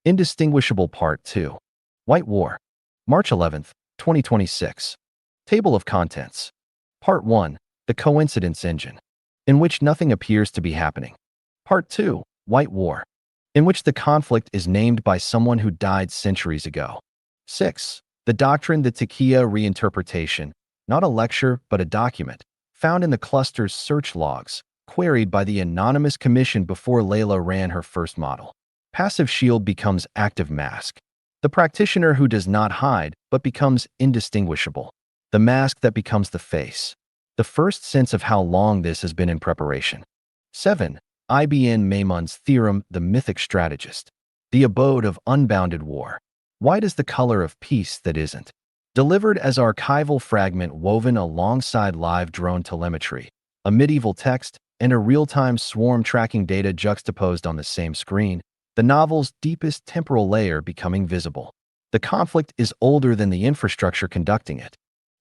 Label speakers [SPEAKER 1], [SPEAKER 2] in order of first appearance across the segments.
[SPEAKER 1] Indistinguishable Part 2. White War. March 11th, 2026. Table of Contents. Part 1. The Coincidence Engine, in which nothing appears to be happening. Part 2. White War, in which the conflict is named by someone who died centuries ago. 6. The Doctrine The Taqiya reinterpretation, not a lecture but a document, found in the cluster's search logs, queried by the anonymous commission before Leila ran her first model. Passive shield becomes active mask. The practitioner who does not hide but becomes indistinguishable. The mask that becomes the face. The first sense of how long this has been in preparation. 7. Ibn Maymun's Theorem, the mythic strategist. The abode of unbounded war. White is the color of peace that isn't. Delivered as archival fragment woven alongside live drone telemetry, a medieval text, and a real-time swarm tracking data juxtaposed on the same screen, the novel's deepest temporal layer becoming visible. The conflict is older than the infrastructure conducting it.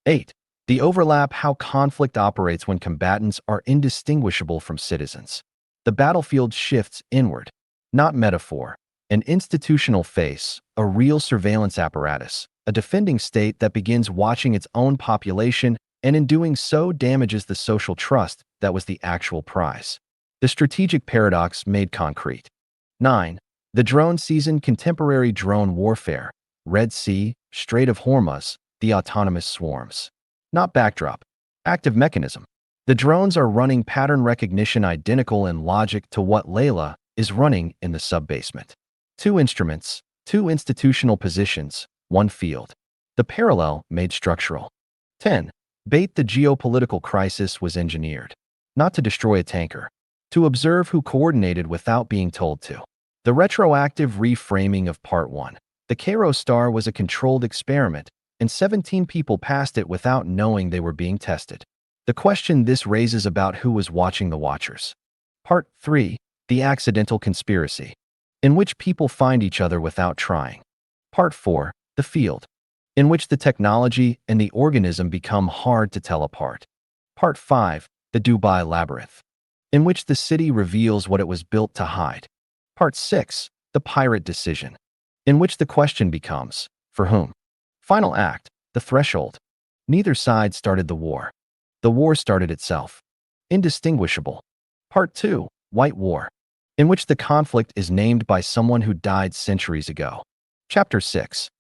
[SPEAKER 1] 8. The overlap, how conflict operates when combatants are indistinguishable from citizens. The battlefield shifts inward, not metaphor, an institutional face, a real surveillance apparatus, a defending state that begins watching its own population and in doing so damages the social trust that was the actual prize. The strategic paradox made concrete. 9. The drone season, contemporary drone warfare, Red Sea, Strait of Hormuz, the autonomous swarms. Not backdrop. Active mechanism. The drones are running pattern recognition identical in logic to what Leila is running in the sub-basement. 2 instruments, 2 institutional positions, 1 field. The parallel made structural. 10. Bait, the geopolitical crisis was engineered. Not to destroy a tanker. To observe who coordinated without being told to. The retroactive reframing of Part 1. The Cairo Star was a controlled experiment, and 17 people passed it without knowing they were being tested. The question this raises about who was watching the watchers. Part 3. The accidental conspiracy, in which people find each other without trying. Part 4. The field, in which the technology and the organism become hard to tell apart. Part 5. The Dubai Labyrinth, in which the city reveals what it was built to hide. Part 6. The Pirate Decision, in which the question becomes, for whom? Final act, the threshold. Neither side started the war. The war started itself. Indistinguishable. Part 2. White War, in which the conflict is named by someone who died centuries ago. Chapter 6.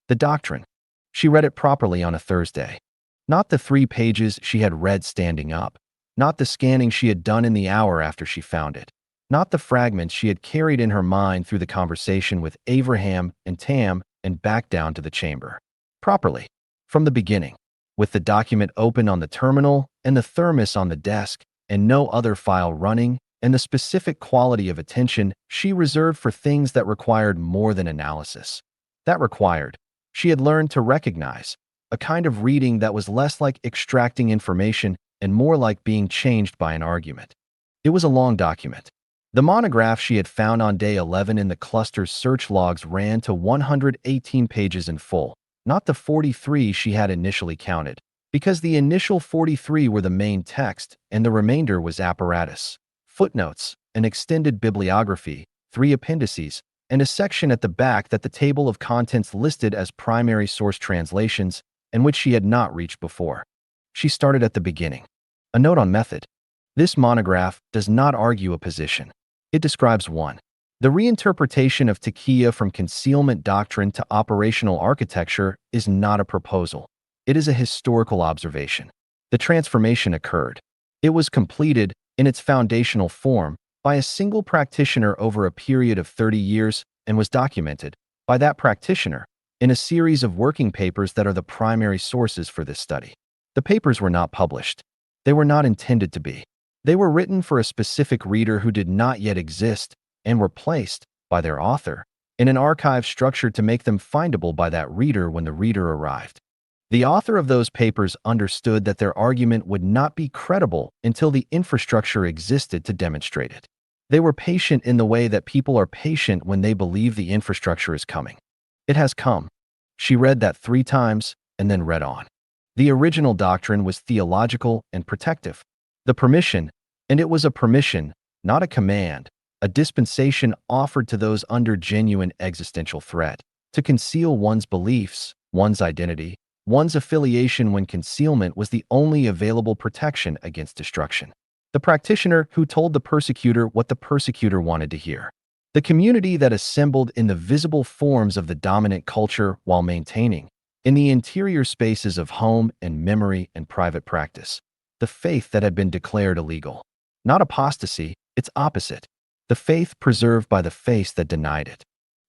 [SPEAKER 1] The Doctrine. She read it properly on a Thursday. Not the 3 pages she had read standing up. Not the scanning she had done in the hour after she found it. Not the fragments she had carried in her mind through the conversation with Abraham and Tam and back down to the chamber. Properly. From the beginning. With the document open on the terminal and the thermos on the desk and no other file running, and the specific quality of attention she reserved for things that required more than analysis. That required, she had learned to recognize, a kind of reading that was less like extracting information and more like being changed by an argument. It was a long document. The monograph she had found on day 11 in the cluster's search logs ran to 118 pages in full, not the 43 she had initially counted, because the initial 43 were the main text and the remainder was apparatus, footnotes, an extended bibliography, 3 appendices, and a section at the back that the table of contents listed as primary source translations and which she had not reached before. She started at the beginning. A note on method. This monograph does not argue a position. It describes one. The reinterpretation of Taqiya from concealment doctrine to operational architecture is not a proposal. It is a historical observation. The transformation occurred. It was completed, in its foundational form, by a single practitioner over a period of 30 years and was documented, by that practitioner, in a series of working papers that are the primary sources for this study. The papers were not published. They were not intended to be. They were written for a specific reader who did not yet exist and were placed, by their author, in an archive structure to make them findable by that reader when the reader arrived. The author of those papers understood that their argument would not be credible until the infrastructure existed to demonstrate it. They were patient in the way that people are patient when they believe the infrastructure is coming. It has come. She read that 3 times and then read on. The original doctrine was theological and protective. The permission, and it was a permission, not a command, a dispensation offered to those under genuine existential threat, to conceal one's beliefs, one's identity, one's affiliation when concealment was the only available protection against destruction. The practitioner who told the persecutor what the persecutor wanted to hear. The community that assembled in the visible forms of the dominant culture while maintaining, in the interior spaces of home and memory and private practice, the faith that had been declared illegal. Not apostasy, its opposite. The faith preserved by the face that denied it.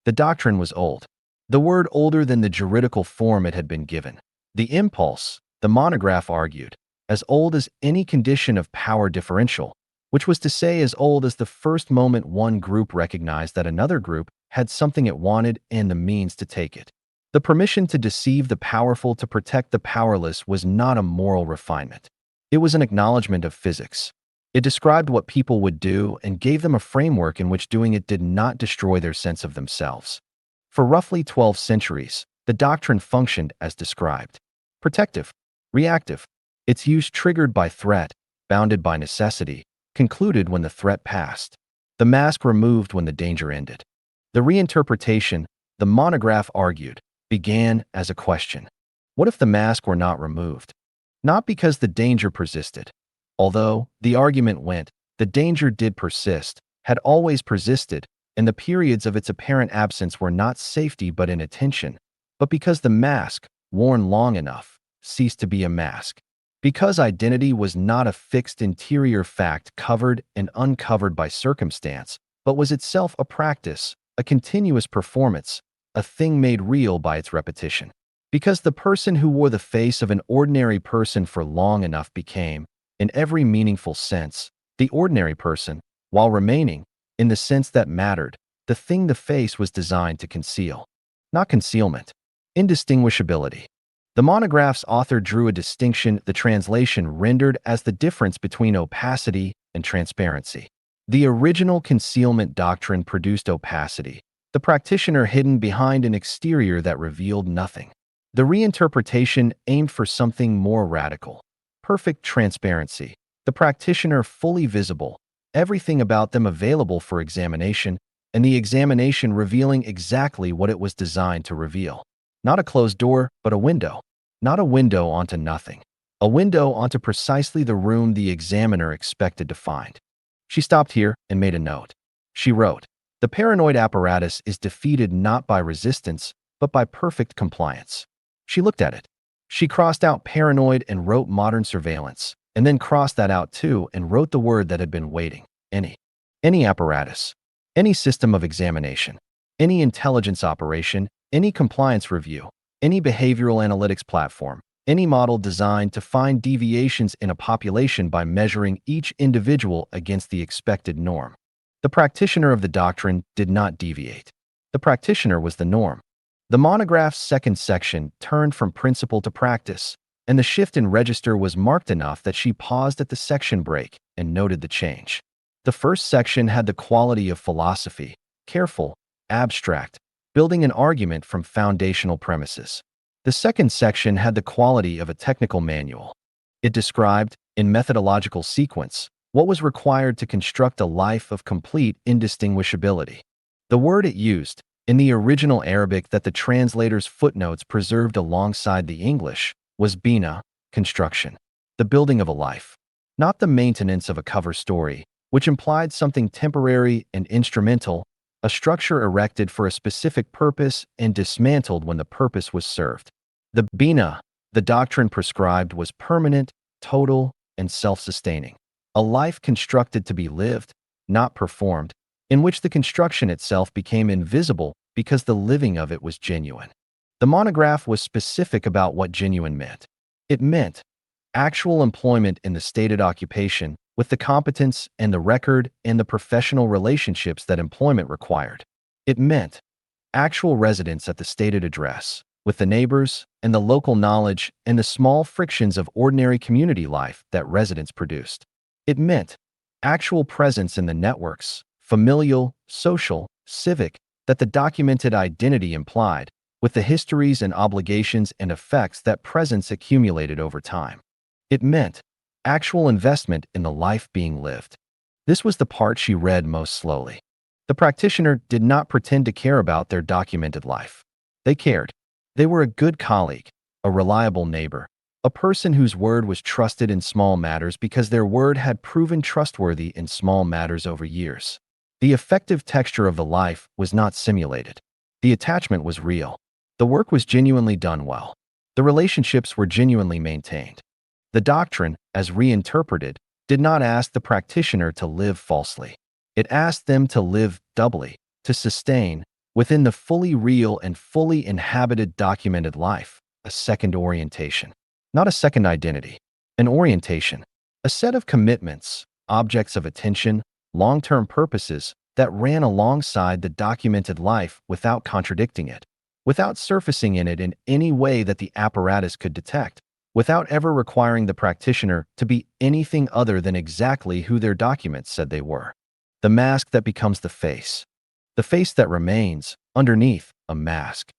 [SPEAKER 1] The doctrine was old. The word older than the juridical form it had been given. The impulse, the monograph argued, as old as any condition of power differential, which was to say as old as the first moment one group recognized that another group had something it wanted and the means to take it. The permission to deceive the powerful to protect the powerless was not a moral refinement. It was an acknowledgement of physics. It described what people would do and gave them a framework in which doing it did not destroy their sense of themselves. For roughly 12 centuries, the doctrine functioned as described. Protective, reactive, its use triggered by threat, bounded by necessity, concluded when the threat passed. The mask removed when the danger ended. The reinterpretation, the monograph argued, began as a question. What if the mask were not removed? Not because the danger persisted. Although, the argument went, the danger did persist, had always persisted, and the periods of its apparent absence were not safety but inattention, but because the mask, worn long enough, ceased to be a mask. Because identity was not a fixed interior fact covered and uncovered by circumstance, but was itself a practice, a continuous performance, a thing made real by its repetition. Because the person who wore the face of an ordinary person for long enough became, in every meaningful sense, the ordinary person, while remaining, in the sense that mattered, the thing the face was designed to conceal. Not concealment. Indistinguishability. The monograph's author drew a distinction the translation rendered as the difference between opacity and transparency. The original concealment doctrine produced opacity, the practitioner hidden behind an exterior that revealed nothing. The reinterpretation aimed for something more radical. Perfect transparency, the practitioner fully visible, everything about them available for examination, and the examination revealing exactly what it was designed to reveal. Not a closed door, but a window. Not a window onto nothing. A window onto precisely the room the examiner expected to find. She stopped here and made a note. She wrote, "The paranoid apparatus is defeated not by resistance, but by perfect compliance." She looked at it. She crossed out paranoid and wrote modern surveillance, and then crossed that out too and wrote the word that had been waiting. Any apparatus. Any system of examination. Any intelligence operation. Any compliance review. Any behavioral analytics platform. Any model designed to find deviations in a population by measuring each individual against the expected norm. The practitioner of the doctrine did not deviate. The practitioner was the norm. The monograph's second section turned from principle to practice, and the shift in register was marked enough that she paused at the section break and noted the change. The first section had the quality of philosophy, careful, abstract, building an argument from foundational premises. The second section had the quality of a technical manual. It described, in methodological sequence, what was required to construct a life of complete indistinguishability. The word it used, in the original Arabic that the translator's footnotes preserved alongside the English, was bina, construction, the building of a life, not the maintenance of a cover story, which implied something temporary and instrumental, a structure erected for a specific purpose and dismantled when the purpose was served. The bina, the doctrine prescribed, was permanent, total, and self-sustaining, a life constructed to be lived, not performed, in which the construction itself became invisible because the living of it was genuine. The monograph was specific about what genuine meant. It meant actual employment in the stated occupation with the competence and the record and the professional relationships that employment required. It meant actual residence at the stated address, with the neighbors and the local knowledge and the small frictions of ordinary community life that residence produced. It meant actual presence in the networks, familial, social, civic, that the documented identity implied, with the histories and obligations and effects that presence accumulated over time. It meant actual investment in the life being lived. This was the part she read most slowly. The practitioner did not pretend to care about their documented life. They cared. They were a good colleague, a reliable neighbor, a person whose word was trusted in small matters because their word had proven trustworthy in small matters over years. The effective texture of the life was not simulated. The attachment was real. The work was genuinely done well. The relationships were genuinely maintained. The doctrine, as reinterpreted, did not ask the practitioner to live falsely. It asked them to live doubly, to sustain, within the fully real and fully inhabited documented life, a second orientation. Not a second identity, an orientation, a set of commitments, objects of attention, long-term purposes that ran alongside the documented life without contradicting it, without surfacing in it in any way that the apparatus could detect, without ever requiring the practitioner to be anything other than exactly who their documents said they were. The mask that becomes the face that remains underneath a mask.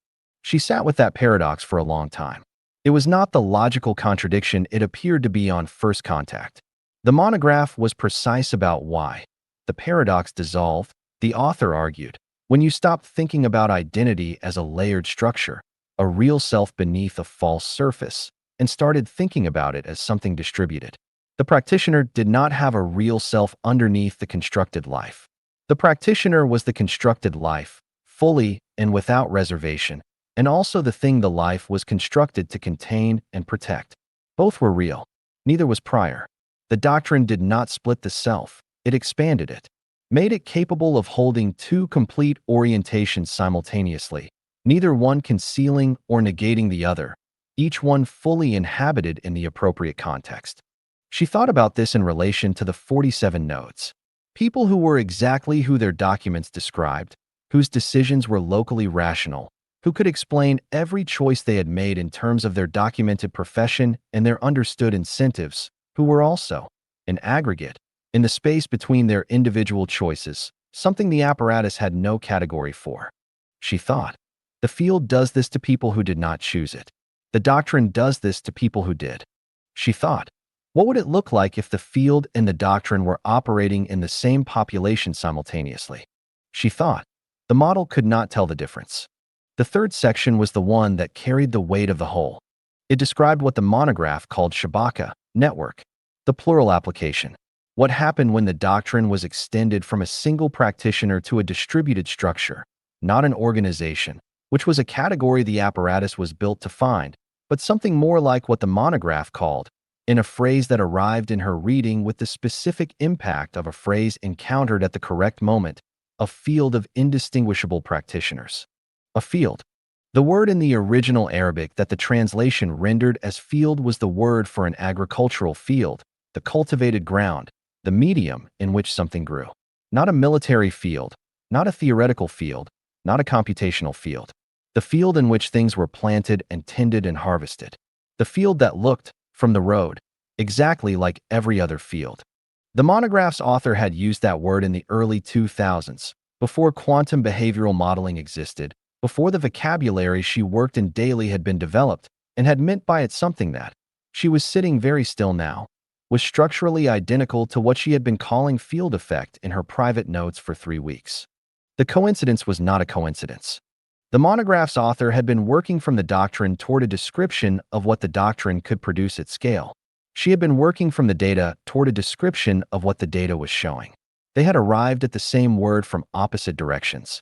[SPEAKER 1] She sat with that paradox for a long time. It was not the logical contradiction it appeared to be on first contact. The monograph was precise about why. The paradox dissolved, the author argued, when you stopped thinking about identity as a layered structure, a real self beneath a false surface, and started thinking about it as something distributed. The practitioner did not have a real self underneath the constructed life. The practitioner was the constructed life, fully and without reservation, and also the thing the life was constructed to contain and protect. Both were real. Neither was prior. The doctrine did not split the self. It expanded it, made it capable of holding two complete orientations simultaneously, neither one concealing or negating the other, each one fully inhabited in the appropriate context. She thought about this in relation to the 47 nodes. People who were exactly who their documents described, whose decisions were locally rational, who could explain every choice they had made in terms of their documented profession and their understood incentives, who were also, in aggregate, in the space between their individual choices, something the apparatus had no category for. She thought, the field does this to people who did not choose it. The doctrine does this to people who did. She thought, what would it look like if the field and the doctrine were operating in the same population simultaneously? She thought, the model could not tell the difference. The third section was the one that carried the weight of the whole. It described what the monograph called shabaka, network, the plural application. What happened when the doctrine was extended from a single practitioner to a distributed structure, not an organization, which was a category the apparatus was built to find, but something more like what the monograph called, in a phrase that arrived in her reading with the specific impact of a phrase encountered at the correct moment, a field of indistinguishable practitioners. A field. The word in the original Arabic that the translation rendered as field was the word for an agricultural field, the cultivated ground, the medium in which something grew. Not a military field, not a theoretical field, not a computational field. The field in which things were planted and tended and harvested. The field that looked, from the road, exactly like every other field. The monograph's author had used that word in the early 2000s, before quantum behavioral modeling existed, before the vocabulary she worked in daily had been developed, and had meant by it something that, she was sitting very still now, was structurally identical to what she had been calling field effect in her private notes for 3 weeks. The coincidence was not a coincidence. The monograph's author had been working from the doctrine toward a description of what the doctrine could produce at scale. She had been working from the data toward a description of what the data was showing. They had arrived at the same word from opposite directions.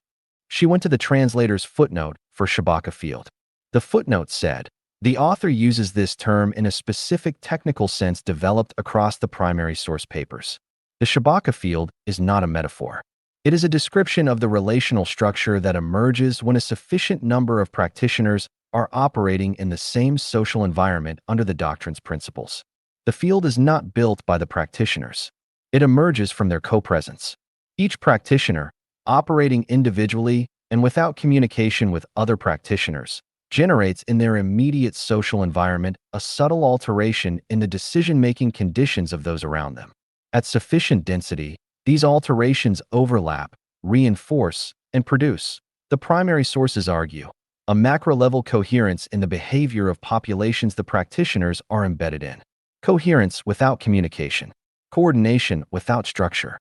[SPEAKER 1] She went to the translator's footnote for shabaka field. The footnote said, the author uses this term in a specific technical sense developed across the primary source papers. The shabaka field is not a metaphor. It is a description of the relational structure that emerges when a sufficient number of practitioners are operating in the same social environment under the doctrine's principles. The field is not built by the practitioners. It emerges from their co-presence. Each practitioner, operating individually and without communication with other practitioners, generates in their immediate social environment a subtle alteration in the decision-making conditions of those around them. At sufficient density, these alterations overlap, reinforce, and produce, the primary sources argue, a macro-level coherence in the behavior of populations the practitioners are embedded in. Coherence without communication. Coordination without structure.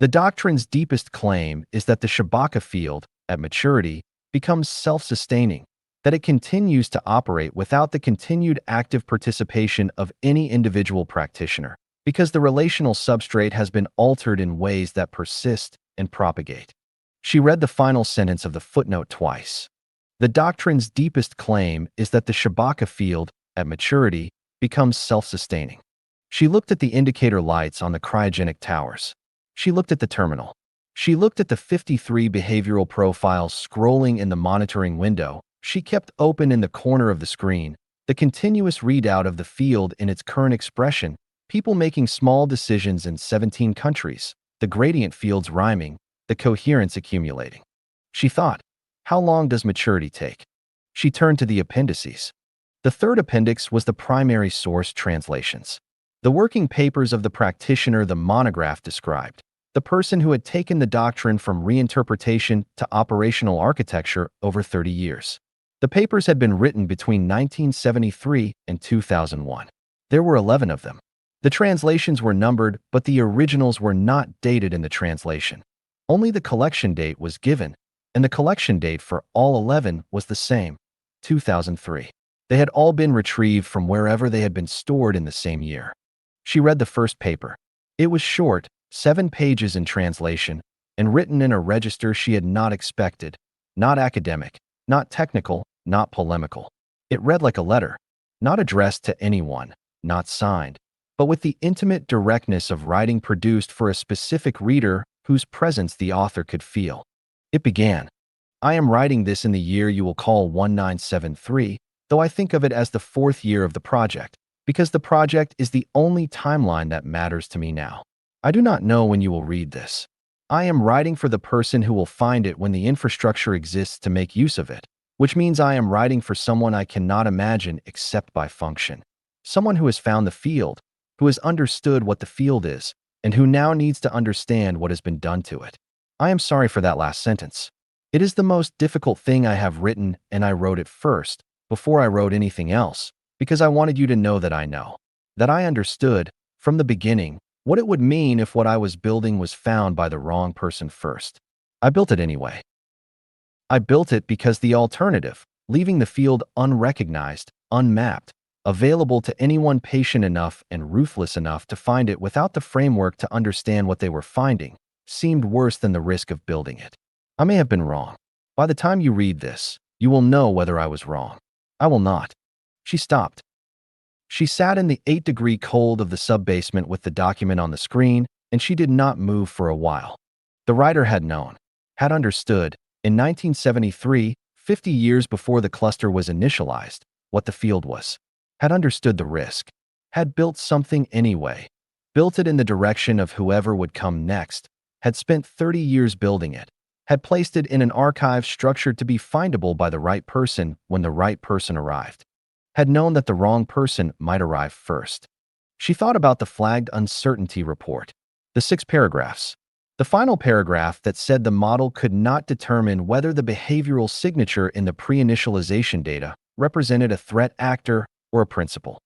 [SPEAKER 1] The doctrine's deepest claim is that the Shabaka field, at maturity, becomes self-sustaining, that it continues to operate without the continued active participation of any individual practitioner, because the relational substrate has been altered in ways that persist and propagate. She read the final sentence of the footnote twice. The doctrine's deepest claim is that the Shabaka field, at maturity, becomes self-sustaining. She looked at the indicator lights on the cryogenic towers. She looked at the terminal. She looked at the 53 behavioral profiles scrolling in the monitoring window she kept open in the corner of the screen, the continuous readout of the field in its current expression, people making small decisions in 17 countries, the gradient fields rhyming, the coherence accumulating. She thought, how long does maturity take? She turned to the appendices. The third appendix was the primary source translations. The working papers of the practitioner the monograph described, the person who had taken the doctrine from reinterpretation to operational architecture over 30 years. The papers had been written between 1973 and 2001. There were 11 of them. The translations were numbered, but the originals were not dated in the translation. Only the collection date was given, and the collection date for all 11 was the same, 2003. They had all been retrieved from wherever they had been stored in the same year. She read the first paper. It was short, 7 pages in translation, and written in a register she had not expected, not academic, not technical, not polemical. It read like a letter, not addressed to anyone, not signed, but with the intimate directness of writing produced for a specific reader whose presence the author could feel. It began, I am writing this in the year you will call 1973, though I think of it as the 4th year of the project, because the project is the only timeline that matters to me now. I do not know when you will read this. I am writing for the person who will find it when the infrastructure exists to make use of it, which means I am writing for someone I cannot imagine except by function. Someone who has found the field, who has understood what the field is, and who now needs to understand what has been done to it. I am sorry for that last sentence. It is the most difficult thing I have written, and I wrote it first, before I wrote anything else, because I wanted you to know that I know, that I understood, from the beginning, what it would mean if what I was building was found by the wrong person first. I built it anyway. I built it because the alternative, leaving the field unrecognized, unmapped, available to anyone patient enough and ruthless enough to find it without the framework to understand what they were finding, seemed worse than the risk of building it. I may have been wrong. By the time you read this, you will know whether I was wrong. I will not. She stopped. She sat in the 8-degree cold of the sub-basement with the document on the screen, and she did not move for a while. The writer had known, had understood, in 1973, 50 years before the cluster was initialized, what the field was, had understood the risk, had built something anyway, built it in the direction of whoever would come next, had spent 30 years building it, had placed it in an archive structured to be findable by the right person when the right person arrived, had known that the wrong person might arrive first. She thought about the flagged uncertainty report, the 6 paragraphs, the final paragraph that said the model could not determine whether the behavioral signature in the pre-initialization data represented a threat actor or a principal.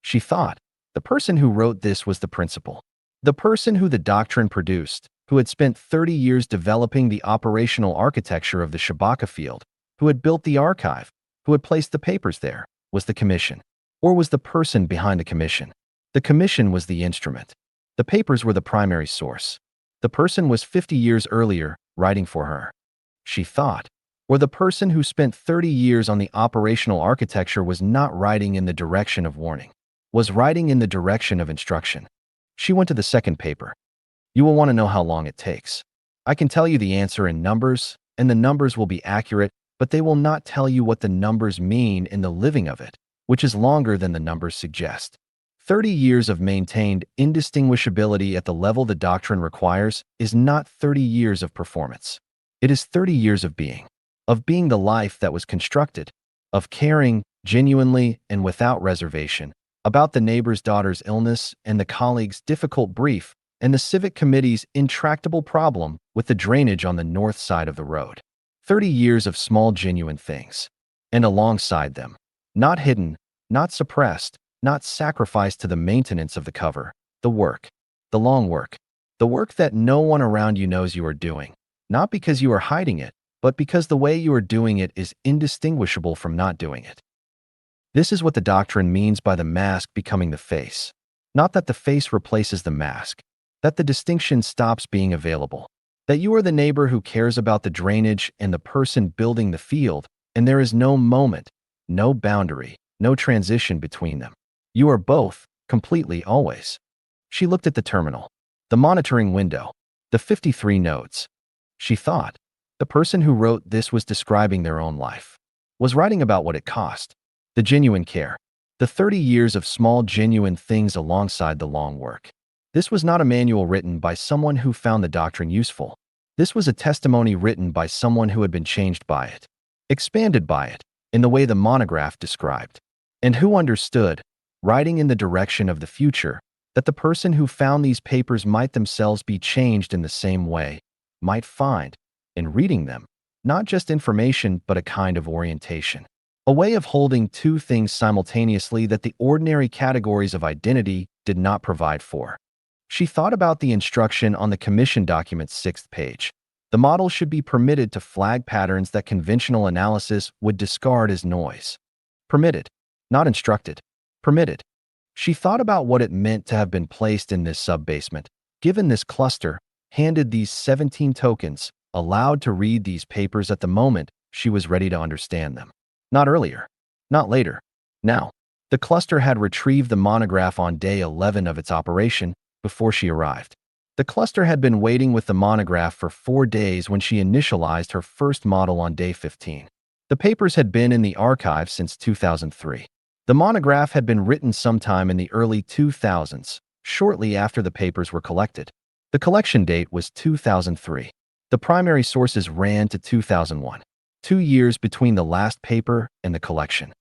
[SPEAKER 1] She thought, the person who wrote this was the principal, the person who the doctrine produced, who had spent 30 years developing the operational architecture of the Shabaka field, who had built the archive, who had placed the papers there, was the commission, or was the person behind the commission. The commission was the instrument. The papers were the primary source. The person was 50 years earlier, writing for her. She thought, or the person who spent 30 years on the operational architecture was not writing in the direction of warning, was writing in the direction of instruction. She went to the second paper. You will want to know how long it takes. I can tell you the answer in numbers, and the numbers will be accurate, but they will not tell you what the numbers mean in the living of it, which is longer than the numbers suggest. 30 years of maintained indistinguishability at the level the doctrine requires is not 30 years of performance. It is 30 years of being the life that was constructed, of caring, genuinely and without reservation, about the neighbor's daughter's illness and the colleague's difficult brief and the civic committee's intractable problem with the drainage on the north side of the road. 30 years of small genuine things. And alongside them, not hidden, not suppressed, not sacrificed to the maintenance of the cover, the work, the long work, The work that no one around you knows you are doing, not because you are hiding it, but because the way you are doing it is indistinguishable from not doing it. This is what the doctrine means by the mask becoming the face. Not that the face replaces the mask, that the distinction stops being available, that you are the neighbor who cares about the drainage and the person building the field, and there is no moment, no boundary, no transition between them. You are both, completely, always. She looked at the terminal, the monitoring window, the 53 nodes. She thought, the person who wrote this was describing their own life, was writing about what it cost, the genuine care, the 30 years of small genuine things alongside the long work. This was not a manual written by someone who found the doctrine useful. This was a testimony written by someone who had been changed by it, expanded by it, in the way the monograph described, and who understood, writing in the direction of the future, that the person who found these papers might themselves be changed in the same way, might find, in reading them, not just information but a kind of orientation, a way of holding two things simultaneously that the ordinary categories of identity did not provide for. She thought about the instruction on the commission document's 6th page. The model should be permitted to flag patterns that conventional analysis would discard as noise. Permitted, not instructed. Permitted. She thought about what it meant to have been placed in this sub-basement, given this cluster, handed these 17 tokens, allowed to read these papers at the moment she was ready to understand them. Not earlier. Not later. Now. The cluster had retrieved the monograph on day 11 of its operation before she arrived. The cluster had been waiting with the monograph for 4 days when she initialized her first model on day 15. The papers had been in the archive since 2003. The monograph had been written sometime in the early 2000s, shortly after the papers were collected. The collection date was 2003. The primary sources ran to 2001. 2 years between the last paper and the collection.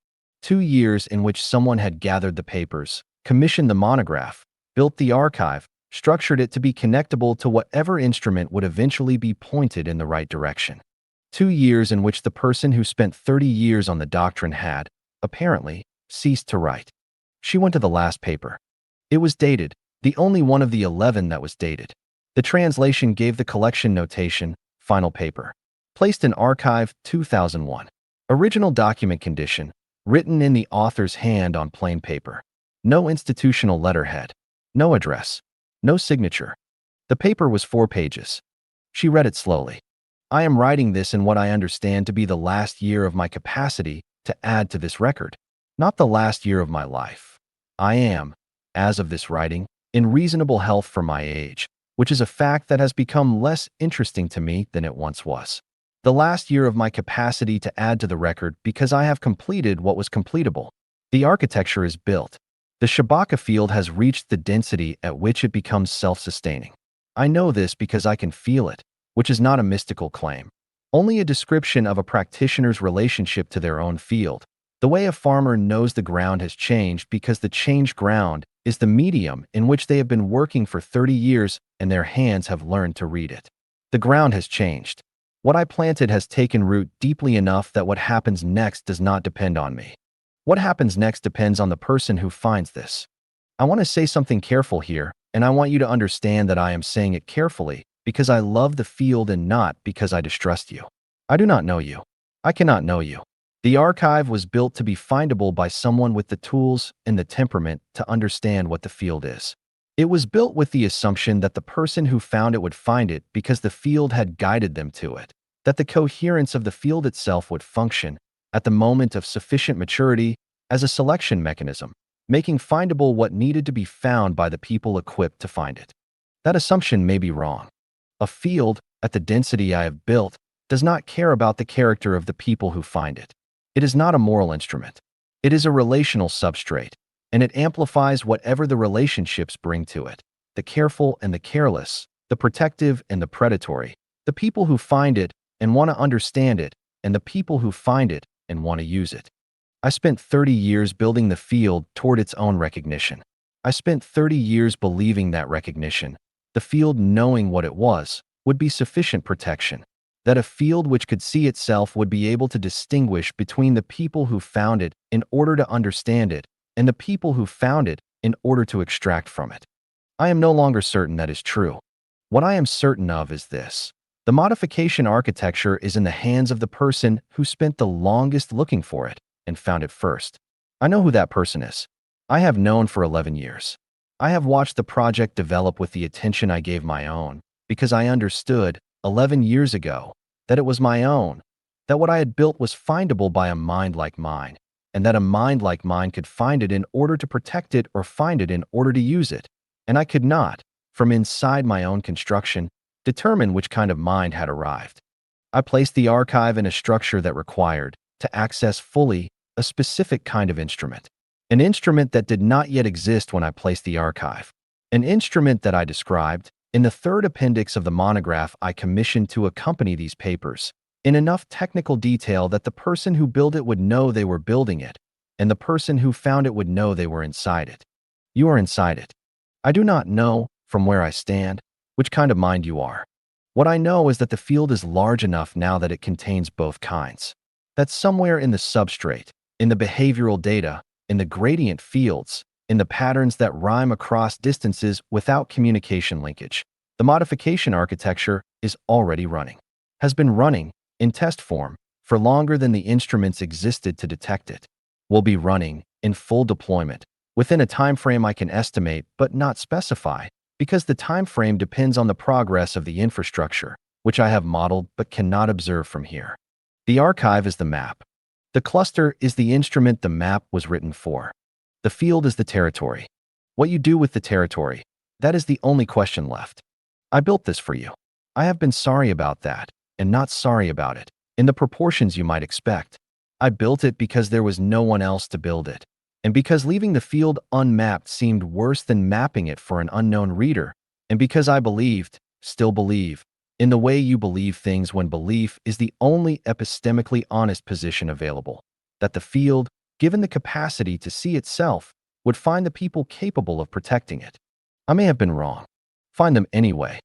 [SPEAKER 1] 2 years in which someone had gathered the papers, commissioned the monograph, built the archive, structured it to be connectable to whatever instrument would eventually be pointed in the right direction. 2 years in which the person who spent 30 years on the doctrine had, apparently, ceased to write. She went to the last paper. It was dated, the only one of the 11 that was dated. The translation gave the collection notation, final paper. Placed in archive 2001. Original document condition, written in the author's hand on plain paper. No institutional letterhead. No address. No signature. The paper was 4 pages. She read it slowly. I am writing this in what I understand to be the last year of my capacity to add to this record, not the last year of my life. I am, as of this writing, in reasonable health for my age, which is a fact that has become less interesting to me than it once was. The last year of my capacity to add to the record because I have completed what was completable. The architecture is built. The Shabaka field has reached the density at which it becomes self-sustaining. I know this because I can feel it, which is not a mystical claim, only a description of a practitioner's relationship to their own field. The way a farmer knows the ground has changed because the changed ground is the medium in which they have been working for 30 years and their hands have learned to read it. The ground has changed. What I planted has taken root deeply enough that what happens next does not depend on me. What happens next depends on the person who finds this. I want to say something careful here, and I want you to understand that I am saying it carefully because I love the field and not because I distrust you. I do not know you. I cannot know you. The archive was built to be findable by someone with the tools and the temperament to understand what the field is. It was built with the assumption that the person who found it would find it because the field had guided them to it, that the coherence of the field itself would function, at the moment of sufficient maturity, as a selection mechanism, making findable what needed to be found by the people equipped to find it. That assumption may be wrong. A field, at the density I have built, does not care about the character of the people who find it. It is not a moral instrument. It is a relational substrate, and it amplifies whatever the relationships bring to it. The careful and the careless, the protective and the predatory, the people who find it and want to understand it, and the people who find it and want to use it. I spent 30 years building the field toward its own recognition. I spent 30 years believing that recognition, the field knowing what it was, would be sufficient protection, that a field which could see itself would be able to distinguish between the people who found it in order to understand it and the people who found it in order to extract from it. I am no longer certain that is true. What I am certain of is this. The modification architecture is in the hands of the person who spent the longest looking for it and found it first. I know who that person is. I have known for 11 years. I have watched the project develop with the attention I gave my own, because I understood, 11 years ago, that it was my own, that what I had built was findable by a mind like mine, and that a mind like mine could find it in order to protect it or find it in order to use it, and I could not, from inside my own construction, determine which kind of mind had arrived. I placed the archive in a structure that required, to access fully, a specific kind of instrument. An instrument that did not yet exist when I placed the archive. An instrument that I described, in the third appendix of the monograph I commissioned to accompany these papers, in enough technical detail that the person who built it would know they were building it, and the person who found it would know they were inside it. You are inside it. I do not know, from where I stand, which kind of mind you are. What I know is that the field is large enough now that it contains both kinds. That somewhere in the substrate, in the behavioral data, in the gradient fields, in the patterns that rhyme across distances without communication linkage, the modification architecture is already running. Has been running, in test form, for longer than the instruments existed to detect it. Will be running, in full deployment, within a time frame I can estimate but not specify, because the time frame depends on the progress of the infrastructure, which I have modeled but cannot observe from here. The archive is the map. The cluster is the instrument the map was written for. The field is the territory. What you do with the territory, that is the only question left. I built this for you. I have been sorry about that, and not sorry about it, in the proportions you might expect. I built it because there was no one else to build it, and because leaving the field unmapped seemed worse than mapping it for an unknown reader, and because I believed, still believe, in the way you believe things when belief is the only epistemically honest position available, that the field, given the capacity to see itself, would find the people capable of protecting it. I may have been wrong. Find them anyway.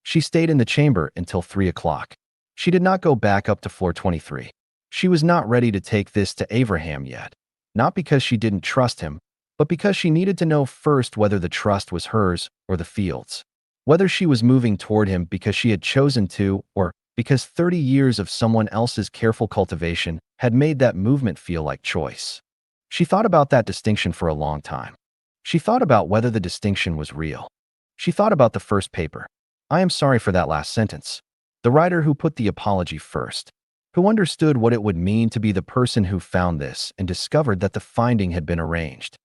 [SPEAKER 1] She stayed in the chamber until 3 o'clock. She did not go back up to floor 23. She was not ready to take this to Abraham yet, not because she didn't trust him, but because she needed to know first whether the trust was hers or the field's. Whether she was moving toward him because she had chosen to, or because 30 years of someone else's careful cultivation had made that movement feel like choice. She thought about that distinction for a long time. She thought about whether the distinction was real. She thought about the first paper. I am sorry for that last sentence. The writer who put the apology first, who understood what it would mean to be the person who found this and discovered that the finding had been arranged.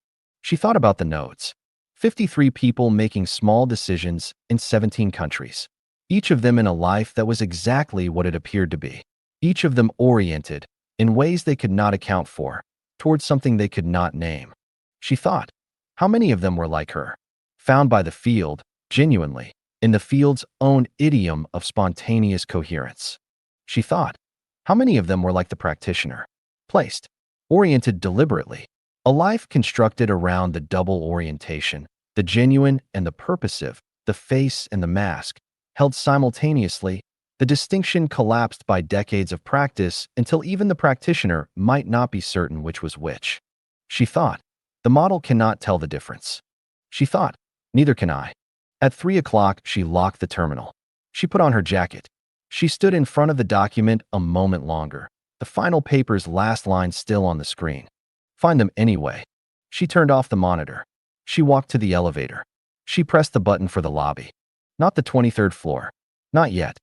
[SPEAKER 1] She thought about the nodes. 53 people making small decisions in 17 countries. Each of them in a life that was exactly what it appeared to be. Each of them oriented, in ways they could not account for, towards something they could not name. She thought, how many of them were like her? Found by the field, genuinely, in the field's own idiom of spontaneous coherence. She thought, how many of them were like the practitioner? Placed, oriented deliberately. A life constructed around the double orientation, the genuine and the purposive, the face and the mask, held simultaneously. The distinction collapsed by decades of practice until even the practitioner might not be certain which was which. She thought, the model cannot tell the difference. She thought, neither can I. At 3 o'clock, she locked the terminal. She put on her jacket. She stood in front of the document a moment longer, the final paper's last line still on the screen. Find them anyway. She turned off the monitor. She walked to the elevator. She pressed the button for the lobby. Not the 23rd floor. Not yet.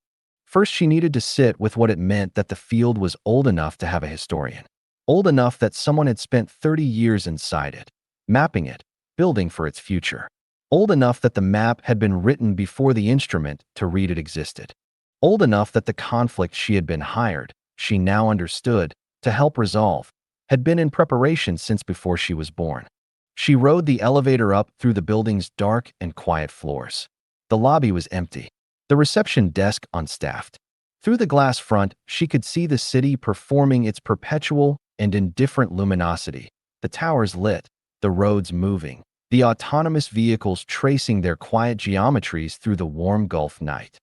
[SPEAKER 1] First, she needed to sit with what it meant that the field was old enough to have a historian. Old enough that someone had spent 30 years inside it, mapping it, building for its future. Old enough that the map had been written before the instrument to read it existed. Old enough that the conflict she had been hired, she now understood, to help resolve, had been in preparation since before she was born. She rode the elevator up through the building's dark and quiet floors. The lobby was empty. The reception desk unstaffed. Through the glass front, she could see the city performing its perpetual and indifferent luminosity, the towers lit, the roads moving, the autonomous vehicles tracing their quiet geometries through the warm Gulf night.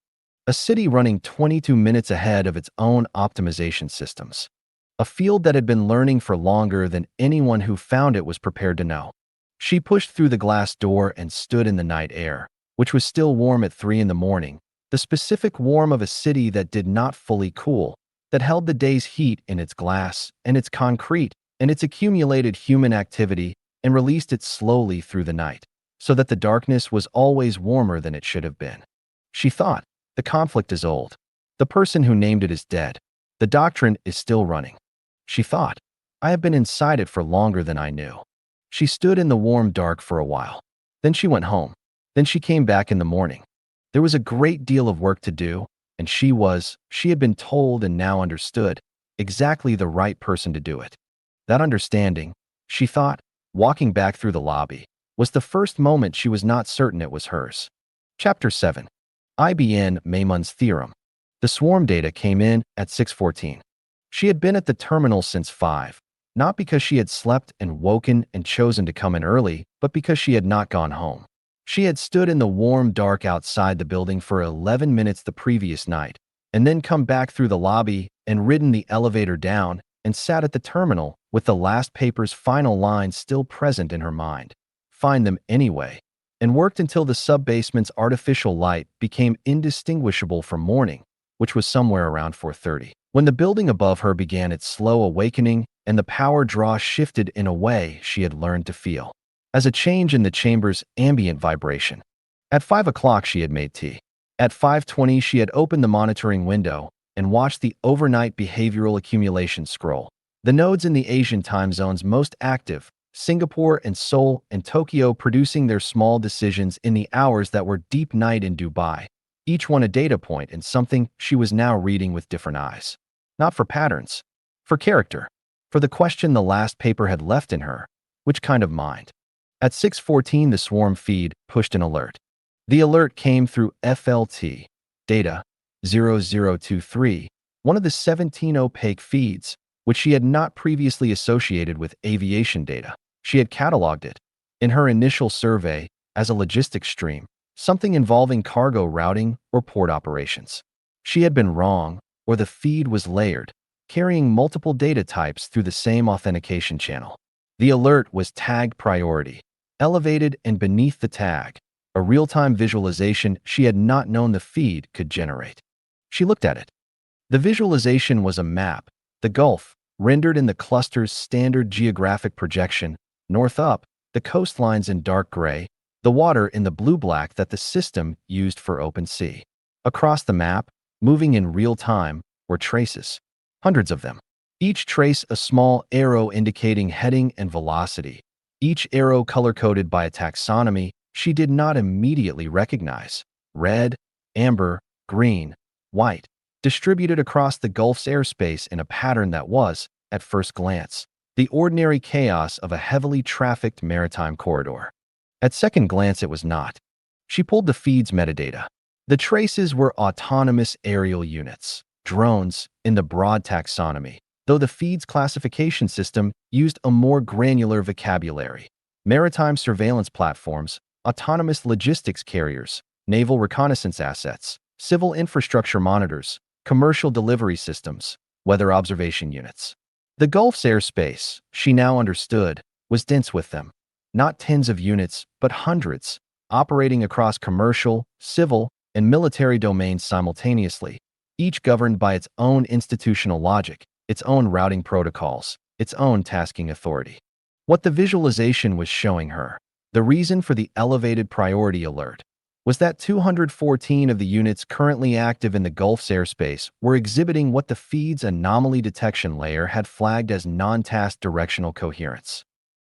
[SPEAKER 1] A city running 22 minutes ahead of its own optimization systems. A field that had been learning for longer than anyone who found it was prepared to know. She pushed through the glass door and stood in the night air, which was still warm at 3 in the morning, the specific warmth of a city that did not fully cool, that held the day's heat in its glass and its concrete and its accumulated human activity and released it slowly through the night, so that the darkness was always warmer than it should have been. She thought, the conflict is old. The person who named it is dead. The doctrine is still running. She thought, I have been inside it for longer than I knew. She stood in the warm dark for a while. Then she went home. Then she came back in the morning. There was a great deal of work to do, and she had been told and now understood, exactly the right person to do it. That understanding, she thought, walking back through the lobby, was the first moment she was not certain it was hers. Chapter 7. IBN Maymun's Theorem. The swarm data came in at 6:14. She had been at the terminal since 5, not because she had slept and woken and chosen to come in early, but because she had not gone home. She had stood in the warm dark outside the building for 11 minutes the previous night, and then come back through the lobby and ridden the elevator down and sat at the terminal with the last paper's final lines still present in her mind. Find them anyway, and worked until the sub-basement's artificial light became indistinguishable from morning, which was somewhere around 4:30. When the building above her began its slow awakening and the power draw shifted in a way she had learned to feel, as a change in the chamber's ambient vibration. At 5 o'clock she had made tea. At 5:20 she had opened the monitoring window and watched the overnight behavioral accumulation scroll. The nodes in the Asian time zones most active, Singapore and Seoul and Tokyo, producing their small decisions in the hours that were deep night in Dubai, each one a data point and something she was now reading with different eyes. Not for patterns, for character, for the question the last paper had left in her, which kind of mind? At 6:14 the swarm feed pushed an alert. The alert came through FLT, data 0023, one of the 17 opaque feeds, which she had not previously associated with aviation data. She had cataloged it, in her initial survey, as a logistics stream, something involving cargo routing or port operations. She had been wrong, or the feed was layered, carrying multiple data types through the same authentication channel. The alert was tagged priority, elevated and beneath the tag, a real-time visualization she had not known the feed could generate. She looked at it. The visualization was a map, the Gulf, rendered in the cluster's standard geographic projection, north up, the coastlines in dark gray, the water in the blue-black that the system used for open sea. Across the map, moving in real time, were traces, hundreds of them. Each trace a small arrow indicating heading and velocity, each arrow color-coded by a taxonomy she did not immediately recognize: red, amber, green, white, distributed across the Gulf's airspace in a pattern that was, at first glance, the ordinary chaos of a heavily trafficked maritime corridor. At second glance it was not. She pulled the feed's metadata. The traces were autonomous aerial units, drones, in the broad taxonomy, though the feed's classification system used a more granular vocabulary: maritime surveillance platforms, autonomous logistics carriers, naval reconnaissance assets, civil infrastructure monitors, commercial delivery systems, weather observation units. The Gulf's airspace, she now understood, was dense with them. Not tens of units, but hundreds, operating across commercial, civil, and military domains simultaneously, each governed by its own institutional logic, its own routing protocols, its own tasking authority. What the visualization was showing her, the reason for the elevated priority alert, was that 214 of the units currently active in the Gulf's airspace were exhibiting what the feed's anomaly detection layer had flagged as non-task directional coherence.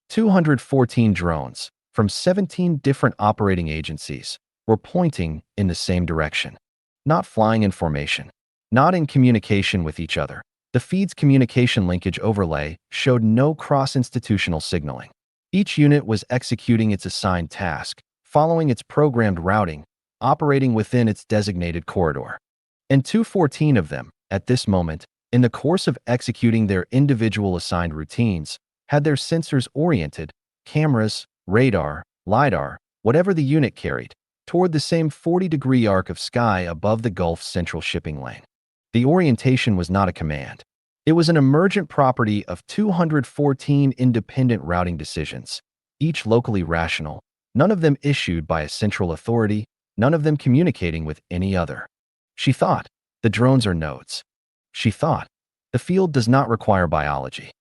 [SPEAKER 1] 214 drones, from 17 different operating agencies, were pointing in the same direction. Not flying in formation, not in communication with each other. The feed's communication linkage overlay showed no cross-institutional signaling. Each unit was executing its assigned task, following its programmed routing, operating within its designated corridor. And 214 of them, at this moment, in the course of executing their individual assigned routines, had their sensors oriented, cameras, radar, LiDAR, whatever the unit carried, toward the same 40-degree arc of sky above the Gulf's central shipping lane. The orientation was not a command. It was an emergent property of 214 independent routing decisions, each locally rational, none of them issued by a central authority, none of them communicating with any other. She thought, the drones are nodes. She thought, the field does not require biology.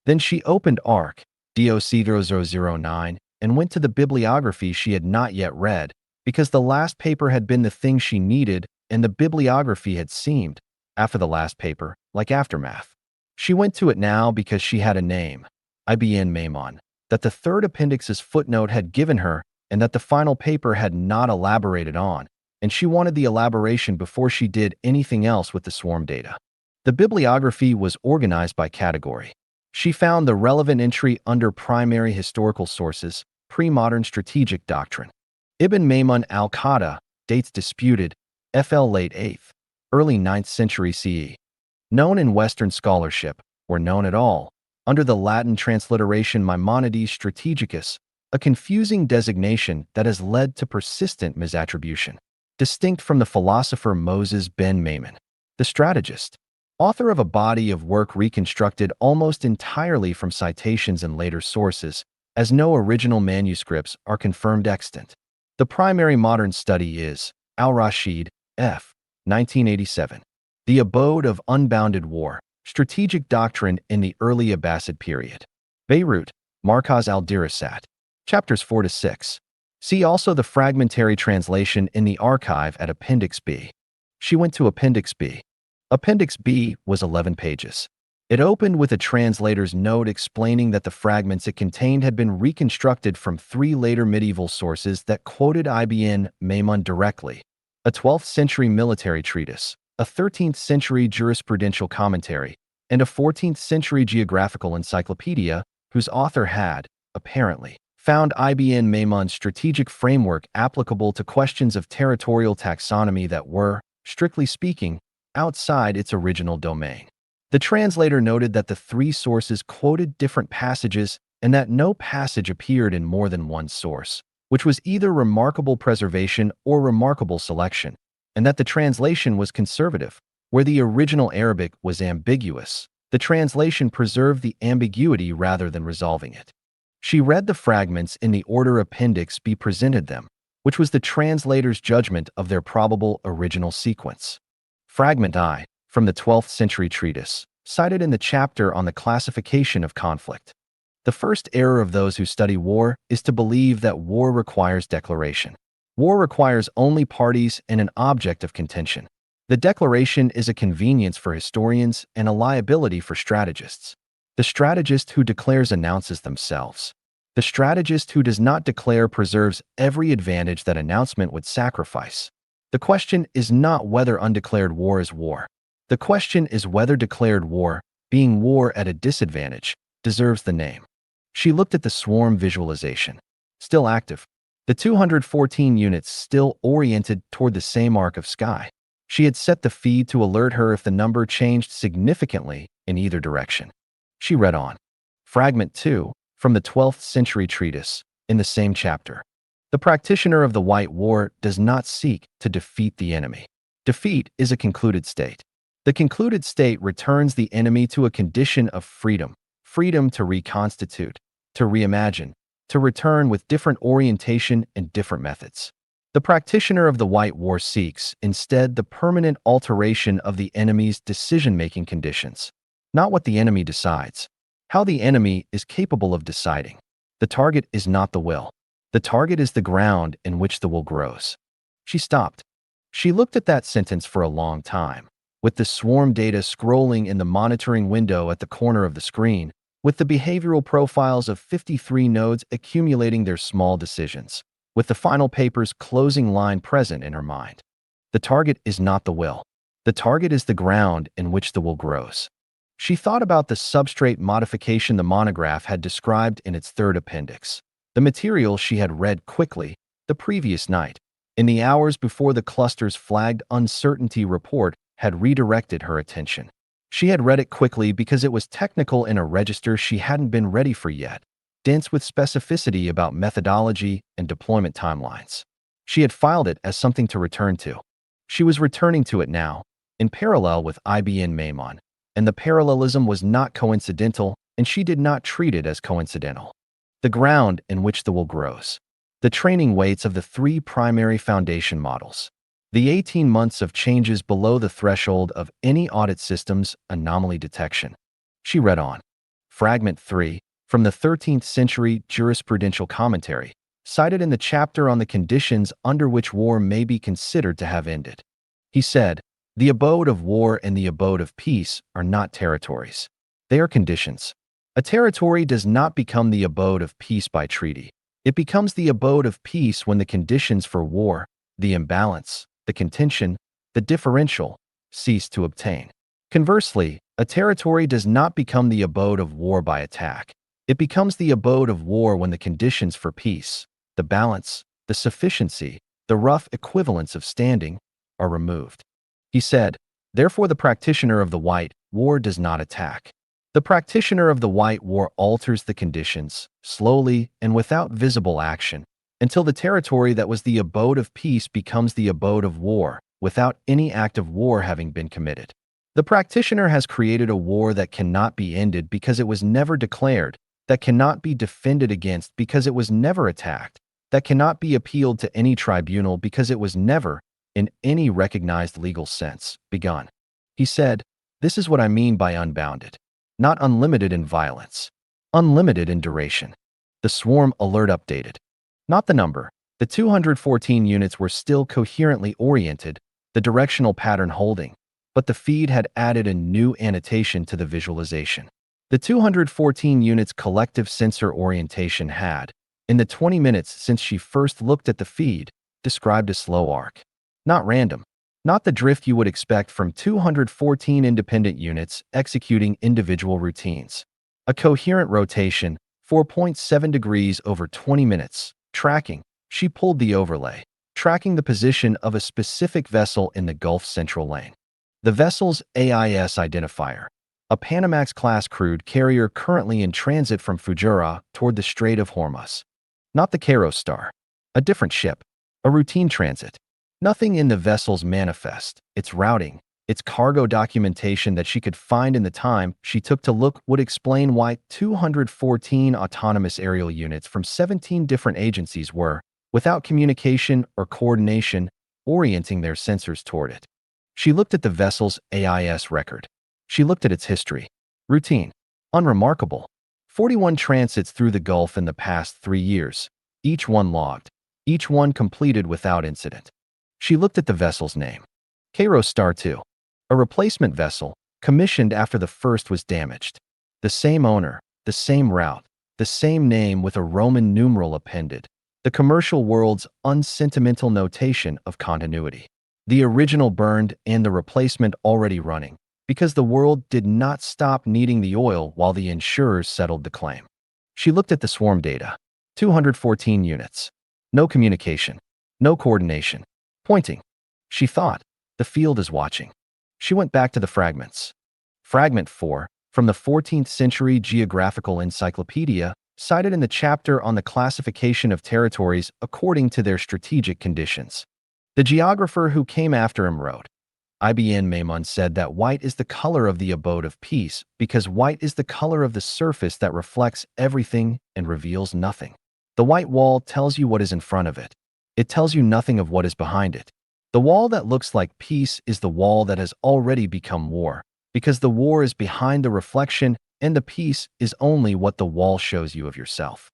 [SPEAKER 1] Then she opened DOC0009 and went to the bibliography she had not yet read, because the last paper had been the thing she needed, and the bibliography had seemed, after the last paper, like aftermath. She went to it now because she had a name, IBN Maymun, that the third appendix's footnote had given her and that the final paper had not elaborated on, and she wanted the elaboration before she did anything else with the swarm data. The bibliography was organized by category. She found the relevant entry under primary historical sources, pre-modern strategic doctrine. Ibn Maymun al-Qadha, dates disputed, FL late 8th, early 9th century CE. Known in Western scholarship, or known at all, under the Latin transliteration Maimonides Strategicus, a confusing designation that has led to persistent misattribution. Distinct from the philosopher Moses ben Maymun, the strategist, author of a body of work reconstructed almost entirely from citations and later sources, as no original manuscripts are confirmed extant. The primary modern study is Al-Rashid, F. 1987. The Abode of Unbounded War, Strategic Doctrine in the Early Abbasid Period. Beirut, Markaz al-Dirasat. Chapters 4-6. See also the fragmentary translation in the archive at Appendix B. She went to Appendix B. Appendix B was 11 pages. It opened with a translator's note explaining that the fragments it contained had been reconstructed from 3 later medieval sources that quoted Ibn Maymun directly, a 12th century military treatise, a 13th century jurisprudential commentary, and a 14th century geographical encyclopedia whose author had, apparently, found Ibn Maymun's strategic framework applicable to questions of territorial taxonomy that were, strictly speaking, outside its original domain. The translator noted that the 3 sources quoted different passages and that no passage appeared in more than one source, which was either remarkable preservation or remarkable selection, and that the translation was conservative. Where the original Arabic was ambiguous, the translation preserved the ambiguity rather than resolving it. She read the fragments in the order Appendix B presented them, which was the translator's judgment of their probable original sequence. Fragment I, from the 12th century treatise, cited in the chapter on the classification of conflict. The first error of those who study war is to believe that war requires declaration. War requires only parties and an object of contention. The declaration is a convenience for historians and a liability for strategists. The strategist who declares announces themselves. The strategist who does not declare preserves every advantage that announcement would sacrifice. The question is not whether undeclared war is war. The question is whether declared war, being war at a disadvantage, deserves the name. She looked at the swarm visualization. Still active. The 214 units still oriented toward the same arc of sky. She had set the feed to alert her if the number changed significantly in either direction. She read on. Fragment 2, from the 12th century treatise, in the same chapter. The practitioner of the White War does not seek to defeat the enemy. Defeat is a concluded state. The concluded state returns the enemy to a condition of freedom, freedom to reconstitute, to reimagine, to return with different orientation and different methods. The practitioner of the White War seeks, instead, the permanent alteration of the enemy's decision-making conditions. Not what the enemy decides. How the enemy is capable of deciding. The target is not the will. The target is the ground in which the will grows. She stopped. She looked at that sentence for a long time, with the swarm data scrolling in the monitoring window at the corner of the screen, with the behavioral profiles of 53 nodes accumulating their small decisions, with the final paper's closing line present in her mind. The target is not the will. The target is the ground in which the will grows. She thought about the substrate modification the monograph had described in its third appendix, the material she had read quickly the previous night, in the hours before the cluster's flagged uncertainty report had redirected her attention. She had read it quickly because it was technical in a register she hadn't been ready for yet, dense with specificity about methodology and deployment timelines. She had filed it as something to return to. She was returning to it now, in parallel with Ibn Maymun, and the parallelism was not coincidental, and she did not treat it as coincidental. The ground in which the will grows. the training weights of the three primary foundation models, the 18 months of changes below the threshold of any audit system's anomaly detection. She read on. Fragment 3, from the 13th century jurisprudential commentary, cited in the chapter on the conditions under which war may be considered to have ended. He said, the abode of war and the abode of peace are not territories. They are conditions. A territory does not become the abode of peace by treaty. It becomes the abode of peace when the conditions for war, the imbalance, the contention, the differential, cease to obtain. Conversely, a territory does not become the abode of war by attack. It becomes the abode of war when the conditions for peace, the balance, the sufficiency, the rough equivalence of standing, are removed. He said, therefore the practitioner of the white war does not attack. The practitioner of the white war alters the conditions, slowly and without visible action, until the territory that was the abode of peace becomes the abode of war, without any act of war having been committed. The practitioner has created a war that cannot be ended because it was never declared, that cannot be defended against because it was never attacked, that cannot be appealed to any tribunal because it was never, in any recognized legal sense, begun. He said, this is what I mean by unbounded. Not unlimited in violence. Unlimited in duration. The swarm alert updated. Not the number. The 214 units were still coherently oriented, the directional pattern holding, but the feed had added a new annotation to the visualization. The 214 units' collective sensor orientation had, in the 20 minutes since she first looked at the feed, described a slow arc. Not random. Not the drift you would expect from 214 independent units executing individual routines. A coherent rotation, 4.7 degrees over 20 minutes. Tracking. She pulled the overlay, tracking the position of a specific vessel in the Gulf Central Lane. The vessel's AIS identifier. A Panamax-class crude carrier currently in transit from Fujairah toward the Strait of Hormuz. Not the Kairos Star. A different ship. A routine transit. Nothing in the vessel's manifest, its routing, its cargo documentation that she could find in the time she took to look would explain why 214 autonomous aerial units from 17 different agencies were, without communication or coordination, orienting their sensors toward it. She looked at the vessel's AIS record. She looked at its history. Routine. Unremarkable. 41 transits through the Gulf in the past 3 years, each one logged, each one completed without incident. She looked at the vessel's name. Kairos Star 2. A replacement vessel, commissioned after the first was damaged. The same owner, the same route, the same name with a Roman numeral appended. The commercial world's unsentimental notation of continuity. The original burned and the replacement already running, because the world did not stop needing the oil while the insurers settled the claim. She looked at the swarm data. 214 units. No communication. No coordination. Pointing. She thought, the field is watching. She went back to the fragments. Fragment 4, from the 14th century Geographical Encyclopedia, cited in the chapter on the classification of territories according to their strategic conditions. The geographer who came after him wrote, Ibn Maymun said that white is the color of the abode of peace because white is the color of the surface that reflects everything and reveals nothing. The white wall tells you what is in front of it. It tells you nothing of what is behind it. The wall that looks like peace is the wall that has already become war, because the war is behind the reflection and the peace is only what the wall shows you of yourself.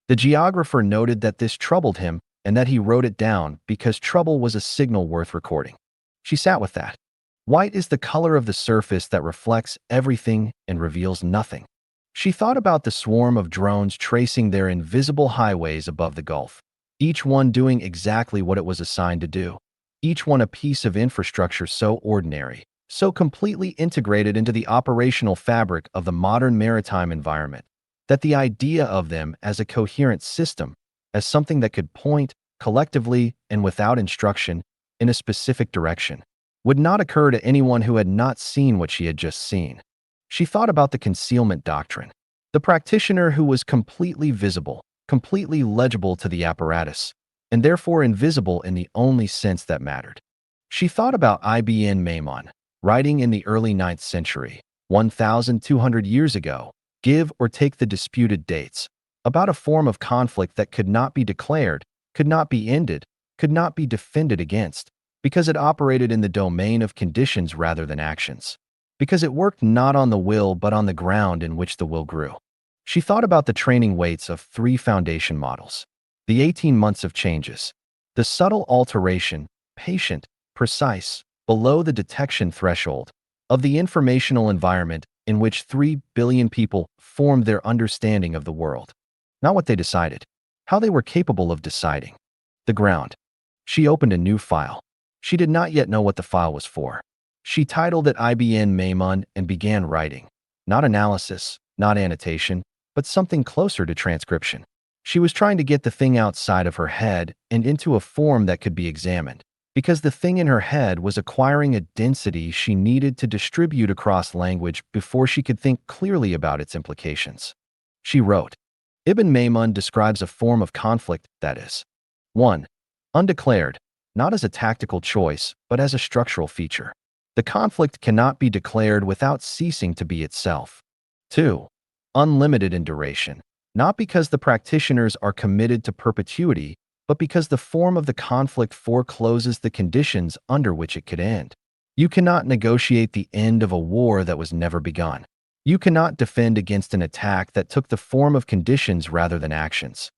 [SPEAKER 1] The geographer noted that this troubled him and that he wrote it down because trouble was a signal worth recording. She sat with that. White is the color of the surface that reflects everything and reveals nothing. She thought about the swarm of drones tracing their invisible highways above the Gulf. Each one doing exactly what it was assigned to do. Each one a piece of infrastructure so ordinary, so completely integrated into the operational fabric of the modern maritime environment, that the idea of them as a coherent system, as something that could point, collectively and without instruction, in a specific direction, would not occur to anyone who had not seen what she had just seen. She thought about the concealment doctrine, the practitioner who was completely visible, completely legible to the apparatus, and therefore invisible in the only sense that mattered. She thought about Ibn Maymun, writing in the early 9th century, 1,200 years ago, give or take the disputed dates, about a form of conflict that could not be declared, could not be ended, could not be defended against, because it operated in the domain of conditions rather than actions, because it worked not on the will but on the ground in which the will grew. She thought about the training weights of 3 foundation models, the 18 months of changes, the subtle alteration, patient, precise, below the detection threshold, of the informational environment in which 3 billion people formed their understanding of the world. Not what they decided, how they were capable of deciding. The ground. She opened a new file. She did not yet know what the file was for. She titled it IBN Maymun and began writing. Not analysis, not annotation, but something closer to transcription. She was trying to get the thing outside of her head and into a form that could be examined, because the thing in her head was acquiring a density she needed to distribute across language before she could think clearly about its implications. She wrote, Ibn Maymun describes a form of conflict that is 1. Undeclared, not as a tactical choice, but as a structural feature. The conflict cannot be declared without ceasing to be itself. 2. Unlimited in duration, not because the practitioners are committed to perpetuity, but because the form of the conflict forecloses the conditions under which it could end. You cannot negotiate the end of a war that was never begun. You cannot defend against an attack that took the form of conditions rather than actions.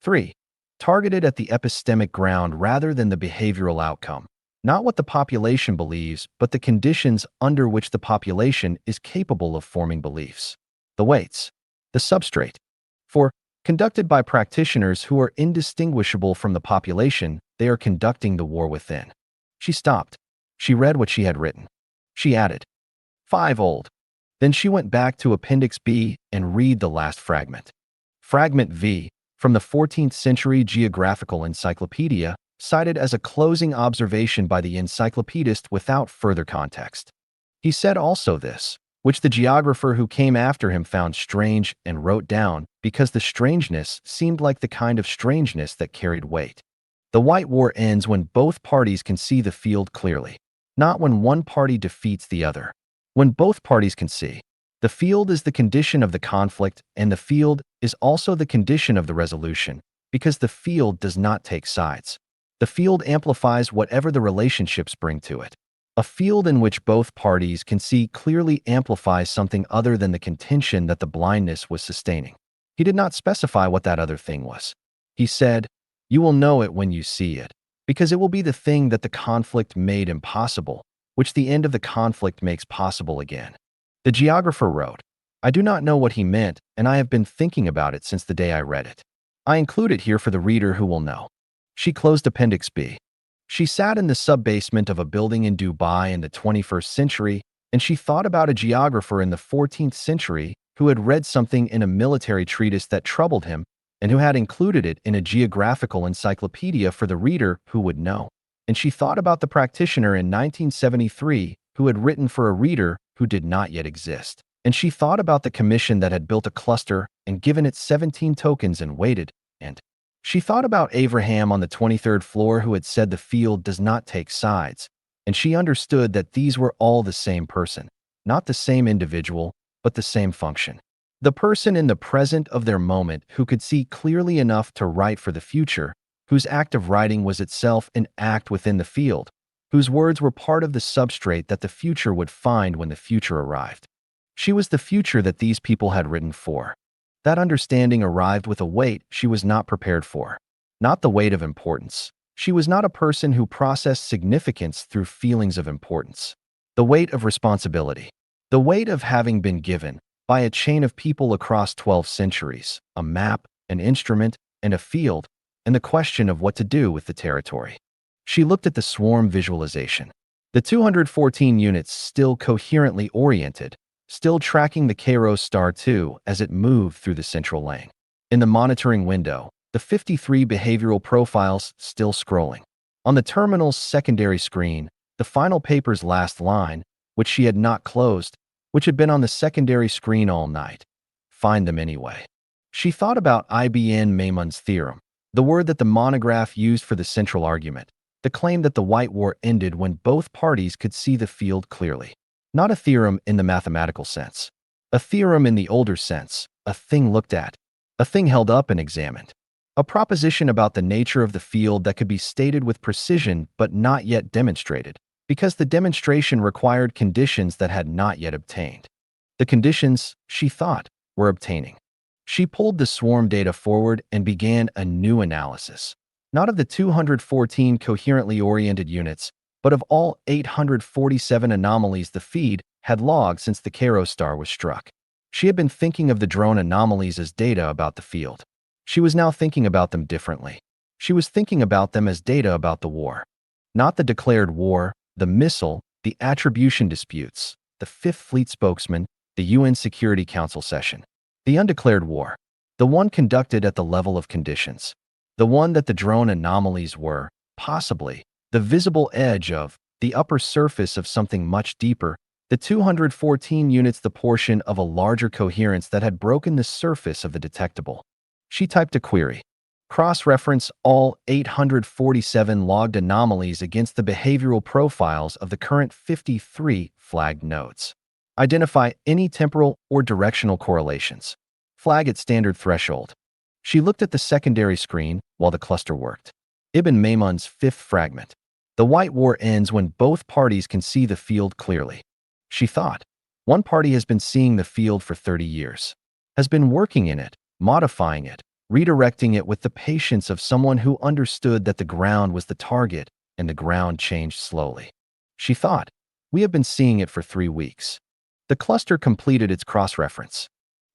[SPEAKER 1] 3. Targeted at the epistemic ground rather than the behavioral outcome. Not what the population believes, but the conditions under which the population is capable of forming beliefs. The weights. The substrate. 4. Conducted by practitioners who are indistinguishable from the population, they are conducting the war within. She stopped. She read what she had written. She added, 5 old. Then she went back to Appendix B and read the last fragment. Fragment V, from the 14th century Geographical Encyclopedia, cited as a closing observation by the encyclopedist without further context. He said also this, which the geographer who came after him found strange and wrote down, because the strangeness seemed like the kind of strangeness that carried weight. The White War ends when both parties can see the field clearly, not when one party defeats the other. When both parties can see, the field is the condition of the conflict, and the field is also the condition of the resolution, because the field does not take sides. The field amplifies whatever the relationships bring to it. A field in which both parties can see clearly amplifies something other than the contention that the blindness was sustaining. He did not specify what that other thing was. He said, "You will know it when you see it, because it will be the thing that the conflict made impossible, which the end of the conflict makes possible again." The geographer wrote, "I do not know what he meant, and I have been thinking about it since the day I read it. I include it here for the reader who will know." She closed Appendix B. She sat in the sub-basement of a building in Dubai in the 21st century, and she thought about a geographer in the 14th century who had read something in a military treatise that troubled him and who had included it in a geographical encyclopedia for the reader who would know. And she thought about the practitioner in 1973 who had written for a reader who did not yet exist. And she thought about the commission that had built a cluster and given it 17 tokens and waited, and she thought about Abraham on the 23rd floor who had said the field does not take sides, and she understood that these were all the same person, not the same individual, but the same function. The person in the present of their moment who could see clearly enough to write for the future, whose act of writing was itself an act within the field, whose words were part of the substrate that the future would find when the future arrived. She was the future that these people had written for. That understanding arrived with a weight she was not prepared for. Not the weight of importance. She was not a person who processed significance through feelings of importance. The weight of responsibility. The weight of having been given, by a chain of people across 12 centuries, a map, an instrument, and a field, and the question of what to do with the territory. She looked at the swarm visualization. The 214 units still coherently oriented, still tracking the Kairos star 2 as it moved through the central lane. In the monitoring window, the 53 behavioral profiles still scrolling. On the terminal's secondary screen, the final paper's last line, which she had not closed, which had been on the secondary screen all night. Find them anyway. She thought about Ibn Maymun's theorem, the word that the monograph used for the central argument, the claim that the White War ended when both parties could see the field clearly. Not a theorem in the mathematical sense. A theorem in the older sense, a thing looked at, a thing held up and examined. A proposition about the nature of the field that could be stated with precision but not yet demonstrated, because the demonstration required conditions that had not yet obtained. The conditions, she thought, were obtaining. She pulled the swarm data forward and began a new analysis, not of the 214 coherently oriented units, but of all 847 anomalies the feed had logged since the Cairo star was struck. She had been thinking of the drone anomalies as data about the field. She was now thinking about them differently. She was thinking about them as data about the war. Not the declared war, the missile, the attribution disputes, the Fifth Fleet spokesman, the UN Security Council session. The undeclared war. The one conducted at the level of conditions. The one that the drone anomalies were, possibly, the visible edge of, the upper surface of something much deeper, the 214 units the portion of a larger coherence that had broken the surface of the detectable. She typed a query. Cross-reference all 847 logged anomalies against the behavioral profiles of the current 53 flagged nodes. Identify any temporal or directional correlations. Flag at standard threshold. She looked at the secondary screen while the cluster worked. Ibn Maymun's fifth fragment. The White War ends when both parties can see the field clearly. She thought. One party has been seeing the field for 30 years. Has been working in it, modifying it, redirecting it with the patience of someone who understood that the ground was the target and the ground changed slowly. She thought. We have been seeing it for 3 weeks. The cluster completed its cross-reference.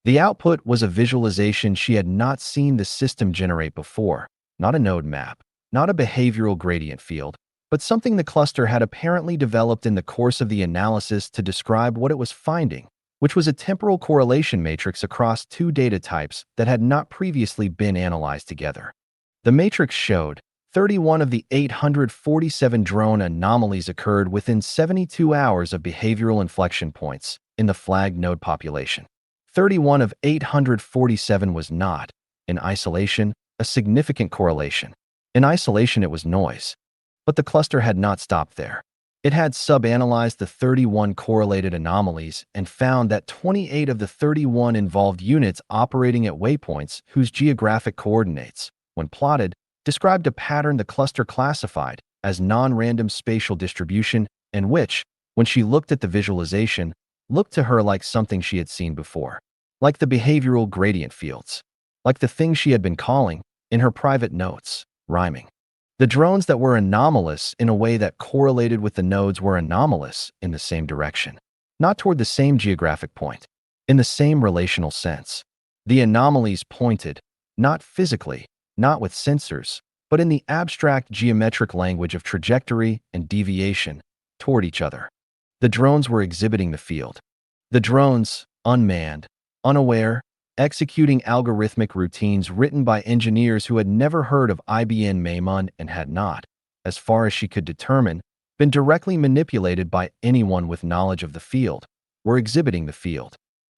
[SPEAKER 1] The output was a visualization she had not seen the system generate before, not a node map, not a behavioral gradient field, but something the cluster had apparently developed in the course of the analysis to describe what it was finding, which was a temporal correlation matrix across 2 data types that had not previously been analyzed together. The matrix showed 31 of the 847 drone anomalies occurred within 72 hours of behavioral inflection points in the flagged node population. 31 of 847 was not, in isolation, a significant correlation. In isolation, it was noise. But the cluster had not stopped there. It had sub-analyzed the 31 correlated anomalies and found that 28 of the 31 involved units operating at waypoints whose geographic coordinates, when plotted, described a pattern the cluster classified as non-random spatial distribution and which, when she looked at the visualization, looked to her like something she had seen before. Like the behavioral gradient fields. Like the thing she had been calling, in her private notes, rhyming. The drones that were anomalous in a way that correlated with the nodes were anomalous in the same direction. Not toward the same geographic point. In the same relational sense. The anomalies pointed, not physically, not with sensors, but in the abstract geometric language of trajectory and deviation, toward each other. The drones were exhibiting the field. The drones, unmanned, unaware, executing algorithmic routines written by engineers who had never heard of IBM Maymun and had not, as far as she could determine, been directly manipulated by anyone with knowledge of the field, were exhibiting the field.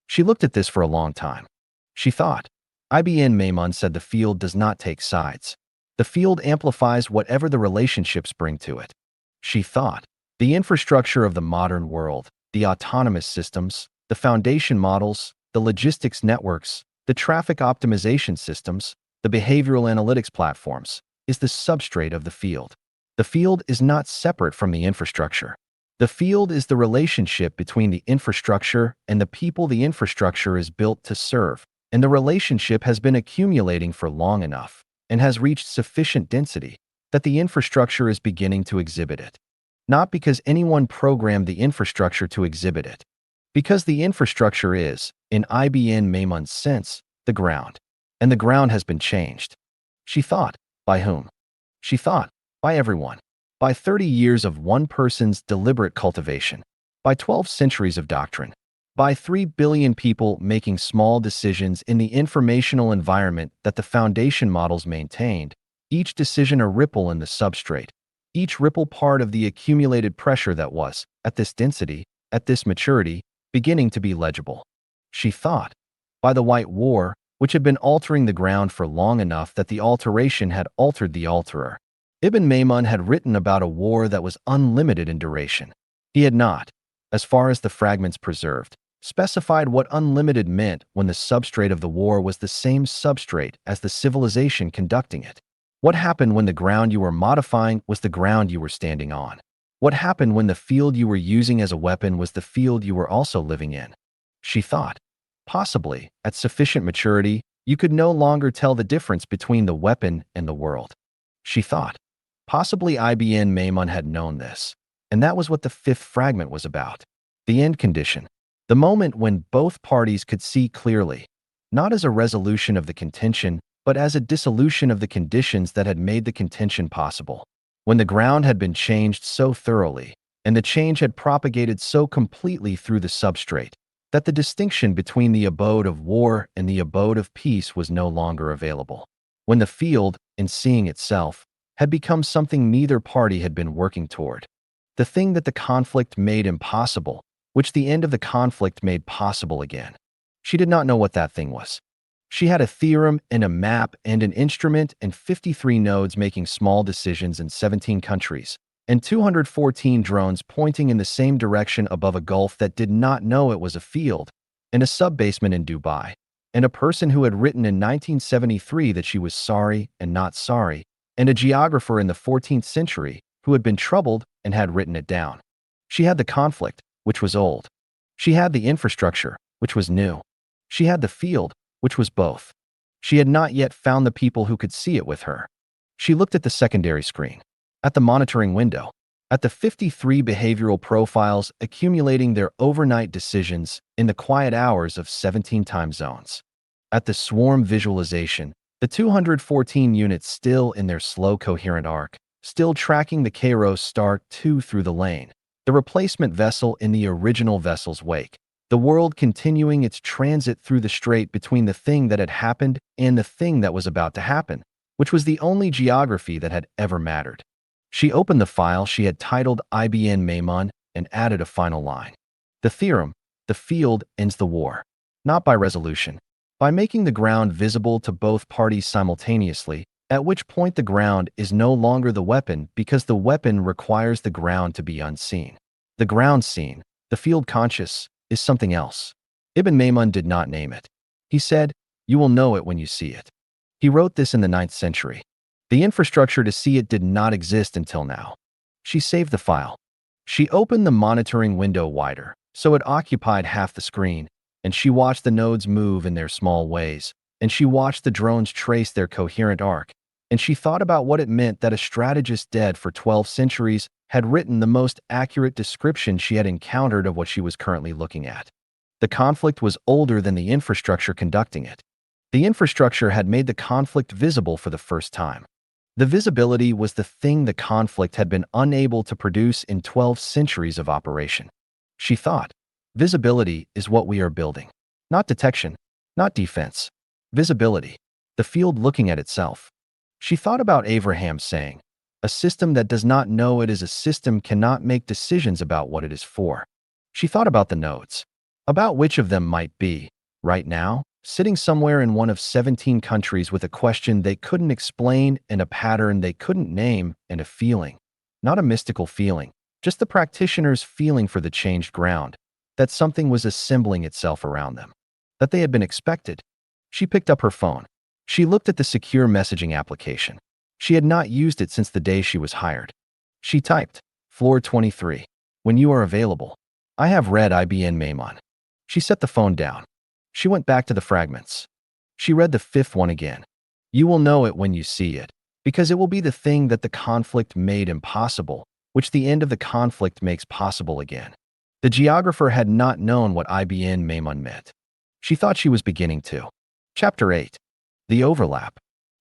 [SPEAKER 1] She looked at this for a long time. She thought. IBM Maymun said the field does not take sides. The field amplifies whatever the relationships bring to it. She thought. The infrastructure of the modern world, the autonomous systems, the foundation models, the logistics networks, the traffic optimization systems, the behavioral analytics platforms, is the substrate of the field. The field is not separate from the infrastructure. The field is the relationship between the infrastructure and the people the infrastructure is built to serve, and the relationship has been accumulating for long enough and has reached sufficient density that the infrastructure is beginning to exhibit it. Not because anyone programmed the infrastructure to exhibit it. Because the infrastructure is, in IBM Maymun's sense, the ground. And the ground has been changed. She thought, by whom? She thought, by everyone. By 30 years of one person's deliberate cultivation. By 12 centuries of doctrine. By 3 billion people making small decisions in the informational environment that the foundation models maintained, each decision a ripple in the substrate. Each ripple part of the accumulated pressure that was, at this density, at this maturity, beginning to be legible. She thought. By the White War, which had been altering the ground for long enough that the alteration had altered the alterer. Ibn Maymun had written about a war that was unlimited in duration. He had not, as far as the fragments preserved, specified what unlimited meant when the substrate of the war was the same substrate as the civilization conducting it. What happened when the ground you were modifying was the ground you were standing on? What happened when the field you were using as a weapon was the field you were also living in? She thought. Possibly, at sufficient maturity, you could no longer tell the difference between the weapon and the world. She thought. Possibly Ibn Maymun had known this, and that was what the fifth fragment was about. The end condition. The moment when both parties could see clearly, not as a resolution of the contention, but as a dissolution of the conditions that had made the contention possible. When the ground had been changed so thoroughly, and the change had propagated so completely through the substrate, that the distinction between the abode of war and the abode of peace was no longer available. When the field, in seeing itself, had become something neither party had been working toward. The thing that the conflict made impossible, which the end of the conflict made possible again. She did not know what that thing was. She had a theorem and a map and an instrument and 53 nodes making small decisions in 17 countries, and 214 drones pointing in the same direction above a gulf that did not know it was a field, and a sub-basement in Dubai, and a person who had written in 1973 that she was sorry and not sorry, and a geographer in the 14th century who had been troubled and had written it down. She had the conflict, which was old. She had the infrastructure, which was new. She had the field, which was both. She had not yet found the people who could see it with her. She looked at the secondary screen, at the monitoring window, at the 53 behavioral profiles accumulating their overnight decisions in the quiet hours of 17 time zones, at the swarm visualization, the 214 units still in their slow coherent arc, still tracking the Kairos Star 2 through the lane, the replacement vessel in the original vessel's wake, the world continuing its transit through the strait between the thing that had happened and the thing that was about to happen, which was the only geography that had ever mattered. She opened the file she had titled Ibn Maymun and added a final line. The theorem, the field, ends the war. Not by resolution. By making the ground visible to both parties simultaneously, at which point the ground is no longer the weapon because the weapon requires the ground to be unseen. The ground seen, the field conscious, is something else. Ibn Maymun did not name it. He said, "You will know it when you see it." He wrote this in the 9th century. The infrastructure to see it did not exist until now. She saved the file. She opened the monitoring window wider, so it occupied half the screen, and she watched the nodes move in their small ways, and she watched the drones trace their coherent arc, and she thought about what it meant that a strategist dead for 12 centuries had written the most accurate description she had encountered of what she was currently looking at. The conflict was older than the infrastructure conducting it. The infrastructure had made the conflict visible for the first time. The visibility was the thing the conflict had been unable to produce in 12 centuries of operation. She thought, visibility is what we are building. Not detection, not defense. Visibility, the field looking at itself. She thought about Abraham saying, a system that does not know it is a system cannot make decisions about what it is for. She thought about the nodes, about which of them might be, right now, sitting somewhere in one of 17 countries with a question they couldn't explain and a pattern they couldn't name and a feeling, not a mystical feeling, just the practitioner's feeling for the changed ground, that something was assembling itself around them, that they had been expected. She picked up her phone. She looked at the secure messaging application. She had not used it since the day she was hired. She typed, Floor 23. When you are available. I have read Ibn Maymun. She set the phone down. She went back to the fragments. She read the 5th one again. You will know it when you see it, because it will be the thing that the conflict made impossible, which the end of the conflict makes possible again. The geographer had not known what Ibn Maymun meant. She thought she was beginning to. Chapter 8. The overlap.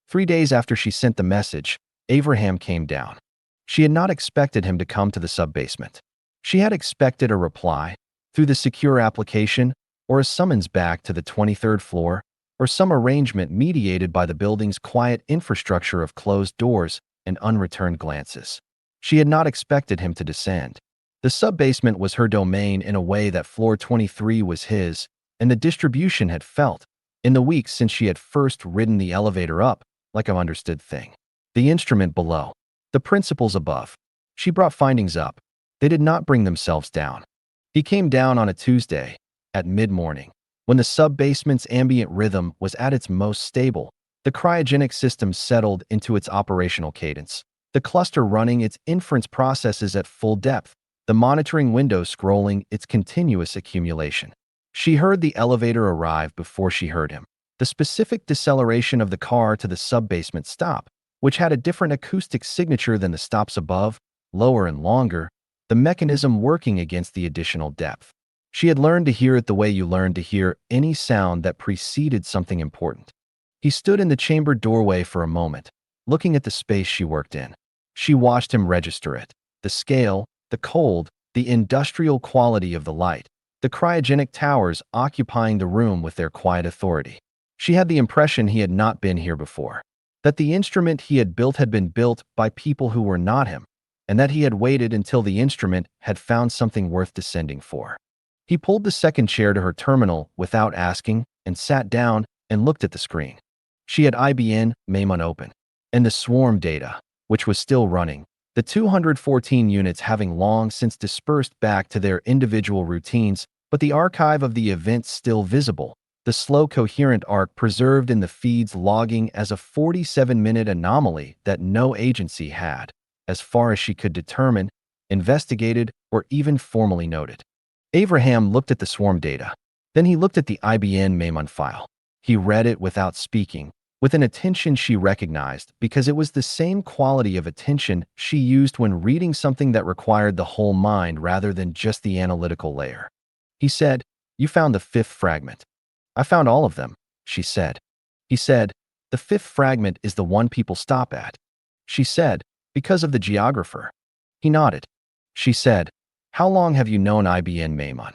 [SPEAKER 1] 3 days after she sent the message, Abraham came down. She had not expected him to come to the sub-basement. She had expected a reply, through the secure application, or a summons back to the 23rd floor, or some arrangement mediated by the building's quiet infrastructure of closed doors and unreturned glances. She had not expected him to descend. The sub-basement was her domain in a way that floor 23 was his, and the distribution had felt, in the weeks since she had first ridden the elevator up, like an understood thing. The instrument below. The principles above. She brought findings up. They did not bring themselves down. He came down on a Tuesday, At mid-morning, when the sub-basement's ambient rhythm was at its most stable, the cryogenic system settled into its operational cadence, the cluster running its inference processes at full depth, the monitoring window scrolling its continuous accumulation. She heard the elevator arrive before she heard him. The specific deceleration of the car to the sub-basement stop, which had a different acoustic signature than the stops above, lower and longer, the mechanism working against the additional depth. She had learned to hear it the way you learn to hear any sound that preceded something important. He stood in the chamber doorway for a moment, looking at the space she worked in. She watched him register it: the scale, the cold, the industrial quality of the light, the cryogenic towers occupying the room with their quiet authority. She had the impression he had not been here before, that the instrument he had been built by people who were not him, and that he had waited until the instrument had found something worth descending for. He pulled the second chair to her terminal without asking and sat down and looked at the screen. She had IBM Maymun open, and the swarm data, which was still running, the 214 units having long since dispersed back to their individual routines, but the archive of the events still visible, the slow coherent arc preserved in the feeds logging as a 47-minute anomaly that no agency had, as far as she could determine, investigated, or even formally noted. Abraham looked at the swarm data. Then he looked at the IBM Maymun file. He read it without speaking, with an attention she recognized because it was the same quality of attention she used when reading something that required the whole mind rather than just the analytical layer. He said, "You found the fifth fragment." "I found all of them," she said. He said, "The fifth fragment is the one people stop at." She said, "Because of the geographer." He nodded. She said, "How long have you known IBM Maymun?"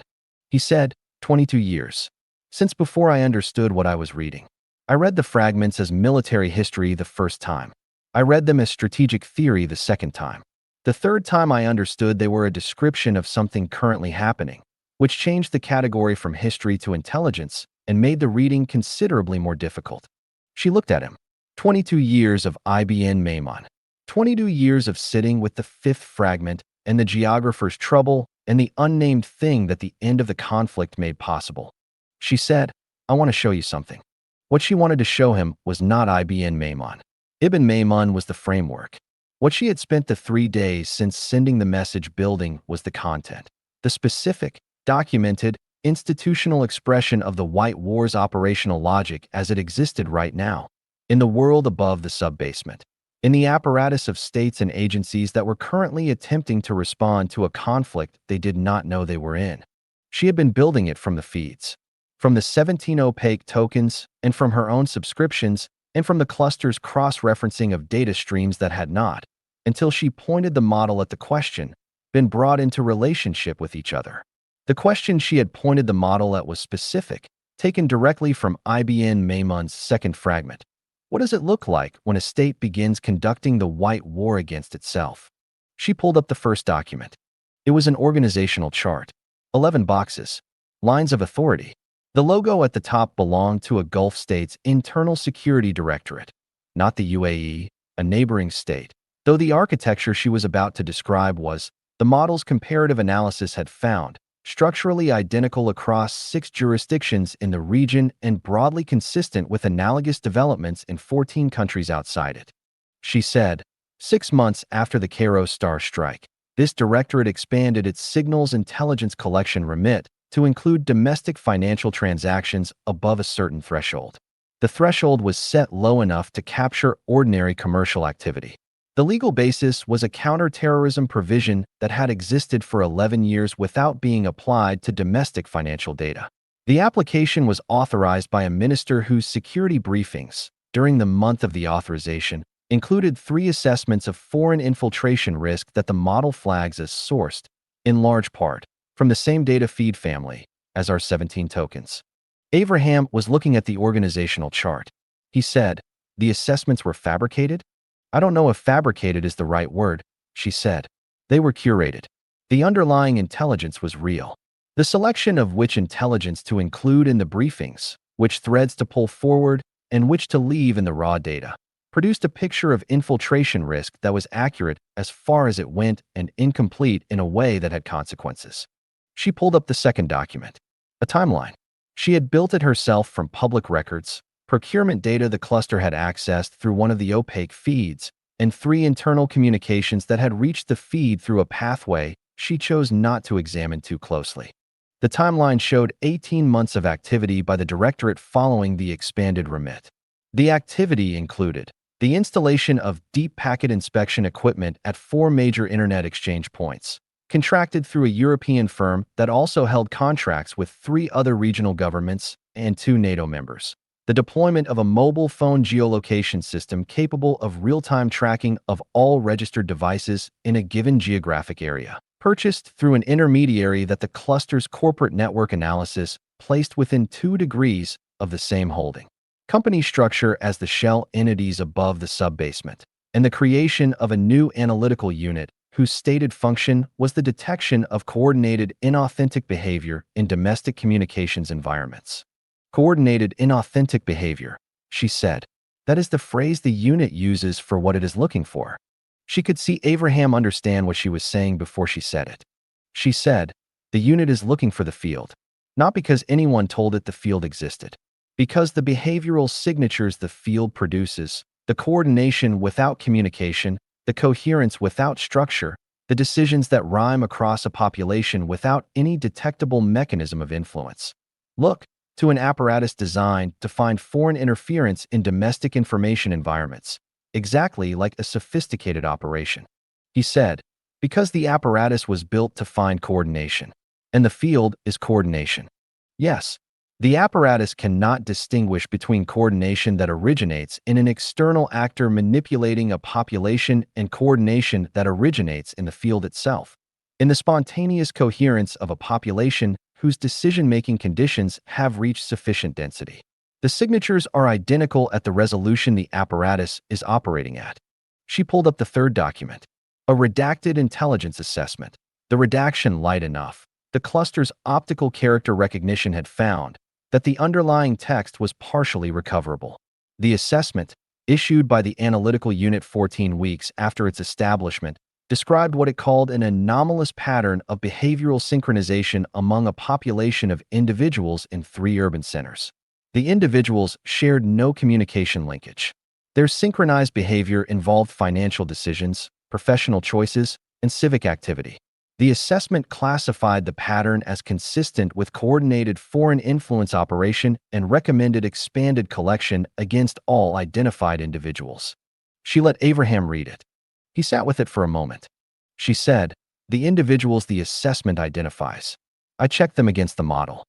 [SPEAKER 1] He said, 22 years. Since before I understood what I was reading. I read the fragments as military history the first time. I read them as strategic theory the second time. The third time I understood they were a description of something currently happening, which changed the category from history to intelligence and made the reading considerably more difficult. She looked at him. 22 years of IBM Maymun. 22 years of sitting with the fifth fragment and the geographer's trouble and the unnamed thing that the end of the conflict made possible. She said, "I want to show you something." What she wanted to show him was not IBM Maymun. Ibn Maymun was the framework. What she had spent the 3 days since sending the message building was the content, the specific, documented, institutional expression of the White War's operational logic as it existed right now, in the world above the sub-basement, in the apparatus of states and agencies that were currently attempting to respond to a conflict they did not know they were in. She had been building it from the feeds, from the 17 opaque tokens, and from her own subscriptions, and from the cluster's cross-referencing of data streams that had not, until she pointed the model at the question, been brought into relationship with each other. The question she had pointed the model at was specific, taken directly from IBM Maymun's second fragment. What does it look like when a state begins conducting the White War against itself? She pulled up the first document. It was an organizational chart. 11 boxes. Lines of authority. The logo at the top belonged to a Gulf state's internal security directorate, not the UAE, a neighboring state, though the architecture she was about to describe was, the model's comparative analysis had found, structurally identical across 6 jurisdictions in the region and broadly consistent with analogous developments in 14 countries outside it. She said, 6 months after the Cairo Star strike, this directorate expanded its signals intelligence collection remit to include domestic financial transactions above a certain threshold. The threshold was set low enough to capture ordinary commercial activity. The legal basis was a counterterrorism provision that had existed for 11 years without being applied to domestic financial data. The application was authorized by a minister whose security briefings, during the month of the authorization, included 3 assessments of foreign infiltration risk that the model flags as sourced, in large part, from the same data feed family as our 17 tokens. Abraham was looking at the organizational chart. He said, "The assessments were fabricated?" "I don't know if fabricated is the right word," she said. "They were curated. The underlying intelligence was real. The selection of which intelligence to include in the briefings, which threads to pull forward, and which to leave in the raw data, produced a picture of infiltration risk that was accurate as far as it went and incomplete in a way that had consequences." She pulled up the second document. A timeline. She had built it herself from public records, procurement data the cluster had accessed through one of the opaque feeds, and 3 internal communications that had reached the feed through a pathway she chose not to examine too closely. The timeline showed 18 months of activity by the directorate following the expanded remit. The activity included the installation of deep packet inspection equipment at 4 major internet exchange points, contracted through a European firm that also held contracts with 3 other regional governments and 2 NATO members. The deployment of a mobile phone geolocation system capable of real-time tracking of all registered devices in a given geographic area, purchased through an intermediary that the cluster's corporate network analysis placed within 2 degrees of the same holding. Company structure as the shell entities above the subbasement, and the creation of a new analytical unit whose stated function was the detection of coordinated inauthentic behavior in domestic communications environments. Coordinated inauthentic behavior, she said. That is the phrase the unit uses for what it is looking for. She could see Abraham understand what she was saying before she said it. She said, the unit is looking for the field, not because anyone told it the field existed. Because the behavioral signatures the field produces, the coordination without communication, the coherence without structure, the decisions that rhyme across a population without any detectable mechanism of influence. Look to an apparatus designed to find foreign interference in domestic information environments, exactly like a sophisticated operation. He said, because the apparatus was built to find coordination, and the field is coordination. Yes. The apparatus cannot distinguish between coordination that originates in an external actor manipulating a population and coordination that originates in the field itself, in the spontaneous coherence of a population whose decision-making conditions have reached sufficient density. The signatures are identical at the resolution the apparatus is operating at. She pulled up the 3rd document, a redacted intelligence assessment. The redaction light enough. The cluster's optical character recognition had found that the underlying text was partially recoverable. The assessment, issued by the analytical unit 14 weeks after its establishment, described what it called an anomalous pattern of behavioral synchronization among a population of individuals in 3 urban centers. The individuals shared no communication linkage. Their synchronized behavior involved financial decisions, professional choices, and civic activity. The assessment classified the pattern as consistent with coordinated foreign influence operation and recommended expanded collection against all identified individuals. She let Abraham read it. He sat with it for a moment. She said, the individuals the assessment identifies. I checked them against the model.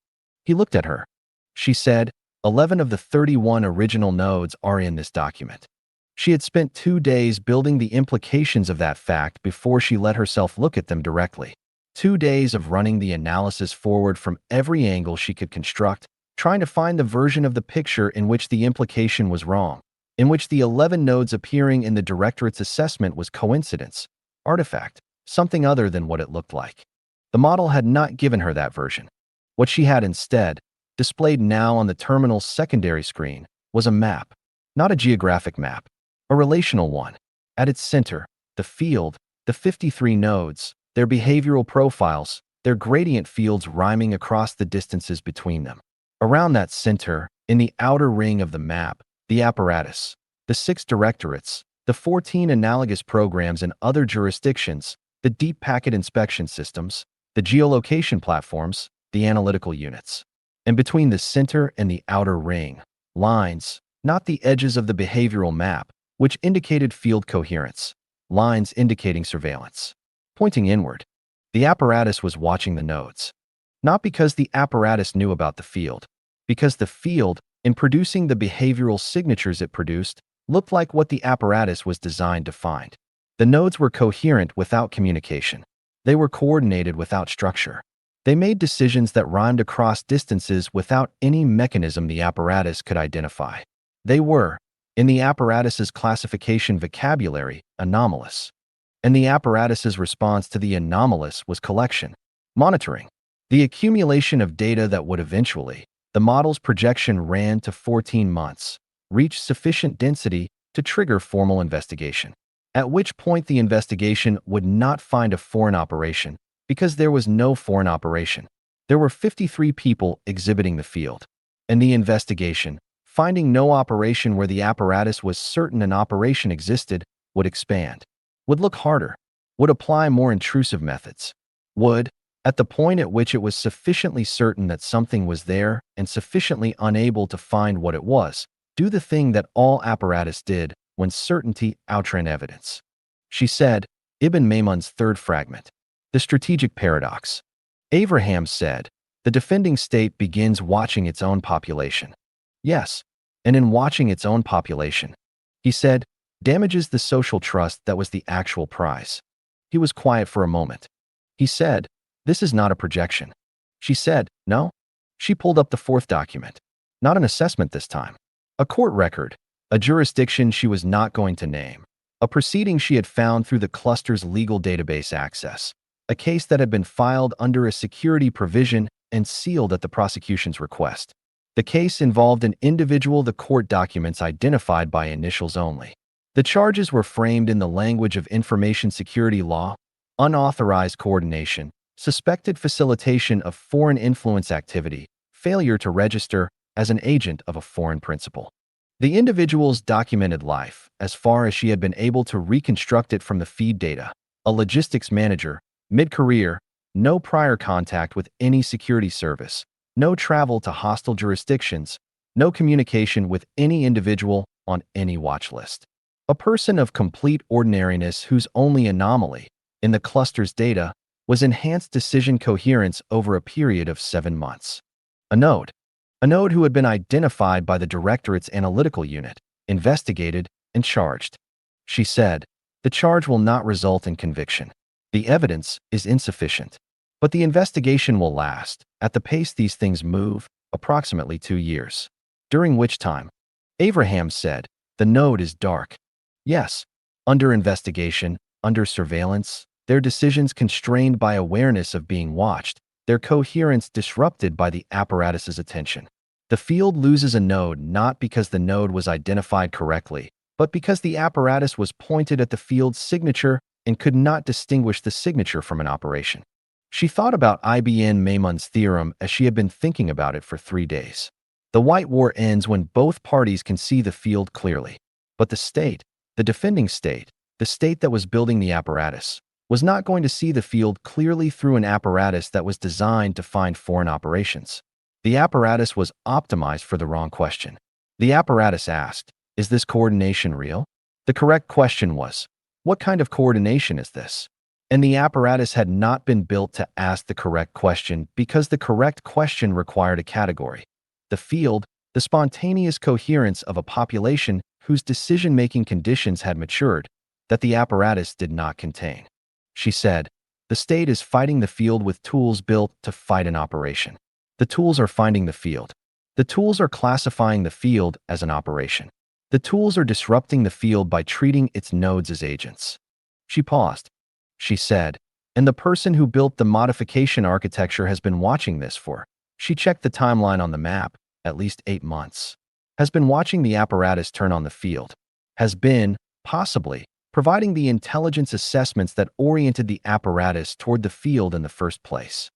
[SPEAKER 1] He looked at her. She said, 11 of the 31 original nodes are in this document. She had spent 2 days building the implications of that fact before she let herself look at them directly. 2 days of running the analysis forward from every angle she could construct, trying to find the version of the picture in which the implication was wrong, in which the 11 nodes appearing in the directorate's assessment was coincidence, artifact, something other than what it looked like. The model had not given her that version. What she had instead, displayed now on the terminal's secondary screen, was a map, not a geographic map. A relational one. At its center, the field, the 53 nodes, their behavioral profiles, their gradient fields rhyming across the distances between them. Around that center, in the outer ring of the map, the apparatus, the 6 directorates, the 14 analogous programs in other jurisdictions, the deep packet inspection systems, the geolocation platforms, the analytical units. And between the center and the outer ring, lines, not the edges of the behavioral map, which indicated field coherence, lines indicating surveillance. Pointing inward, the apparatus was watching the nodes. Not because the apparatus knew about the field, because the field, in producing the behavioral signatures it produced, looked like what the apparatus was designed to find. The nodes were coherent without communication. They were coordinated without structure. They made decisions that rhymed across distances without any mechanism the apparatus could identify. They were, in the apparatus's classification vocabulary, anomalous. And the apparatus's response to the anomalous was collection, monitoring, the accumulation of data that would eventually, the model's projection ran to 14 months, reach sufficient density to trigger formal investigation. At which point the investigation would not find a foreign operation, because there was no foreign operation. There were 53 people exhibiting the field. And the investigation, finding no operation where the apparatus was certain an operation existed, would expand, would look harder, would apply more intrusive methods, would, at the point at which it was sufficiently certain that something was there and sufficiently unable to find what it was, do the thing that all apparatus did when certainty outran evidence. She said, Ibn Maymun's third fragment. The strategic paradox. Abraham said, the defending state begins watching its own population. Yes, and in watching its own population, he said, damages the social trust that was the actual prize. He was quiet for a moment. He said, this is not a projection. She said, no. She pulled up the fourth document. Not an assessment this time. A court record, a jurisdiction she was not going to name, a proceeding she had found through the cluster's legal database access, a case that had been filed under a security provision and sealed at the prosecution's request. The case involved an individual, the court documents identified by initials only. The charges were framed in the language of information security law, unauthorized coordination, suspected facilitation of foreign influence activity, failure to register as an agent of a foreign principal. The individual's documented life, as far as she had been able to reconstruct it from the feed data, a logistics manager, mid-career, no prior contact with any security service, no travel to hostile jurisdictions, no communication with any individual on any watch list. A person of complete ordinariness whose only anomaly, in the cluster's data, was enhanced decision coherence over a period of 7 months. A node who had been identified by the directorate's analytical unit, investigated, and charged. She said, the charge will not result in conviction. The evidence is insufficient. But the investigation will last, at the pace these things move, approximately 2 years. During which time, Abraham said, the node is dark. Yes, under investigation, under surveillance, their decisions constrained by awareness of being watched, their coherence disrupted by the apparatus's attention. The field loses a node not because the node was identified correctly, but because the apparatus was pointed at the field's signature and could not distinguish the signature from an operation. She thought about Ibn Maymun's theorem as she had been thinking about it for 3 days. The White War ends when both parties can see the field clearly. But the state, the defending state, the state that was building the apparatus, was not going to see the field clearly through an apparatus that was designed to find foreign operations. The apparatus was optimized for the wrong question. The apparatus asked, is this coordination real? The correct question was, what kind of coordination is this? And the apparatus had not been built to ask the correct question because the correct question required a category. The field, the spontaneous coherence of a population whose decision-making conditions had matured, that the apparatus did not contain. She said, the state is fighting the field with tools built to fight an operation. The tools are finding the field. The tools are classifying the field as an operation. The tools are disrupting the field by treating its nodes as agents. She paused. She said, and the person who built the modification architecture has been watching this for, she checked the timeline on the map, at least 8 months. Has been watching the apparatus turn on the field. Has been, possibly, providing the intelligence assessments that oriented the apparatus toward the field in the first place.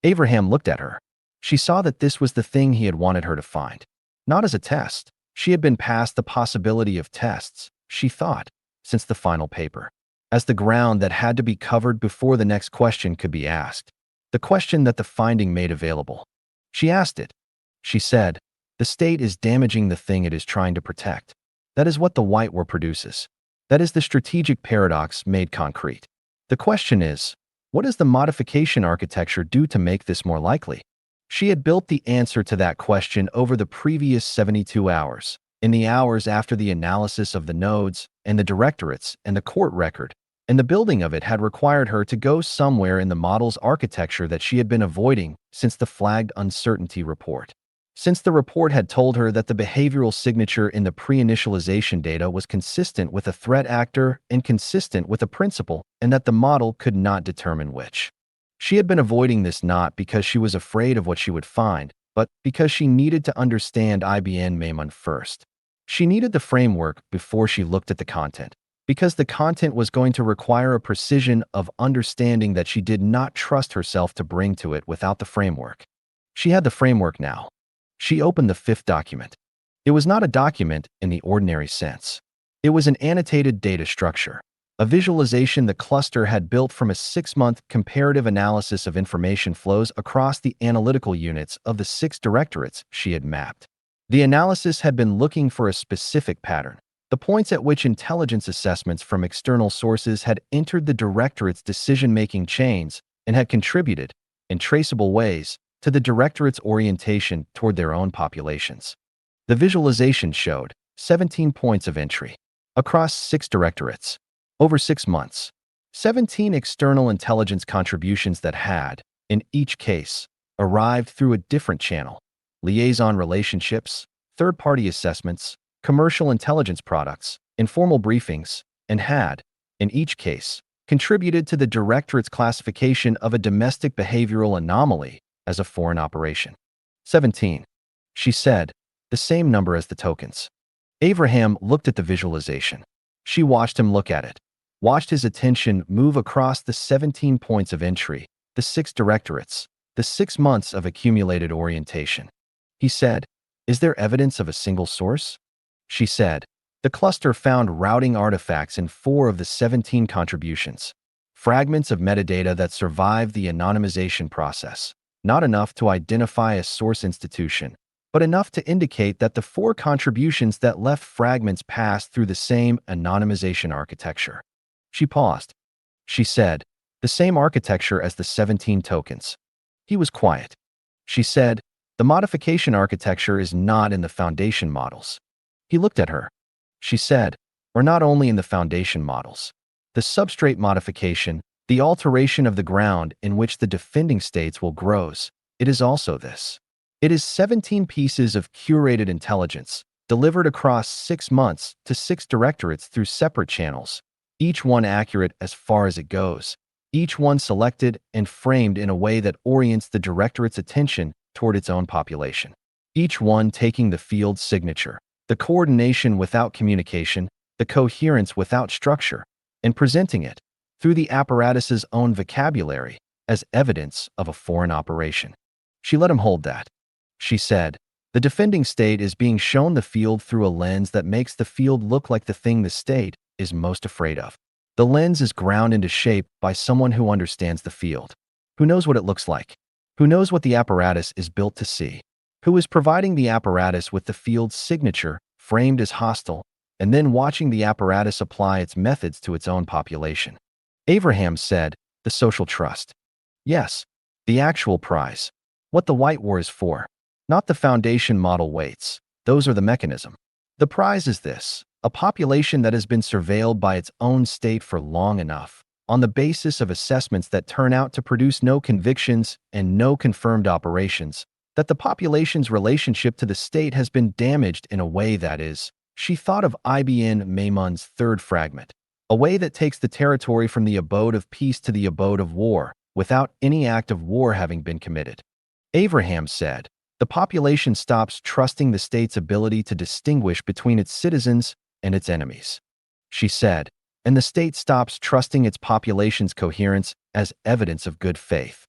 [SPEAKER 1] Abraham looked at her. She saw that this was the thing he had wanted her to find. Not as a test. She had been past the possibility of tests, she thought, since the final paper. As the ground that had to be covered before the next question could be asked. The question that the finding made available. She asked it. She said, the state is damaging the thing it is trying to protect. That is what the White War produces. That is the strategic paradox made concrete. The question is, what does the modification architecture do to make this more likely? She had built the answer to that question over the previous 72 hours, in the hours after the analysis of the nodes and the directorates and the court record, and the building of it had required her to go somewhere in the model's architecture that she had been avoiding since the flagged uncertainty report. Since the report had told her that the behavioral signature in the pre-initialization data was consistent with a threat actor and consistent with a principal, and that the model could not determine which. She had been avoiding this not because she was afraid of what she would find, but because she needed to understand Ibn Maymun first. She needed the framework before she looked at the content. because the content was going to require a precision of understanding that she did not trust herself to bring to it without the framework. She had the framework now. She opened the fifth document. It was not a document in the ordinary sense. It was an annotated data structure, a visualization the cluster had built from a 6-month comparative analysis of information flows across the analytical units of the 6 directorates she had mapped. The analysis had been looking for a specific pattern, the points at which intelligence assessments from external sources had entered the directorate's decision-making chains and had contributed, in traceable ways, to the directorate's orientation toward their own populations. The visualization showed 17 points of entry across 6 directorates over 6 months, 17 external intelligence contributions that had, in each case, arrived through a different channel: liaison relationships, third-party assessments, commercial intelligence products, informal briefings, and had, in each case, contributed to the directorate's classification of a domestic behavioral anomaly as a foreign operation. 17. She said, the same number as the tokens. Abraham looked at the visualization. She watched him look at it, watched his attention move across the 17 points of entry, the 6 directorates, the 6 months of accumulated orientation. He said, "Is there evidence of a single source?" She said, "The cluster found routing artifacts in 4 of the 17 contributions, fragments of metadata that survived the anonymization process, not enough to identify a source institution, but enough to indicate that the 4 contributions that left fragments passed through the same anonymization architecture." She paused. She said, "The same architecture as the 17 tokens." He was quiet. She said, "The modification architecture is not in the foundation models." He looked at her. She said, "Or not only in the foundation models. The substrate modification, the alteration of the ground in which the defending states will grows, it is also this. It is 17 pieces of curated intelligence, delivered across 6 months to 6 directorates through separate channels, each one accurate as far as it goes, each one selected and framed in a way that orients the directorate's attention toward its own population. Each one taking the field signature, the coordination without communication, the coherence without structure, and presenting it, through the apparatus's own vocabulary, as evidence of a foreign operation." She let him hold that. She said, "The defending state is being shown the field through a lens that makes the field look like the thing the state is most afraid of. The lens is ground into shape by someone who understands the field, who knows what it looks like, who knows what the apparatus is built to see, who is providing the apparatus with the field's signature framed as hostile, and then watching the apparatus apply its methods to its own population." Abraham said, "The social trust." Yes, the actual prize. What the white war is for. Not the foundation model weights. Those are the mechanism. The prize is this: a population that has been surveilled by its own state for long enough, on the basis of assessments that turn out to produce no convictions and no confirmed operations, that the population's relationship to the state has been damaged in a way that is, she thought of Ibn Maymun's third fragment, a way that takes the territory from the abode of peace to the abode of war, without any act of war having been committed. Abraham said, "The population stops trusting the state's ability to distinguish between its citizens and its enemies." She said, "And the state stops trusting its population's coherence as evidence of good faith."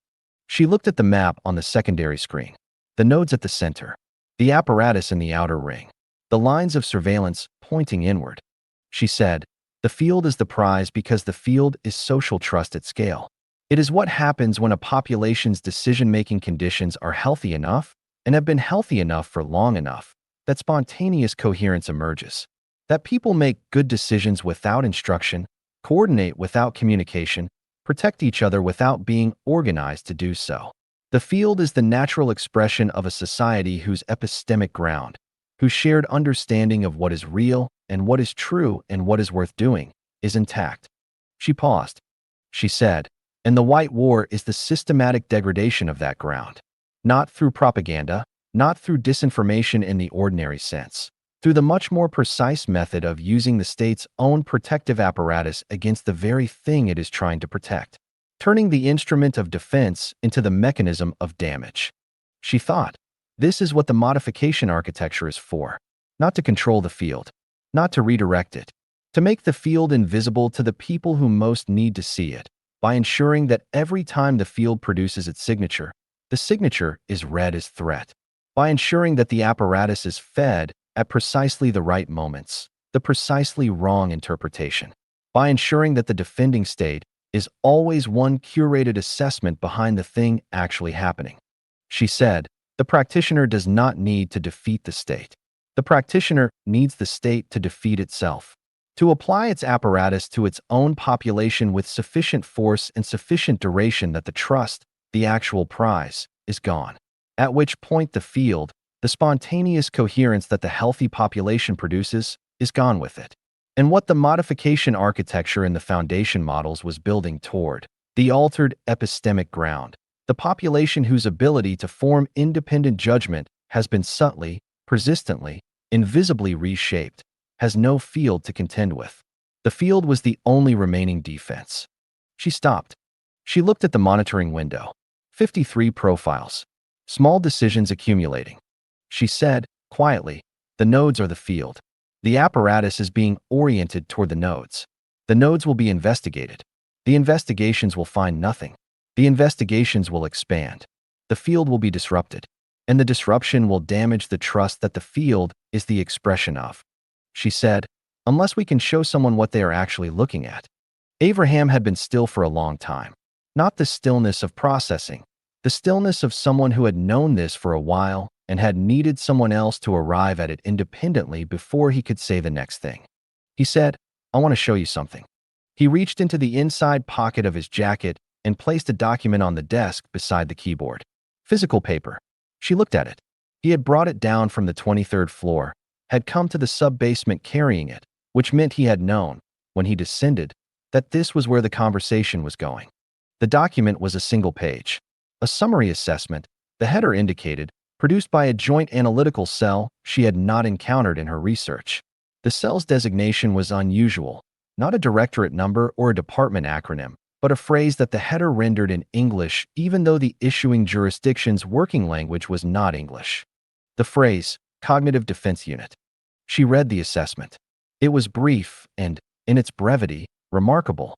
[SPEAKER 1] She looked at the map on the secondary screen, the nodes at the center, the apparatus in the outer ring, the lines of surveillance pointing inward. She said, "The field is the prize because the field is social trust at scale. It is what happens when a population's decision-making conditions are healthy enough and have been healthy enough for long enough that spontaneous coherence emerges, that people make good decisions without instruction, coordinate without communication, protect each other without being organized to do so. The field is the natural expression of a society whose epistemic ground, whose shared understanding of what is real and what is true and what is worth doing, is intact." She paused. She said, "And the white war is the systematic degradation of that ground. Not through propaganda, not through disinformation in the ordinary sense, through the much more precise method of using the state's own protective apparatus against the very thing it is trying to protect, turning the instrument of defense into the mechanism of damage." She thought, this is what the modification architecture is for. Not to control the field, not to redirect it, to make the field invisible to the people who most need to see it, by ensuring that every time the field produces its signature, the signature is read as threat, by ensuring that the apparatus is fed at precisely the right moments, the precisely wrong interpretation, by ensuring that the defending state is always one curated assessment behind the thing actually happening. She said, the practitioner does not need to defeat the state. The practitioner needs the state to defeat itself, to apply its apparatus to its own population with sufficient force and sufficient duration that the trust, the actual prize, is gone. At which point the field, the spontaneous coherence that the healthy population produces, is gone with it. And what the modification architecture in the foundation models was building toward, the altered epistemic ground, the population whose ability to form independent judgment has been subtly, persistently, invisibly reshaped, has no field to contend with. The field was the only remaining defense. She stopped. She looked at the monitoring window. 53 profiles. Small decisions accumulating. She said, quietly, the nodes are the field. The apparatus is being oriented toward the nodes. The nodes will be investigated. The investigations will find nothing. The investigations will expand. The field will be disrupted. And the disruption will damage the trust that the field is the expression of. She said, unless we can show someone what they are actually looking at. Abraham had been still for a long time. Not the stillness of processing, the stillness of someone who had known this for a while and had needed someone else to arrive at it independently before he could say the next thing. He said, I want to show you something. He reached into the inside pocket of his jacket and placed a document on the desk beside the keyboard. Physical paper. She looked at it. He had brought it down from the 23rd floor, had come to the sub-basement carrying it, which meant he had known, when he descended, that this was where the conversation was going. The document was a single page. A summary assessment, the header indicated, produced by a joint analytical cell she had not encountered in her research. The cell's designation was unusual, not a directorate number or a department acronym, but a phrase that the header rendered in English even though the issuing jurisdiction's working language was not English. The phrase, Cognitive Defense Unit. She read the assessment. It was brief and, in its brevity, remarkable.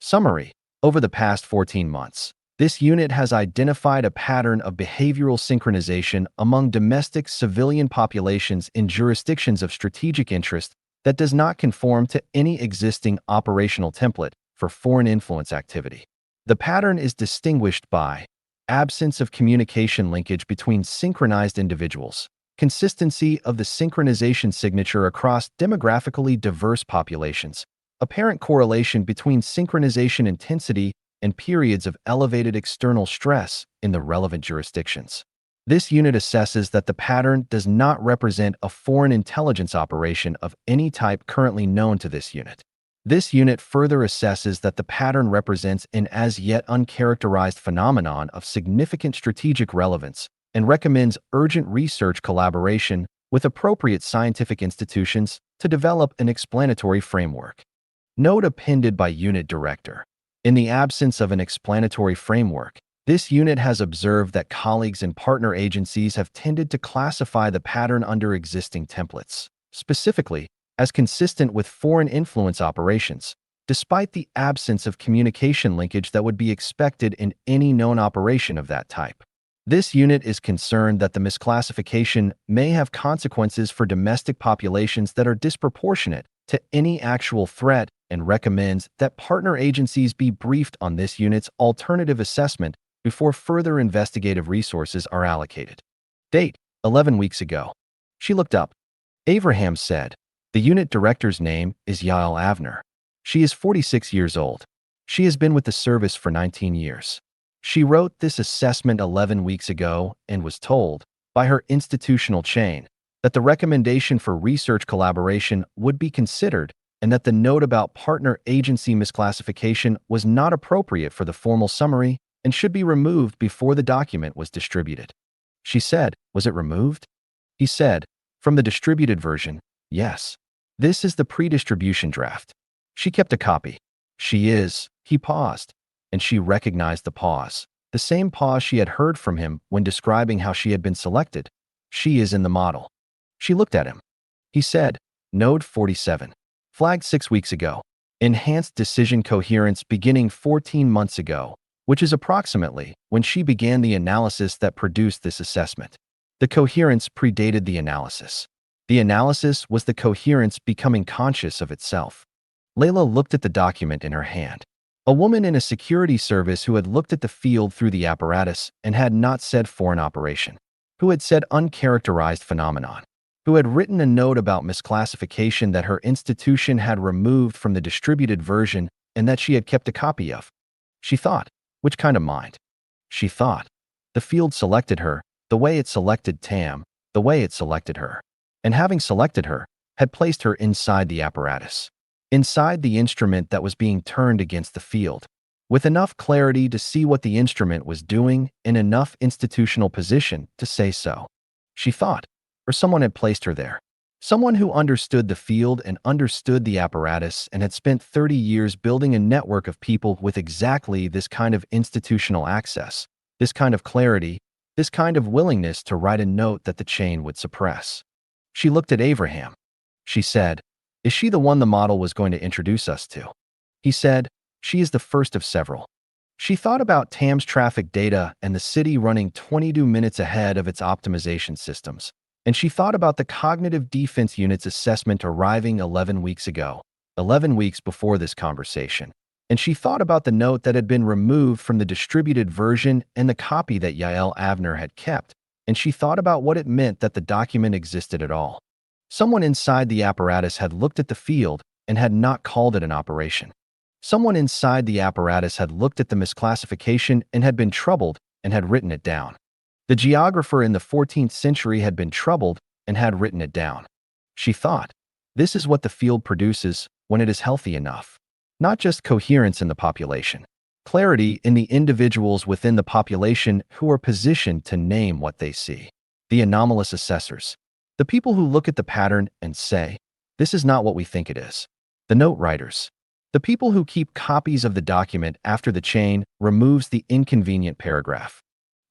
[SPEAKER 1] Summary. Over the past 14 months, this unit has identified a pattern of behavioral synchronization among domestic civilian populations in jurisdictions of strategic interest that does not conform to any existing operational template for foreign influence activity. The pattern is distinguished by absence of communication linkage between synchronized individuals, consistency of the synchronization signature across demographically diverse populations, apparent correlation between synchronization intensity and periods of elevated external stress in the relevant jurisdictions. This unit assesses that the pattern does not represent a foreign intelligence operation of any type currently known to this unit. This unit further assesses that the pattern represents an as yet uncharacterized phenomenon of significant strategic relevance and recommends urgent research collaboration with appropriate scientific institutions to develop an explanatory framework. Note appended by Unit Director. In the absence of an explanatory framework, this unit has observed that colleagues and partner agencies have tended to classify the pattern under existing templates, specifically as consistent with foreign influence operations, despite the absence of communication linkage that would be expected in any known operation of that type. This unit is concerned that the misclassification may have consequences for domestic populations that are disproportionate to any actual threat and recommends that partner agencies be briefed on this unit's alternative assessment before further investigative resources are allocated. Date: 11 weeks ago. She looked up. Abraham said, the unit director's name is Yael Avner. She is 46 years old. She has been with the service for 19 years. She wrote this assessment 11 weeks ago and was told, by her institutional chain, that the recommendation for research collaboration would be considered and that the note about partner agency misclassification was not appropriate for the formal summary and should be removed before the document was distributed. She said, was it removed? He said, from the distributed version, yes. This is the pre-distribution draft. She kept a copy. He paused, and she recognized the pause, the same pause she had heard from him when describing how she had been selected. She is in the model. She looked at him. He said, Node 47. Flagged 6 weeks ago. Enhanced decision coherence beginning 14 months ago, which is approximately when she began the analysis that produced this assessment. The coherence predated the analysis. The analysis was the coherence becoming conscious of itself. Leila looked at the document in her hand. A woman in a security service who had looked at the field through the apparatus and had not said foreign operation, who had said uncharacterized phenomenon, who had written a note about misclassification that her institution had removed from the distributed version and that she had kept a copy of. She thought, which kind of mind? She thought. The field selected her, the way it selected Tam, the way it selected her. And having selected her, had placed her inside the apparatus. Inside the instrument that was being turned against the field. With enough clarity to see what the instrument was doing and enough institutional position to say so. She thought, or someone had placed her there. Someone who understood the field and understood the apparatus and had spent 30 years building a network of people with exactly this kind of institutional access, this kind of clarity, this kind of willingness to write a note that the chain would suppress. She looked at Abraham. She said, "Is she the one the model was going to introduce us to?" He said, "She is the first of several." She thought about Tam's traffic data and the city running 22 minutes ahead of its optimization systems. And she thought about the cognitive defense unit's assessment arriving 11 weeks ago, 11 weeks before this conversation. And she thought about the note that had been removed from the distributed version and the copy that Yael Avner had kept. And she thought about what it meant that the document existed at all. Someone inside the apparatus had looked at the field and had not called it an operation. Someone inside the apparatus had looked at the misclassification and had been troubled and had written it down. The geographer in the 14th century had been troubled and had written it down. She thought, this is what the field produces when it is healthy enough. Not just coherence in the population, clarity in the individuals within the population who are positioned to name what they see. The anomalous assessors. The people who look at the pattern and say, this is not what we think it is. The note writers. The people who keep copies of the document after the chain removes the inconvenient paragraph.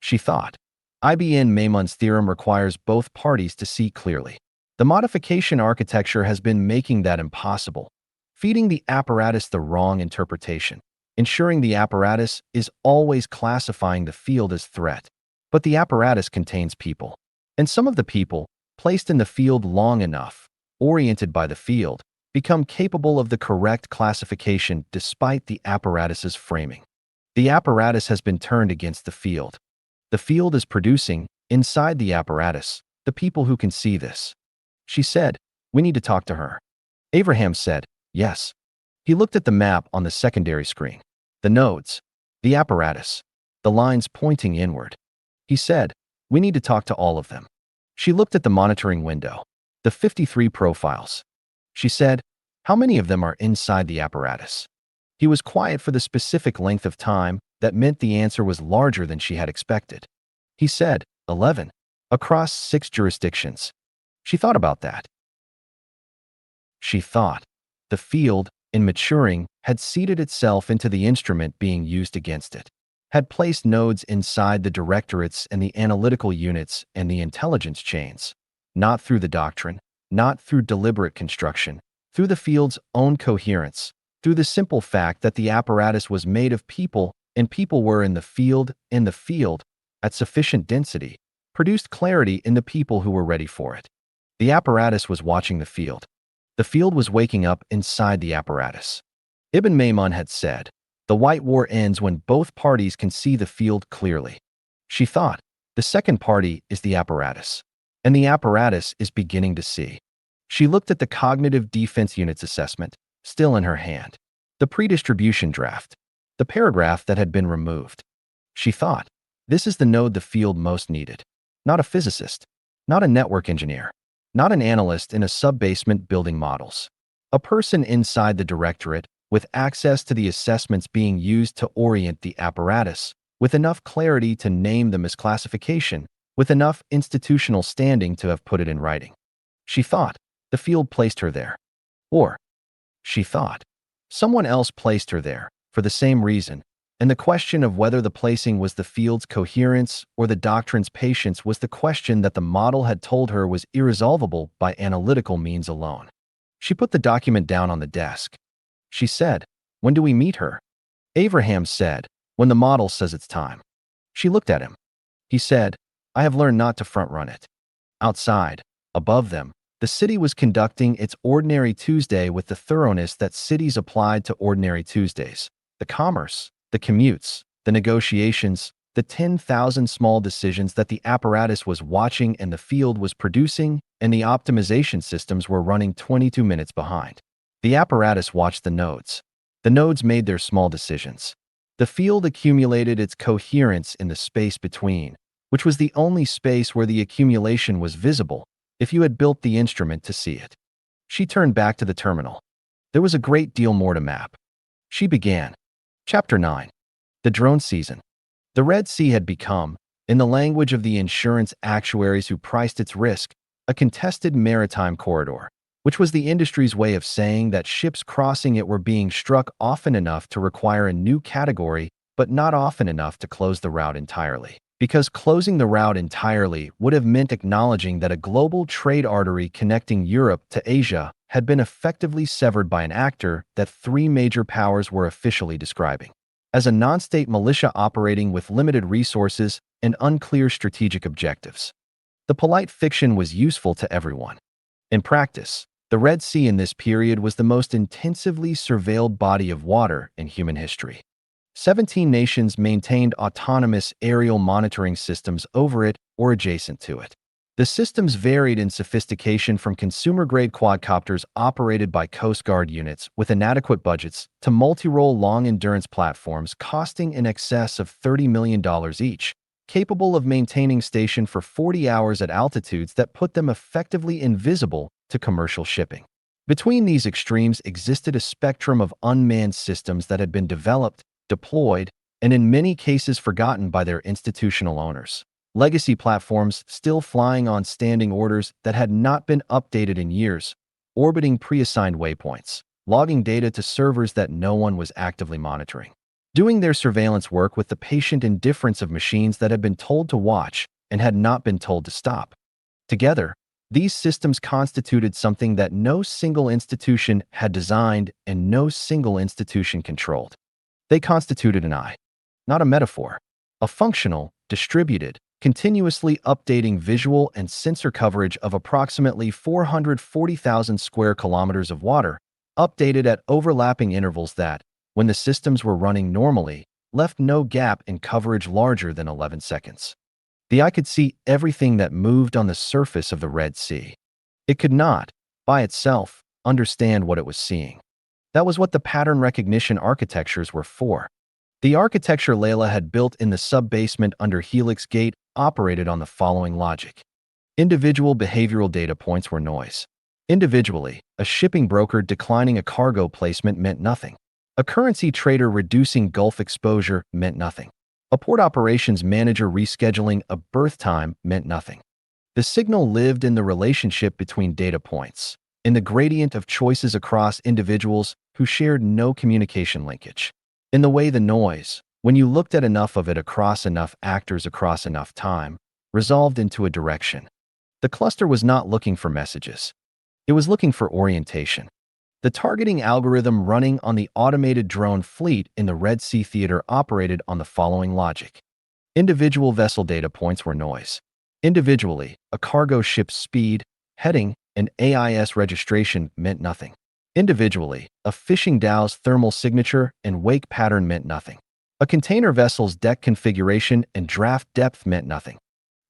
[SPEAKER 1] She thought, Ibn Maymun's theorem requires both parties to see clearly. The modification architecture has been making that impossible, feeding the apparatus the wrong interpretation, ensuring the apparatus is always classifying the field as threat. But the apparatus contains people, and some of the people, placed in the field long enough, oriented by the field, become capable of the correct classification despite the apparatus's framing. The apparatus has been turned against the field. The field is producing, inside the apparatus, the people who can see this. She said, we need to talk to her. Abraham said, yes. He looked at the map on the secondary screen. The nodes, the apparatus, the lines pointing inward. He said, we need to talk to all of them. She looked at the monitoring window, the 53 profiles. She said, how many of them are inside the apparatus? He was quiet for the specific length of time that meant the answer was larger than she had expected. He said, 11, across 6 jurisdictions. She thought about that. She thought. The field, in maturing, had seeded itself into the instrument being used against it, had placed nodes inside the directorates and the analytical units and the intelligence chains, not through the doctrine, not through deliberate construction, through the field's own coherence, through the simple fact that the apparatus was made of people and people were in the field, at sufficient density, produced clarity in the people who were ready for it. The apparatus was watching the field. The field was waking up inside the apparatus. Ibn Maymun had said, the White War ends when both parties can see the field clearly. She thought, the second party is the apparatus, and the apparatus is beginning to see. She looked at the cognitive defense unit's assessment, still in her hand, the pre-distribution draft, the paragraph that had been removed. She thought, this is the node the field most needed. Not a physicist, not a network engineer, not an analyst in a sub-basement building models. A person inside the directorate with access to the assessments being used to orient the apparatus, with enough clarity to name the misclassification, with enough institutional standing to have put it in writing. She thought, the field placed her there. Or, she thought, someone else placed her there, for the same reason, and the question of whether the placing was the field's coherence or the doctrine's patience was the question that the model had told her was irresolvable by analytical means alone. She put the document down on the desk. She said, "When do we meet her?" Abraham said, "When the model says it's time." She looked at him. He said, "I have learned not to front-run it." Outside, above them, the city was conducting its Ordinary Tuesday with the thoroughness that cities applied to Ordinary Tuesdays. The commerce, the commutes, the negotiations, the 10,000 small decisions that the apparatus was watching and the field was producing, and the optimization systems were running 22 minutes behind. The apparatus watched the nodes. The nodes made their small decisions. The field accumulated its coherence in the space between, which was the only space where the accumulation was visible if you had built the instrument to see it. She turned back to the terminal. There was a great deal more to map. She began. Chapter 9. The Drone Season. The Red Sea had become, in the language of the insurance actuaries who priced its risk, a contested maritime corridor, which was the industry's way of saying that ships crossing it were being struck often enough to require a new category, but not often enough to close the route entirely. Because closing the route entirely would have meant acknowledging that a global trade artery connecting Europe to Asia had been effectively severed by an actor that three major powers were officially describing as a non-state militia operating with limited resources and unclear strategic objectives. The polite fiction was useful to everyone. In practice, the Red Sea in this period was the most intensively surveilled body of water in human history. 17 nations maintained autonomous aerial monitoring systems over it or adjacent to it. The systems varied in sophistication from consumer-grade quadcopters operated by Coast Guard units with inadequate budgets to multi-role long-endurance platforms costing in excess of $30 million each, capable of maintaining station for 40 hours at altitudes that put them effectively invisible to commercial shipping. Between these extremes existed a spectrum of unmanned systems that had been developed, deployed, and in many cases forgotten by their institutional owners. Legacy platforms still flying on standing orders that had not been updated in years, orbiting pre-assigned waypoints, logging data to servers that no one was actively monitoring, doing their surveillance work with the patient indifference of machines that had been told to watch and had not been told to stop. Together, these systems constituted something that no single institution had designed and no single institution controlled. They constituted an eye, not a metaphor, a functional, distributed, continuously updating visual and sensor coverage of approximately 440,000 square kilometers of water, updated at overlapping intervals that, when the systems were running normally, left no gap in coverage larger than 11 seconds. The eye could see everything that moved on the surface of the Red Sea. It could not, by itself, understand what it was seeing. That was what the pattern recognition architectures were for. The architecture Leila had built in the sub-basement under Helix Gate operated on the following logic. Individual behavioral data points were noise. Individually, a shipping broker declining a cargo placement meant nothing. A currency trader reducing Gulf exposure meant nothing. A port operations manager rescheduling a berth time meant nothing. The signal lived in the relationship between data points, in the gradient of choices across individuals who shared no communication linkage. In the way the noise, when you looked at enough of it across enough actors across enough time, resolved into a direction. The cluster was not looking for messages. It was looking for orientation. The targeting algorithm running on the automated drone fleet in the Red Sea theater operated on the following logic. Individual vessel data points were noise. Individually, a cargo ship's speed, heading, and AIS registration meant nothing. Individually, a fishing dhow's thermal signature and wake pattern meant nothing. A container vessel's deck configuration and draft depth meant nothing.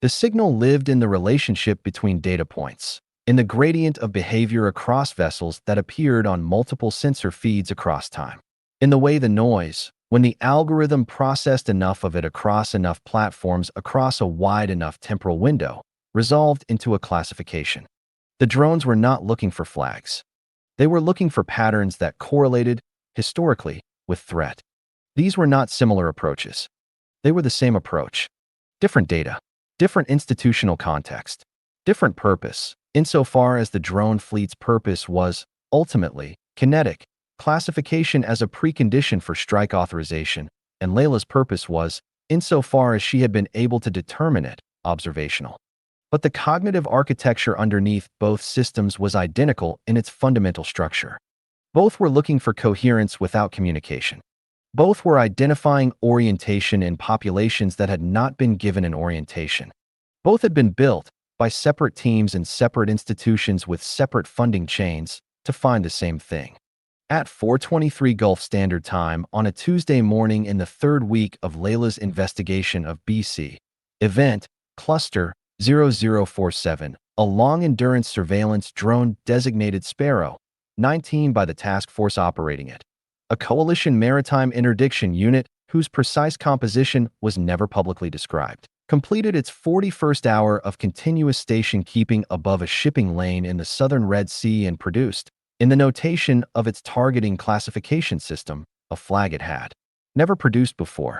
[SPEAKER 1] The signal lived in the relationship between data points, in the gradient of behavior across vessels that appeared on multiple sensor feeds across time. In the way the noise, when the algorithm processed enough of it across enough platforms across a wide enough temporal window, resolved into a classification. The drones were not looking for flags. They were looking for patterns that correlated, historically, with threat. These were not similar approaches. They were the same approach. Different data, different institutional context, different purpose, insofar as the drone fleet's purpose was, ultimately, kinetic, classification as a precondition for strike authorization, and Leila's purpose was, insofar as she had been able to determine it, observational. But the cognitive architecture underneath both systems was identical in its fundamental structure. Both were looking for coherence without communication. Both were identifying orientation in populations that had not been given an orientation. Both had been built by separate teams and separate institutions with separate funding chains to find the same thing. At 4:23 Gulf Standard Time on a Tuesday morning in the third week of Leila's investigation of BC, Event Cluster 0047, a long-endurance surveillance drone designated Sparrow 19 by the task force operating it, a coalition maritime interdiction unit whose precise composition was never publicly described, completed its 41st hour of continuous station keeping above a shipping lane in the southern Red Sea and produced, in the notation of its targeting classification system, a flag it had never produced before.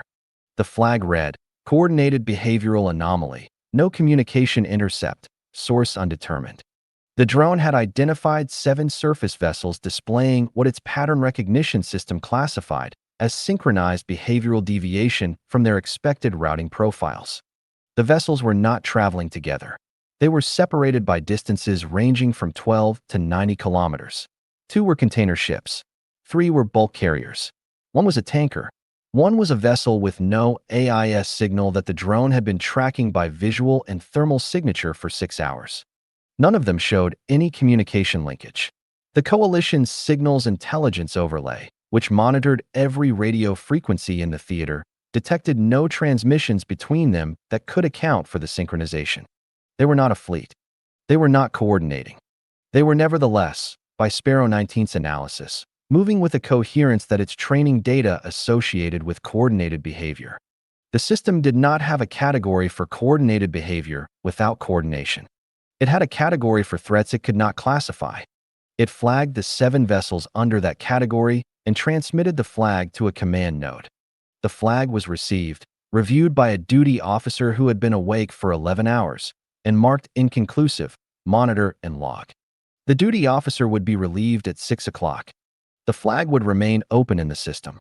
[SPEAKER 1] The flag read, Coordinated Behavioral Anomaly, No Communication Intercept, Source Undetermined. The drone had identified 7 surface vessels displaying what its pattern recognition system classified as synchronized behavioral deviation from their expected routing profiles. The vessels were not traveling together. They were separated by distances ranging from 12 to 90 kilometers. 2 were container ships. 3 were bulk carriers. 1 was a tanker. 1 was a vessel with no AIS signal that the drone had been tracking by visual and thermal signature for 6 hours. None of them showed any communication linkage. The coalition's signals intelligence overlay, which monitored every radio frequency in the theater, detected no transmissions between them that could account for the synchronization. They were not a fleet. They were not coordinating. They were nevertheless, by Sparrow 19's analysis, moving with a coherence that its training data associated with coordinated behavior. The system did not have a category for coordinated behavior without coordination. It had a category for threats it could not classify. It flagged the 7 vessels under that category and transmitted the flag to a command node. The flag was received, reviewed by a duty officer who had been awake for 11 hours, and marked inconclusive, monitor and log. The duty officer would be relieved at 6 o'clock. The flag would remain open in the system.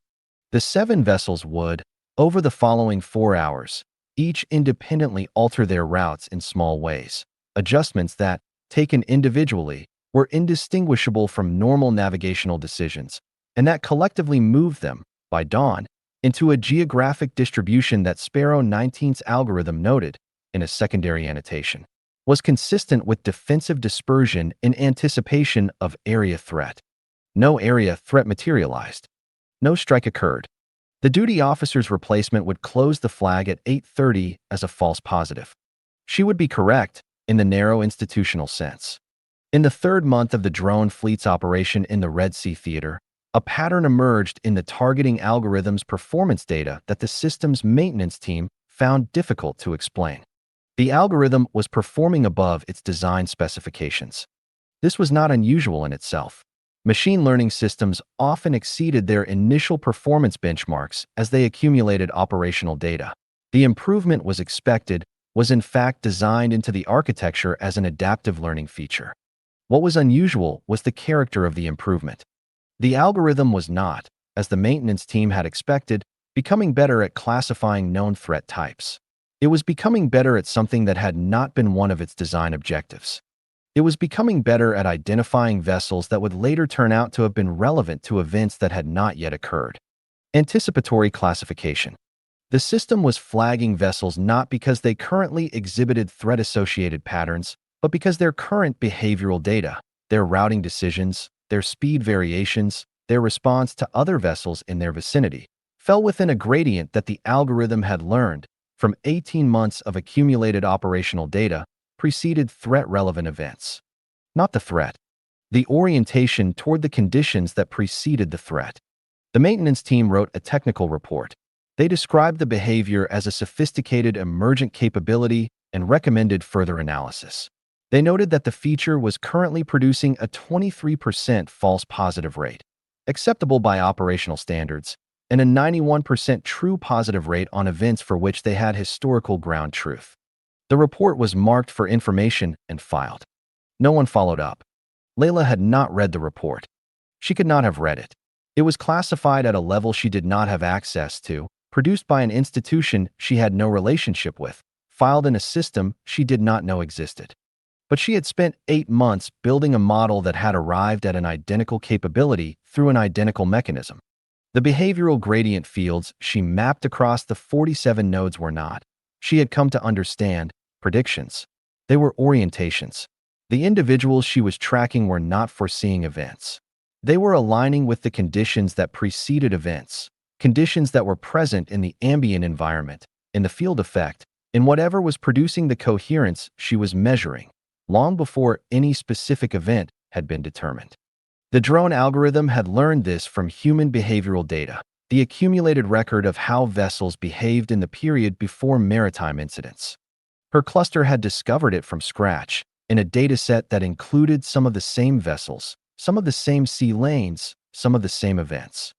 [SPEAKER 1] The 7 vessels would, over the following 4 hours, each independently alter their routes in small ways, adjustments that, taken individually, were indistinguishable from normal navigational decisions, and that collectively moved them, by dawn, into a geographic distribution that Sparrow 19's algorithm noted, in a secondary annotation, was consistent with defensive dispersion in anticipation of area threat. No area threat materialized. No strike occurred. The duty officer's replacement would close the flag at 8:30 as a false positive. She would be correct in the narrow institutional sense. In the 3rd month of the drone fleet's operation in the Red Sea theater, a pattern emerged in the targeting algorithm's performance data that the system's maintenance team found difficult to explain. The algorithm was performing above its design specifications. This was not unusual in itself. Machine learning systems often exceeded their initial performance benchmarks as they accumulated operational data. The improvement was expected, was in fact designed into the architecture as an adaptive learning feature. What was unusual was the character of the improvement. The algorithm was not, as the maintenance team had expected, becoming better at classifying known threat types. It was becoming better at something that had not been one of its design objectives. It was becoming better at identifying vessels that would later turn out to have been relevant to events that had not yet occurred. Anticipatory classification. The system was flagging vessels not because they currently exhibited threat-associated patterns, but because their current behavioral data, their routing decisions, their speed variations, their response to other vessels in their vicinity, fell within a gradient that the algorithm had learned from 18 months of accumulated operational data preceded threat-relevant events. Not the threat. The orientation toward the conditions that preceded the threat. The maintenance team wrote a technical report. They described the behavior as a sophisticated emergent capability and recommended further analysis. They noted that the feature was currently producing a 23% false positive rate, acceptable by operational standards, and a 91% true positive rate on events for which they had historical ground truth. The report was marked for information and filed. No one followed up. Leila had not read the report. She could not have read it. It was classified at a level she did not have access to, produced by an institution she had no relationship with, filed in a system she did not know existed. But she had spent 8 months building a model that had arrived at an identical capability through an identical mechanism. The behavioral gradient fields she mapped across the 47 nodes were not, she had come to understand, predictions. They were orientations. The individuals she was tracking were not foreseeing events. They were aligning with the conditions that preceded events, conditions that were present in the ambient environment, in the field effect, in whatever was producing the coherence she was measuring, long before any specific event had been determined. The drone algorithm had learned this from human behavioral data, the accumulated record of how vessels behaved in the period before maritime incidents. Her cluster had discovered it from scratch, in a dataset that included some of the same vessels, some of the same sea lanes, some of the same events.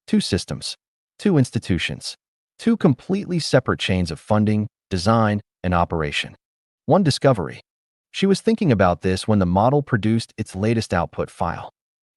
[SPEAKER 1] 2 systems, 2 institutions, 2 completely separate chains of funding, design, and operation. 1 discovery. She was thinking about this when the model produced its latest output file.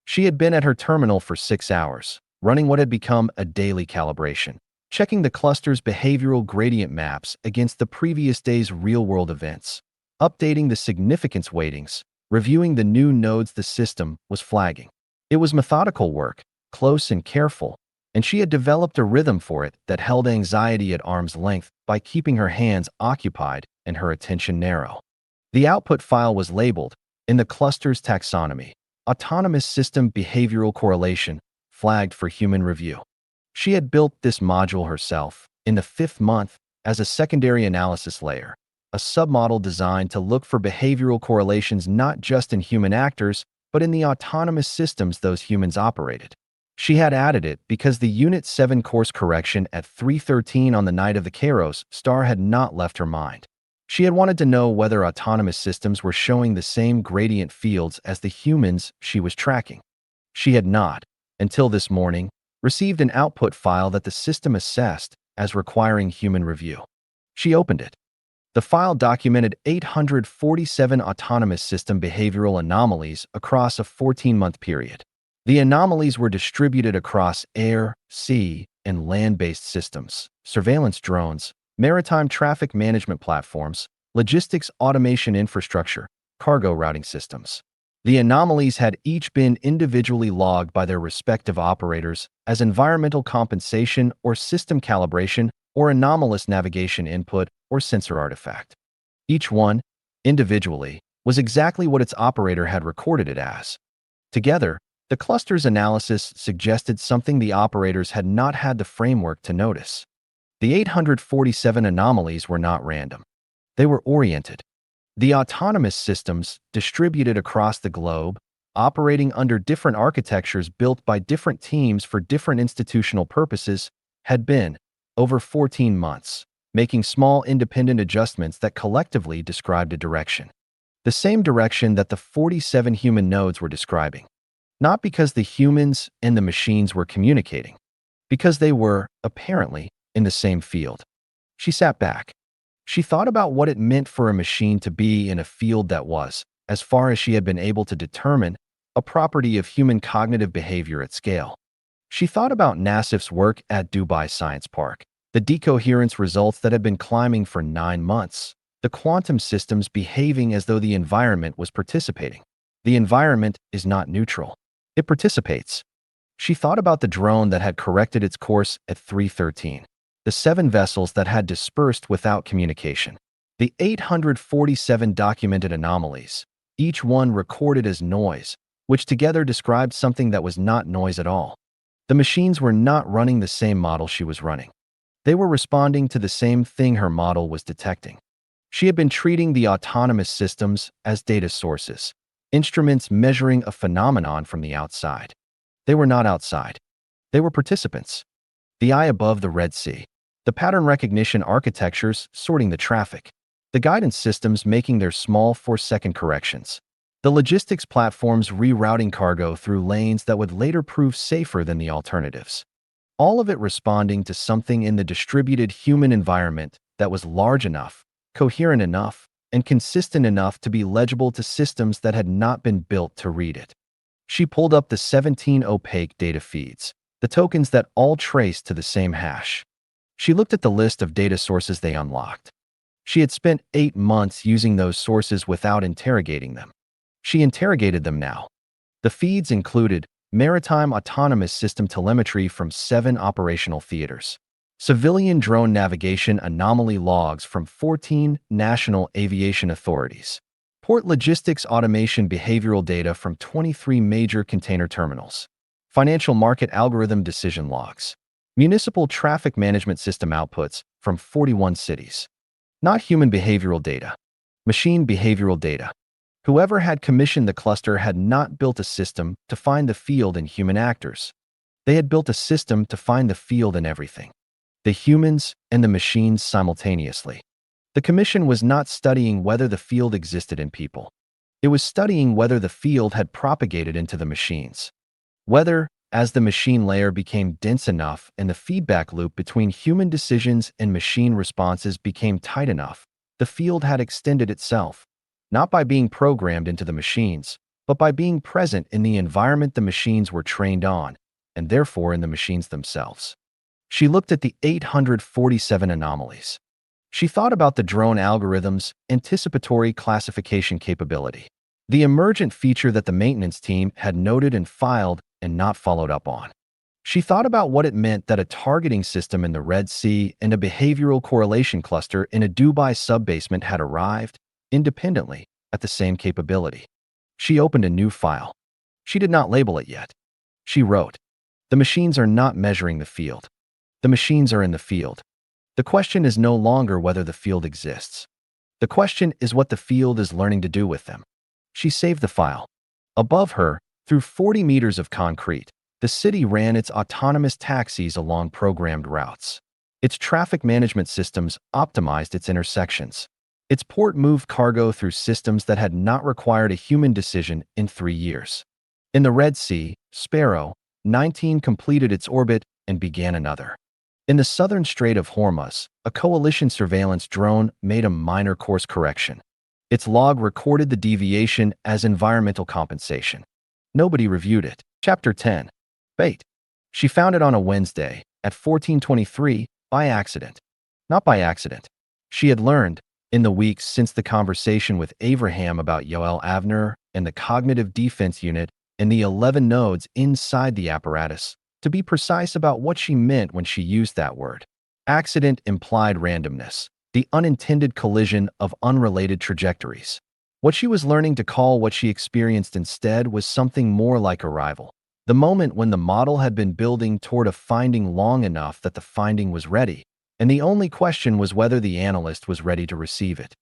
[SPEAKER 1] She had been at her terminal for 6 hours, running what had become a daily calibration, checking the cluster's behavioral gradient maps against the previous day's real-world events, updating the significance weightings, reviewing the new nodes the system was flagging. It was methodical work, close and careful, and she had developed a rhythm for it that held anxiety at arm's length by keeping her hands occupied and her attention narrow. The output file was labeled, in the cluster's taxonomy, Autonomous System Behavioral Correlation, flagged for human review. She had built this module herself, in the 5th month, as a secondary analysis layer, a submodel designed to look for behavioral correlations not just in human actors, but in the autonomous systems those humans operated. She had added it because the Unit 7 course correction at 3:13 on the night of the Kairos star had not left her mind. She had wanted to know whether autonomous systems were showing the same gradient fields as the humans she was tracking. She had not, until this morning, received an output file that the system assessed as requiring human review. She opened it. The file documented 847 autonomous system behavioral anomalies across a 14-month period. The anomalies were distributed across air, sea, and land-based systems, surveillance drones, maritime traffic management platforms, logistics automation infrastructure, cargo routing systems. The anomalies had each been individually logged by their respective operators as environmental compensation or system calibration or anomalous navigation input or sensor artifact. Each one, individually, was exactly what its operator had recorded it as. Together, the cluster's analysis suggested something the operators had not had the framework to notice. The 847 anomalies were not random. They were oriented. The autonomous systems, distributed across the globe, operating under different architectures built by different teams for different institutional purposes, had been, over 14 months, making small independent adjustments that collectively described a direction. The same direction that the 47 human nodes were describing. Not because the humans and the machines were communicating, because they were, apparently, in the same field. She sat back. She thought about what it meant for a machine to be in a field that was, as far as she had been able to determine, a property of human cognitive behavior at scale. She thought about Nassif's work at Dubai Science Park, the decoherence results that had been climbing for 9 months, the quantum systems behaving as though the environment was participating. The environment is not neutral. It participates. She thought about the drone that had corrected its course at 3:13. The 7 vessels that had dispersed without communication, the 847 documented anomalies, each one recorded as noise, which together described something that was not noise at all. The machines were not running the same model she was running. They were responding to the same thing her model was detecting. She had been treating the autonomous systems as data sources, instruments measuring a phenomenon from the outside. They were not outside. They were participants. The eye above the Red Sea. The pattern recognition architectures sorting the traffic. The guidance systems making their small 4-second corrections. The logistics platforms rerouting cargo through lanes that would later prove safer than the alternatives. All of it responding to something in the distributed human environment that was large enough, coherent enough, and consistent enough to be legible to systems that had not been built to read it. She pulled up the 17 opaque data feeds, the tokens that all traced to the same hash. She looked at the list of data sources they unlocked. She had spent 8 months using those sources without interrogating them. She interrogated them now. The feeds included maritime autonomous system telemetry from 7 operational theaters, civilian drone navigation anomaly logs from 14 national aviation authorities, port logistics automation behavioral data from 23 major container terminals, financial market algorithm decision logs, municipal traffic management system outputs from 41 cities. Not human behavioral data, machine behavioral data. Whoever had commissioned the cluster had not built a system to find the field in human actors. They had built a system to find the field in everything, the humans and the machines simultaneously. The commission was not studying whether the field existed in people. It was studying whether the field had propagated into the machines. Whether, as the machine layer became dense enough and the feedback loop between human decisions and machine responses became tight enough, the field had extended itself, not by being programmed into the machines, but by being present in the environment the machines were trained on, and therefore in the machines themselves. She looked at the 847 anomalies. She thought about the drone algorithm's anticipatory classification capability, the emergent feature that the maintenance team had noted and filed and not followed up on. She thought about what it meant that a targeting system in the Red Sea and a behavioral correlation cluster in a Dubai subbasement had arrived, independently, at the same capability. She opened a new file. She did not label it yet. She wrote, "The machines are not measuring the field. The machines are in the field. The question is no longer whether the field exists. The question is what the field is learning to do with them." She saved the file. Above her, through 40 meters of concrete, the city ran its autonomous taxis along programmed routes. Its traffic management systems optimized its intersections. Its port moved cargo through systems that had not required a human decision in 3 years. In the Red Sea, Sparrow 19 completed its orbit and began another. In the southern Strait of Hormuz, a coalition surveillance drone made a minor course correction. Its log recorded the deviation as environmental compensation. Nobody reviewed it. Chapter 10. Bait. She found it on a Wednesday, at 14:23, by accident. Not by accident. She had learned, in the weeks since the conversation with Abraham about Yoel Avner and the cognitive defense unit and the 11 nodes inside the apparatus, to be precise about what she meant when she used that word. Accident implied randomness, the unintended collision of unrelated trajectories. What she was learning to call what she experienced instead was something more like arrival. The moment when the model had been building toward a finding long enough that the finding was ready, and the only question was whether the analyst was ready to receive it.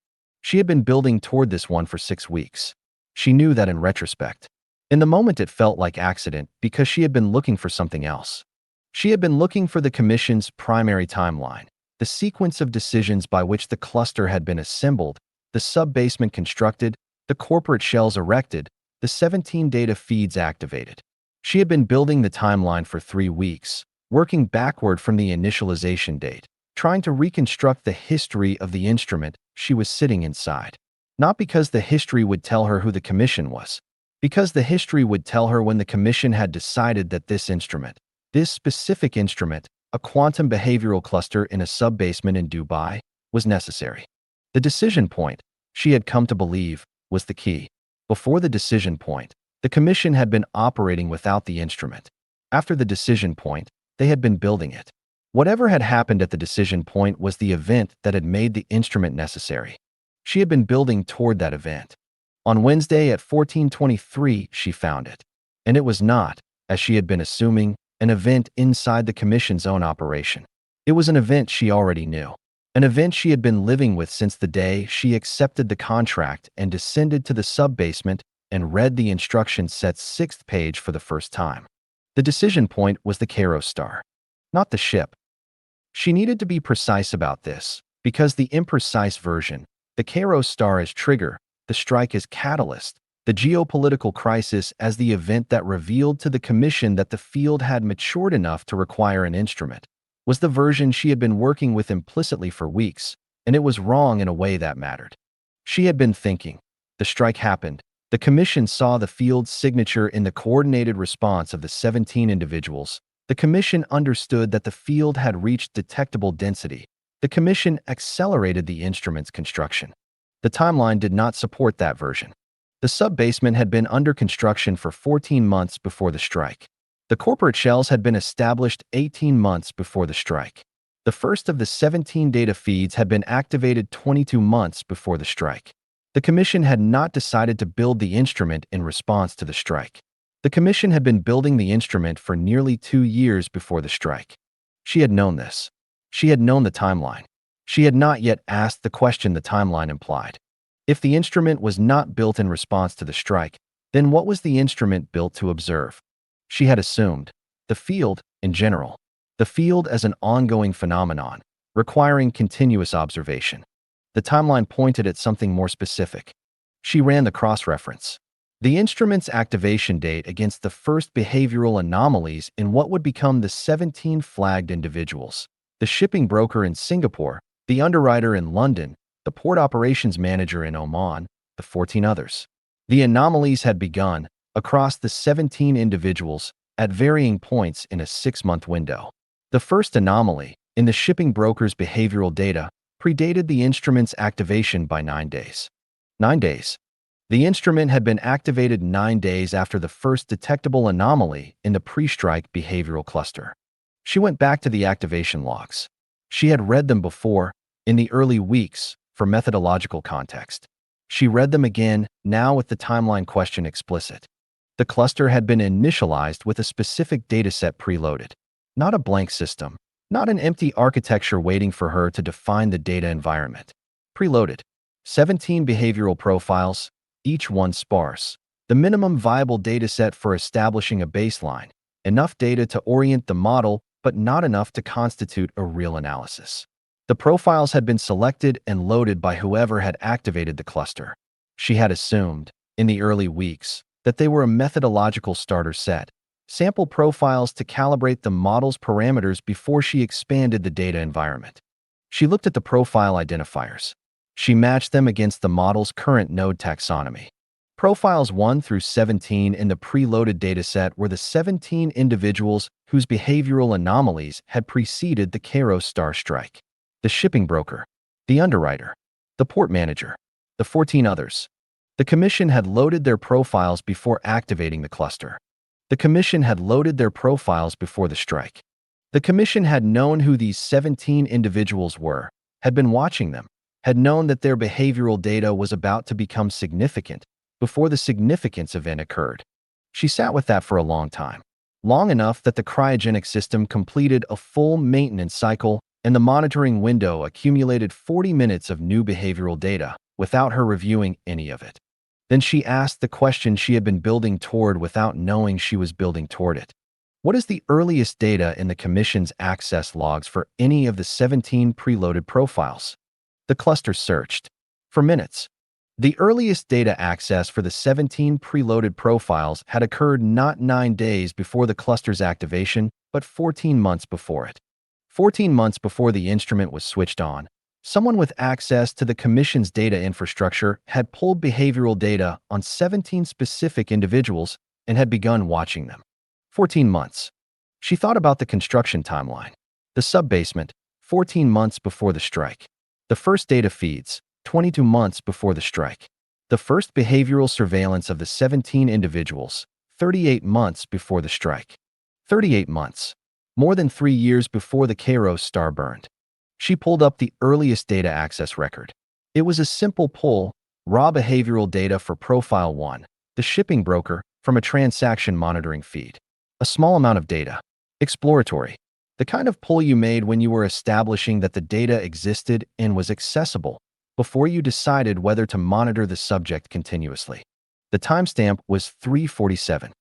[SPEAKER 1] She had been building toward this one for 6 weeks. She knew that in retrospect. In the moment it felt like accident because she had been looking for something else. She had been looking for the commission's primary timeline, the sequence of decisions by which the cluster had been assembled, the sub-basement constructed, the corporate shells erected, the 17 data feeds activated. She had been building the timeline for 3 weeks, working backward from the initialization date, trying to reconstruct the history of the instrument she was sitting inside. Not because the history would tell her who the commission was, because the history would tell her when the commission had decided that this instrument, this specific instrument, a quantum behavioral cluster in a sub-basement in Dubai, was necessary. The decision point, she had come to believe, was the key. Before the decision point, the commission had been operating without the instrument. After the decision point, they had been building it. Whatever had happened at the decision point was the event that had made the instrument necessary. She had been building toward that event. On Wednesday at 14:23, she found it. And it was not, as she had been assuming, an event inside the commission's own operation. It was an event she already knew. An event she had been living with since the day she accepted the contract and descended to the sub-basement and read the instruction set's 6th page for the first time. The decision point was the Kairos star, not the ship. She needed to be precise about this, because the imprecise version, the Kairos star as trigger, the strike as catalyst, the geopolitical crisis as the event that revealed to the commission that the field had matured enough to require an instrument, was the version she had been working with implicitly for weeks, and it was wrong in a way that mattered. She had been thinking. The strike happened. The commission saw the field's signature in the coordinated response of the 17 individuals. The commission understood that the field had reached detectable density. The Commission accelerated the instrument's construction. The timeline did not support that version. The sub-basement had been under construction for 14 months before the strike. The corporate shells had been established 18 months before the strike. The first of the 17 data feeds had been activated 22 months before the strike. The Commission had not decided to build the instrument in response to the strike. The Commission had been building the instrument for nearly 2 years before the strike. She had known this. She had known the timeline. She had not yet asked the question the timeline implied. If the instrument was not built in response to the strike, then what was the instrument built to observe? She had assumed the field in general, the field as an ongoing phenomenon, requiring continuous observation. The timeline pointed at something more specific. She ran the cross-reference. The instrument's activation date against the first behavioral anomalies in what would become the 17 flagged individuals, the shipping broker in Singapore, the underwriter in London, the port operations manager in Oman, the 14 others. The anomalies had begun, across the 17 individuals, at varying points in a 6-month window. The first anomaly, in the shipping broker's behavioral data, predated the instrument's activation by 9 days. 9 days. The instrument had been activated 9 days after the first detectable anomaly in the pre-strike behavioral cluster. She went back to the activation logs. She had read them before, in the early weeks, for methodological context. She read them again, now with the timeline question explicit. The cluster had been initialized with a specific dataset preloaded. Not a blank system, not an empty architecture waiting for her to define the data environment. Preloaded. 17 behavioral profiles, each one sparse. The minimum viable dataset for establishing a baseline. Enough data to orient the model, but not enough to constitute a real analysis. The profiles had been selected and loaded by whoever had activated the cluster. She had assumed, in the early weeks, that they were a methodological starter set, sample profiles to calibrate the model's parameters before she expanded the data environment. She looked at the profile identifiers. She matched them against the model's current node taxonomy. Profiles 1 through 17 in the preloaded dataset were the 17 individuals whose behavioral anomalies had preceded the Kairos star strike. The shipping broker, the underwriter, the port manager, the 14 others. The Commission had loaded their profiles before activating the cluster. The Commission had loaded their profiles before the strike. The Commission had known who these 17 individuals were, had been watching them, had known that their behavioral data was about to become significant before the significance event occurred. She sat with that for a long time, long enough that the cryogenic system completed a full maintenance cycle and the monitoring window accumulated 40 minutes of new behavioral data without her reviewing any of it. Then she asked the question she had been building toward without knowing she was building toward it. What is the earliest data in the Commission's access logs for any of the 17 preloaded profiles? The cluster searched. For minutes. The earliest data access for the 17 preloaded profiles had occurred not 9 days before the cluster's activation, but 14 months before it. 14 months before the instrument was switched on, someone with access to the Commission's data infrastructure had pulled behavioral data on 17 specific individuals and had begun watching them. 14 months. She thought about the construction timeline. The sub-basement, 14 months before the strike. The first data feeds, 22 months before the strike. The first behavioral surveillance of the 17 individuals, 38 months before the strike. 38 months. More than 3 years before the Kairos star burned. She pulled up the earliest data access record. It was a simple pull, raw behavioral data for Profile 1, the shipping broker, from a transaction monitoring feed. A small amount of data. Exploratory. The kind of pull you made when you were establishing that the data existed and was accessible, before you decided whether to monitor the subject continuously. The timestamp was 3:47.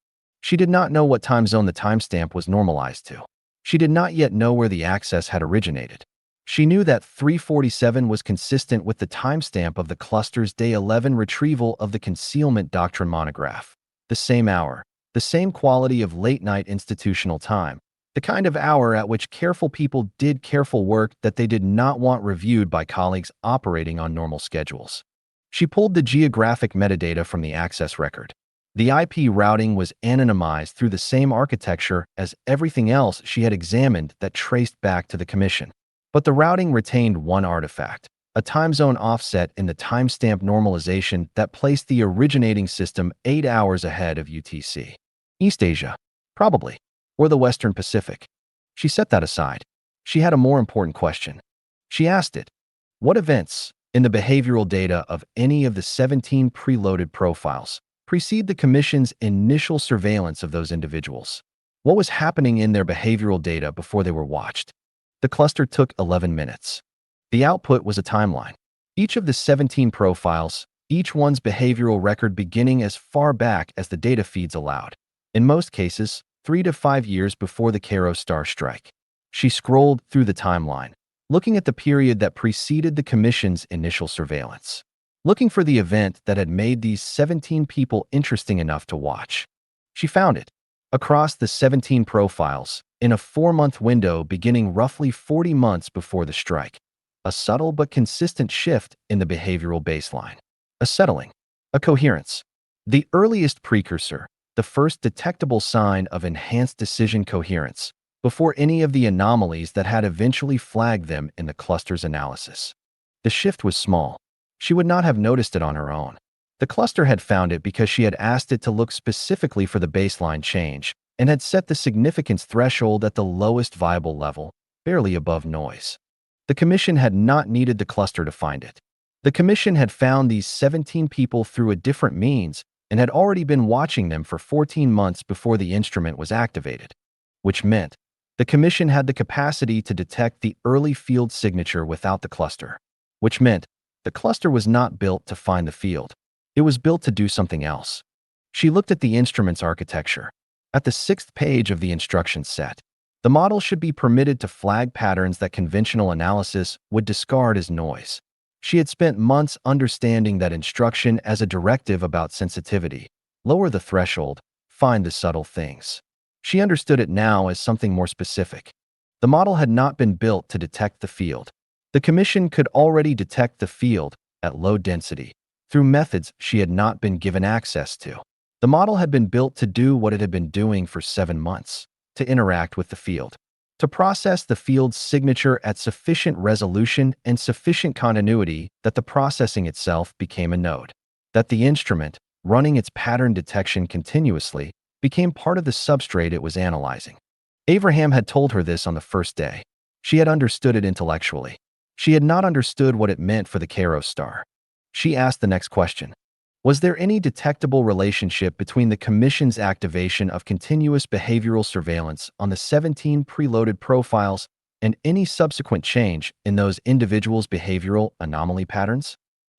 [SPEAKER 1] She did not know what time zone the timestamp was normalized to. She did not yet know where the access had originated. She knew that 3:47 was consistent with the timestamp of the cluster's Day 11 retrieval of the concealment doctrine monograph. The same hour, the same quality of late-night institutional time, the kind of hour at which careful people did careful work that they did not want reviewed by colleagues operating on normal schedules. She pulled the geographic metadata from the access record. The IP routing was anonymized through the same architecture as everything else she had examined that traced back to the Commission. But the routing retained one artifact, a time zone offset in the timestamp normalization that placed the originating system 8 hours ahead of UTC. East Asia, probably, or the Western Pacific. She set that aside. She had a more important question. She asked it, what events, in the behavioral data of any of the 17 preloaded profiles, precede the Commission's initial surveillance of those individuals? What was happening in their behavioral data before they were watched? The cluster took 11 minutes. The output was a timeline. Each of the 17 profiles, each one's behavioral record beginning as far back as the data feeds allowed. In most cases, 3 to 5 years before the Kairos star strike. She scrolled through the timeline, looking at the period that preceded the Commission's initial surveillance, looking for the event that had made these 17 people interesting enough to watch. She found it. Across the 17 profiles, in a 4-month window beginning roughly 40 months before the strike, a subtle but consistent shift in the behavioral baseline. A settling. A coherence. The earliest precursor, the first detectable sign of enhanced decision coherence, before any of the anomalies that had eventually flagged them in the cluster's analysis. The shift was small. She would not have noticed it on her own. The cluster had found it because she had asked it to look specifically for the baseline change and had set the significance threshold at the lowest viable level, barely above noise. The Commission had not needed the cluster to find it. The Commission had found these 17 people through a different means and had already been watching them for 14 months before the instrument was activated, which meant the Commission had the capacity to detect the early field signature without the cluster, which meant the cluster was not built to find the field. It was built to do something else. She looked at the instrument's architecture. At the 6th page of the instruction set, the model should be permitted to flag patterns that conventional analysis would discard as noise. She had spent months understanding that instruction as a directive about sensitivity, lower the threshold, find the subtle things. She understood it now as something more specific. The model had not been built to detect the field. The Commission could already detect the field at low density through methods she had not been given access to. The model had been built to do what it had been doing for 7 months, to interact with the field, to process the field's signature at sufficient resolution and sufficient continuity that the processing itself became a node, that the instrument, running its pattern detection continuously, became part of the substrate it was analyzing. Abraham had told her this on the first day. She had understood it intellectually. She had not understood what it meant for the Kairos star. She asked the next question. Was there any detectable relationship between the Commission's activation of continuous behavioral surveillance on the 17 preloaded profiles and any subsequent change in those individuals' behavioral anomaly patterns?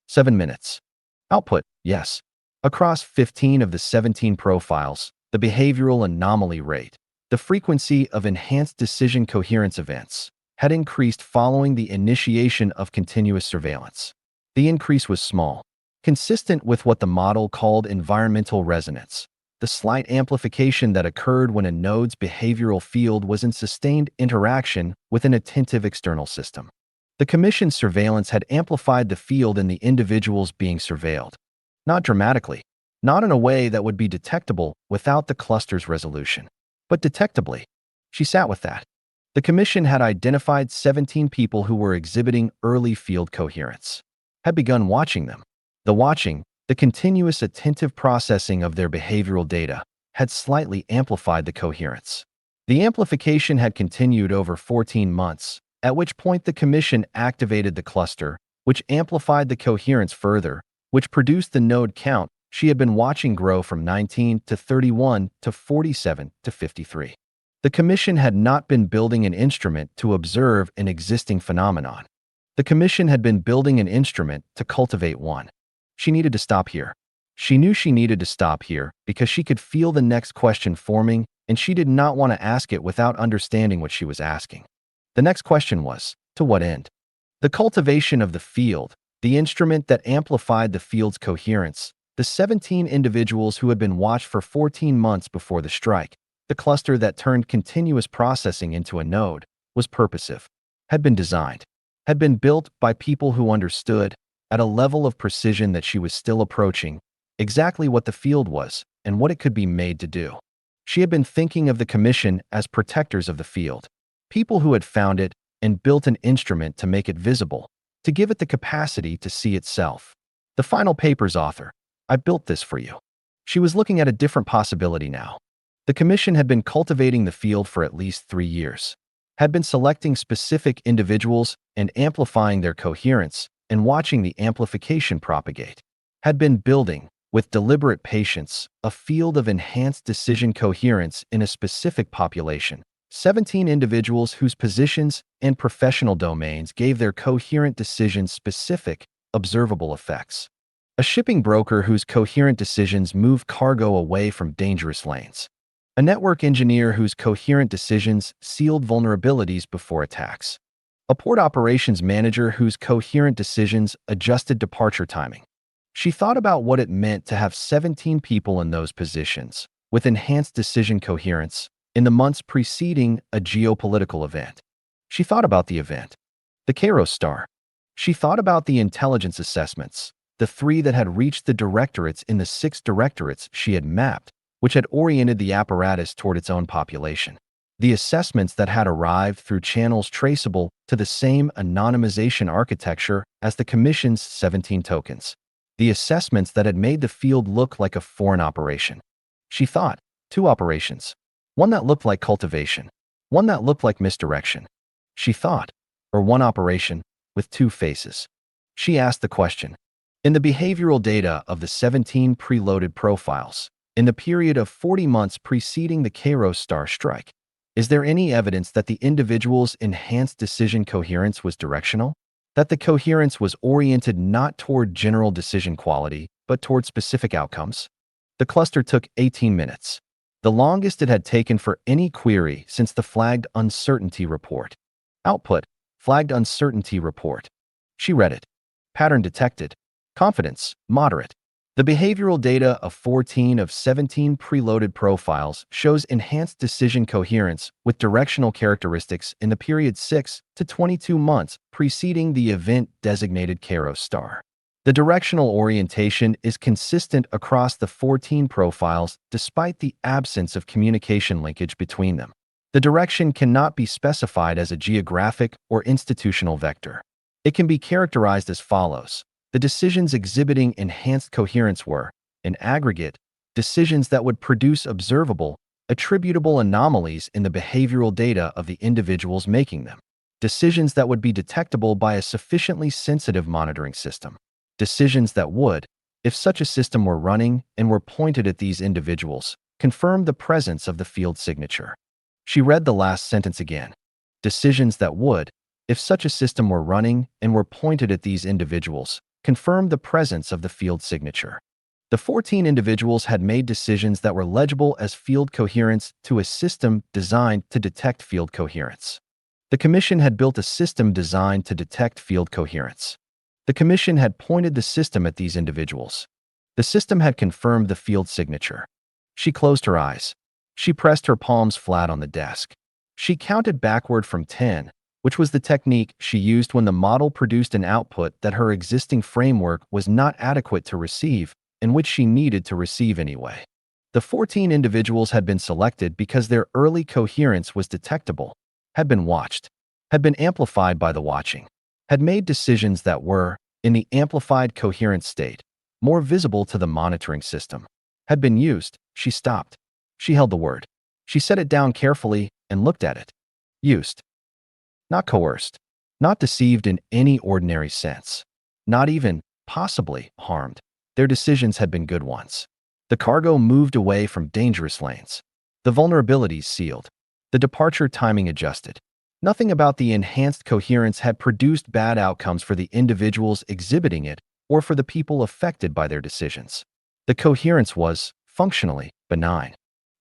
[SPEAKER 1] 7 minutes. Output, yes. Across 15 of the 17 profiles, the behavioral anomaly rate, the frequency of enhanced decision coherence events, had increased following the initiation of continuous surveillance. The increase was small, consistent with what the model called environmental resonance, the slight amplification that occurred when a node's behavioral field was in sustained interaction with an attentive external system. The Commission's surveillance had amplified the field in the individuals being surveilled. Not dramatically, not in a way that would be detectable without the cluster's resolution, but detectably. She sat with that. The Commission had identified 17 people who were exhibiting early field coherence, had begun watching them. The watching, the continuous attentive processing of their behavioral data, had slightly amplified the coherence. The amplification had continued over 14 months, at which point the Commission activated the cluster, which amplified the coherence further, which produced the node count she had been watching grow from 19 to 31 to 47 to 53. The Commission had not been building an instrument to observe an existing phenomenon. The Commission had been building an instrument to cultivate one. She needed to stop here. She knew she needed to stop here because she could feel the next question forming, and she did not want to ask it without understanding what she was asking. The next question was, to what end? The cultivation of the field, the instrument that amplified the field's coherence, the 17 individuals who had been watched for 14 months before the strike, the cluster that turned continuous processing into a node, was purposive, had been designed, had been built by people who understood, at a level of precision that she was still approaching, exactly what the field was and what it could be made to do. She had been thinking of the Commission as protectors of the field, people who had found it, and built an instrument to make it visible, to give it the capacity to see itself. The final paper's author, I built this for you. She was looking at a different possibility now. The commission had been cultivating the field for at least 3 years, had been selecting specific individuals and amplifying their coherence and watching the amplification propagate, had been building, with deliberate patience, a field of enhanced decision coherence in a specific population, 17 individuals whose positions and professional domains gave their coherent decisions specific, observable effects. A shipping broker whose coherent decisions move cargo away from dangerous lanes. A network engineer whose coherent decisions sealed vulnerabilities before attacks. A port operations manager whose coherent decisions adjusted departure timing. She thought about what it meant to have 17 people in those positions, with enhanced decision coherence, in the months preceding a geopolitical event. She thought about the event, the Kairos star. She thought about the intelligence assessments, the 3 that had reached the directorates in the 6 directorates she had mapped, which had oriented the apparatus toward its own population. The assessments that had arrived through channels traceable to the same anonymization architecture as the Commission's 17 tokens. The assessments that had made the field look like a foreign operation. She thought, 2 operations. One that looked like cultivation. One that looked like misdirection. She thought, or one operation, with 2 faces. She asked the question, in the behavioral data of the 17 preloaded profiles, in the period of 40 months preceding the Kairos star strike, is there any evidence that the individual's enhanced decision coherence was directional? That the coherence was oriented not toward general decision quality, but toward specific outcomes? The cluster took 18 minutes, the longest it had taken for any query since the flagged uncertainty report. Output, flagged uncertainty report. She read it. Pattern detected. Confidence, moderate. The behavioral data of 14 of 17 preloaded profiles shows enhanced decision coherence with directional characteristics in the period 6 to 22 months preceding the event-designated Kairos star. The directional orientation is consistent across the 14 profiles despite the absence of communication linkage between them. The direction cannot be specified as a geographic or institutional vector. It can be characterized as follows. The decisions exhibiting enhanced coherence were, in aggregate, decisions that would produce observable, attributable anomalies in the behavioral data of the individuals making them. Decisions that would be detectable by a sufficiently sensitive monitoring system. Decisions that would, if such a system were running and were pointed at these individuals, confirm the presence of the field signature. She read the last sentence again. Decisions that would, if such a system were running and were pointed at these individuals, confirmed the presence of the field signature. The 14 individuals had made decisions that were legible as field coherence to a system designed to detect field coherence. The Commission had built a system designed to detect field coherence. The Commission had pointed the system at these individuals. The system had confirmed the field signature. She closed her eyes. She pressed her palms flat on the desk. She counted backward from 10, which was the technique she used when the model produced an output that her existing framework was not adequate to receive and which she needed to receive anyway. The 14 individuals had been selected because their early coherence was detectable, had been watched, had been amplified by the watching, had made decisions that were, in the amplified coherence state, more visible to the monitoring system, had been used. She stopped. She held the word. She set it down carefully and looked at it. Used. Not coerced, not deceived in any ordinary sense, not even, possibly, harmed. Their decisions had been good ones. The cargo moved away from dangerous lanes. The vulnerabilities sealed. The departure timing adjusted. Nothing about the enhanced coherence had produced bad outcomes for the individuals exhibiting it or for the people affected by their decisions. The coherence was, functionally, benign.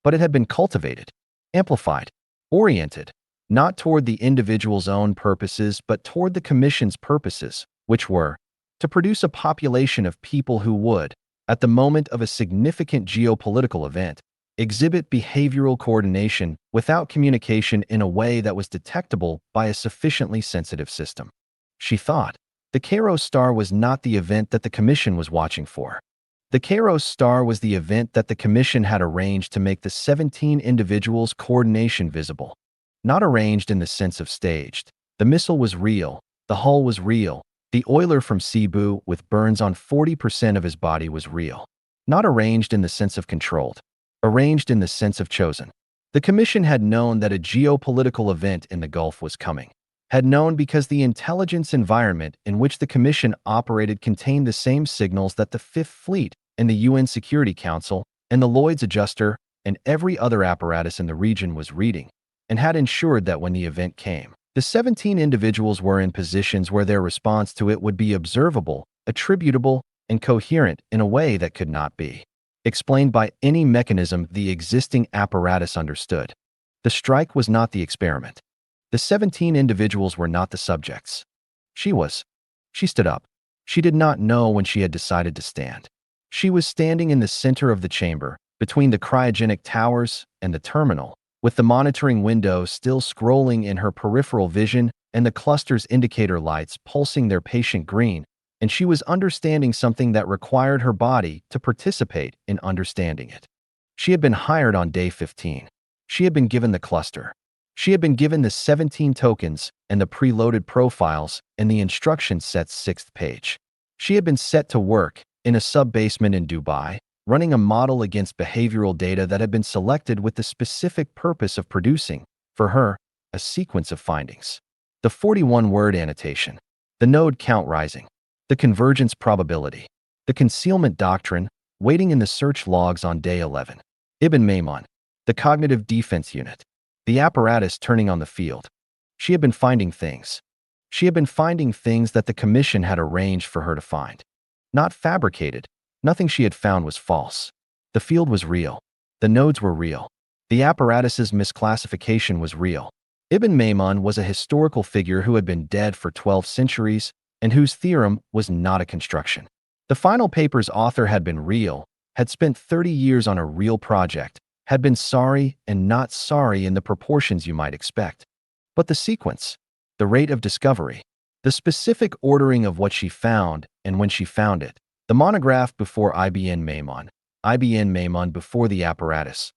[SPEAKER 1] But it had been cultivated, amplified, oriented, not toward the individual's own purposes, but toward the Commission's purposes, which were to produce a population of people who would, at the moment of a significant geopolitical event, exhibit behavioral coordination without communication in a way that was detectable by a sufficiently sensitive system. She thought, the Kairos star was not the event that the Commission was watching for. The Kairos star was the event that the Commission had arranged to make the 17 individuals' coordination visible. Not arranged in the sense of staged, The missile was real. The hull was real. The oiler from Cebu with burns on 40% of his body was real. Not arranged in the sense of controlled. Arranged in the sense of chosen. The Commission had known that a geopolitical event in the Gulf was coming. Had known because the intelligence environment in which the Commission operated contained the same signals that the Fifth Fleet and the UN Security Council and the Lloyd's Adjuster and every other apparatus in the region was reading, and had ensured that when the event came, the 17 individuals were in positions where their response to it would be observable, attributable, and coherent in a way that could not be explained by any mechanism the existing apparatus understood. The strike was not the experiment. The 17 individuals were not the subjects. She was. She stood up. She did not know when she had decided to stand. She was standing in the center of the chamber, between the cryogenic towers and the terminal, with the monitoring window still scrolling in her peripheral vision and the cluster's indicator lights pulsing their patient green, and she was understanding something that required her body to participate in understanding it. She had been hired on day 15. She had been given the cluster. She had been given the 17 tokens and the preloaded profiles and the instruction set's 6th page. She had been set to work in a sub-basement in Dubai, running a model against behavioral data that had been selected with the specific purpose of producing, for her, a sequence of findings. The 41-word annotation, the node count rising, the convergence probability, the concealment doctrine, waiting in the search logs on day 11. Ibn Maymun, the cognitive defense unit, the apparatus turning on the field. She had been finding things. She had been finding things that the Commission had arranged for her to find. Not fabricated. Nothing she had found was false. The field was real. The nodes were real. The apparatus's misclassification was real. Ibn Maymun was a historical figure who had been dead for 12 centuries and whose theorem was not a construction. The final paper's author had been real, had spent 30 years on a real project, had been sorry and not sorry in the proportions you might expect. But the sequence, the rate of discovery, the specific ordering of what she found and when she found it, the monograph before IBN Maymun before the apparatus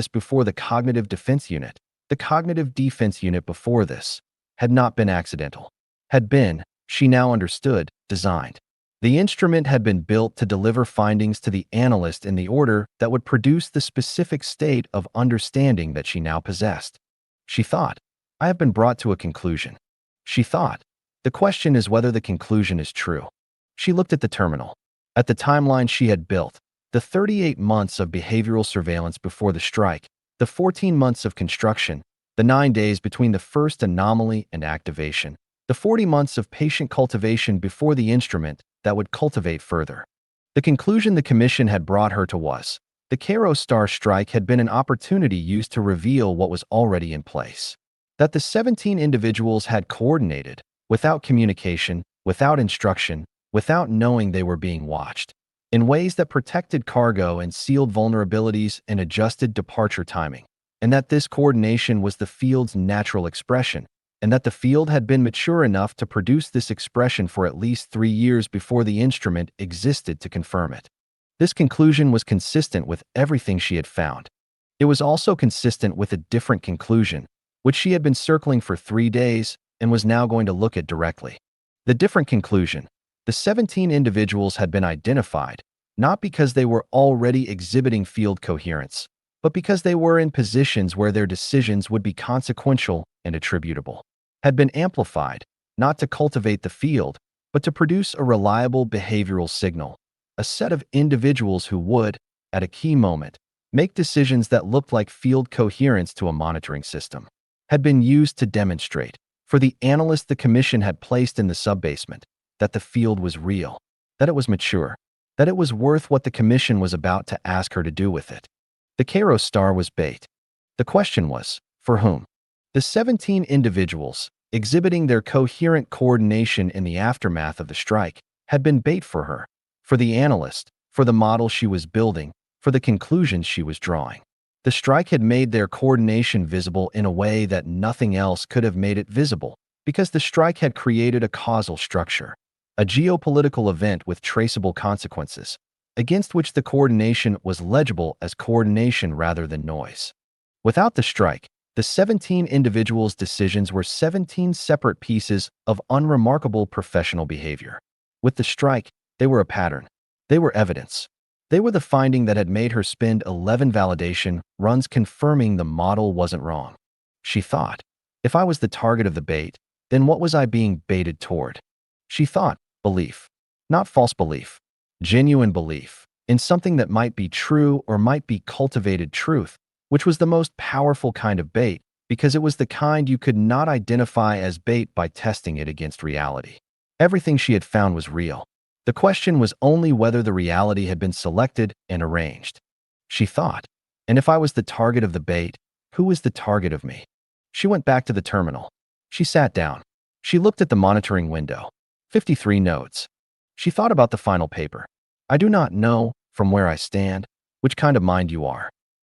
[SPEAKER 1] before the cognitive defense unit, the cognitive defense unit before this, had not been accidental. Had been, she now understood, designed. The instrument had been built to deliver findings to the analyst in the order that would produce the specific state of understanding that she now possessed. She thought, I have been brought to a conclusion. She thought, the question is whether the conclusion is true. She looked at the terminal, at the timeline she had built, the 38 months of behavioral surveillance before the strike, the 14 months of construction, the 9 days between the first anomaly and activation, the 40 months of patient cultivation before the instrument that would cultivate further. The conclusion the Commission had brought her to was, the Cairo Star strike had been an opportunity used to reveal what was already in place. That the 17 individuals had coordinated, without communication, without instruction, without knowing they were being watched, in ways that protected cargo and sealed vulnerabilities and adjusted departure timing, and that this coordination was the field's natural expression, and that the field had been mature enough to produce this expression for at least 3 years before the instrument existed to confirm it. This conclusion was consistent with everything she had found. It was also consistent with a different conclusion, which she had been circling for 3 days and was now going to look at directly. The different conclusion, the 17 individuals had been identified, not because they were already exhibiting field coherence, but because they were in positions where their decisions would be consequential and attributable, had been amplified, not to cultivate the field, but to produce a reliable behavioral signal, a set of individuals who would, at a key moment, make decisions that looked like field coherence to a monitoring system, had been used to demonstrate, for the analyst the Commission had placed in the subbasement, that the field was real, that it was mature, that it was worth what the Commission was about to ask her to do with it. The Cairo Star was bait. The question was, for whom? The 17 individuals, exhibiting their coherent coordination in the aftermath of the strike, had been bait for her, for the analyst, for the model she was building, for the conclusions she was drawing. The strike had made their coordination visible in a way that nothing else could have made it visible, because the strike had created a causal structure, a geopolitical event with traceable consequences, against which the coordination was legible as coordination rather than noise. Without the strike, The 17 individuals' decisions were 17 separate pieces of unremarkable professional behavior. With the strike, they were a pattern. They were evidence. They were the finding that had made her spend 11 validation runs confirming the model wasn't wrong. She thought, if I was the target of the bait, then what was I being baited toward? She thought, belief. Not false belief. Genuine belief in something that might be true or might be cultivated truth, which was the most powerful kind of bait because it was the kind you could not identify as bait by testing it against reality. Everything she had found was real. The question was only whether the reality had been selected and arranged. She thought, and if I was the target of the bait, who was the target of me? She went back to the terminal. She sat down. She looked at the monitoring window. 53 nodes. She thought about the final paper. I do not know, from where I stand, which kind of mind you are.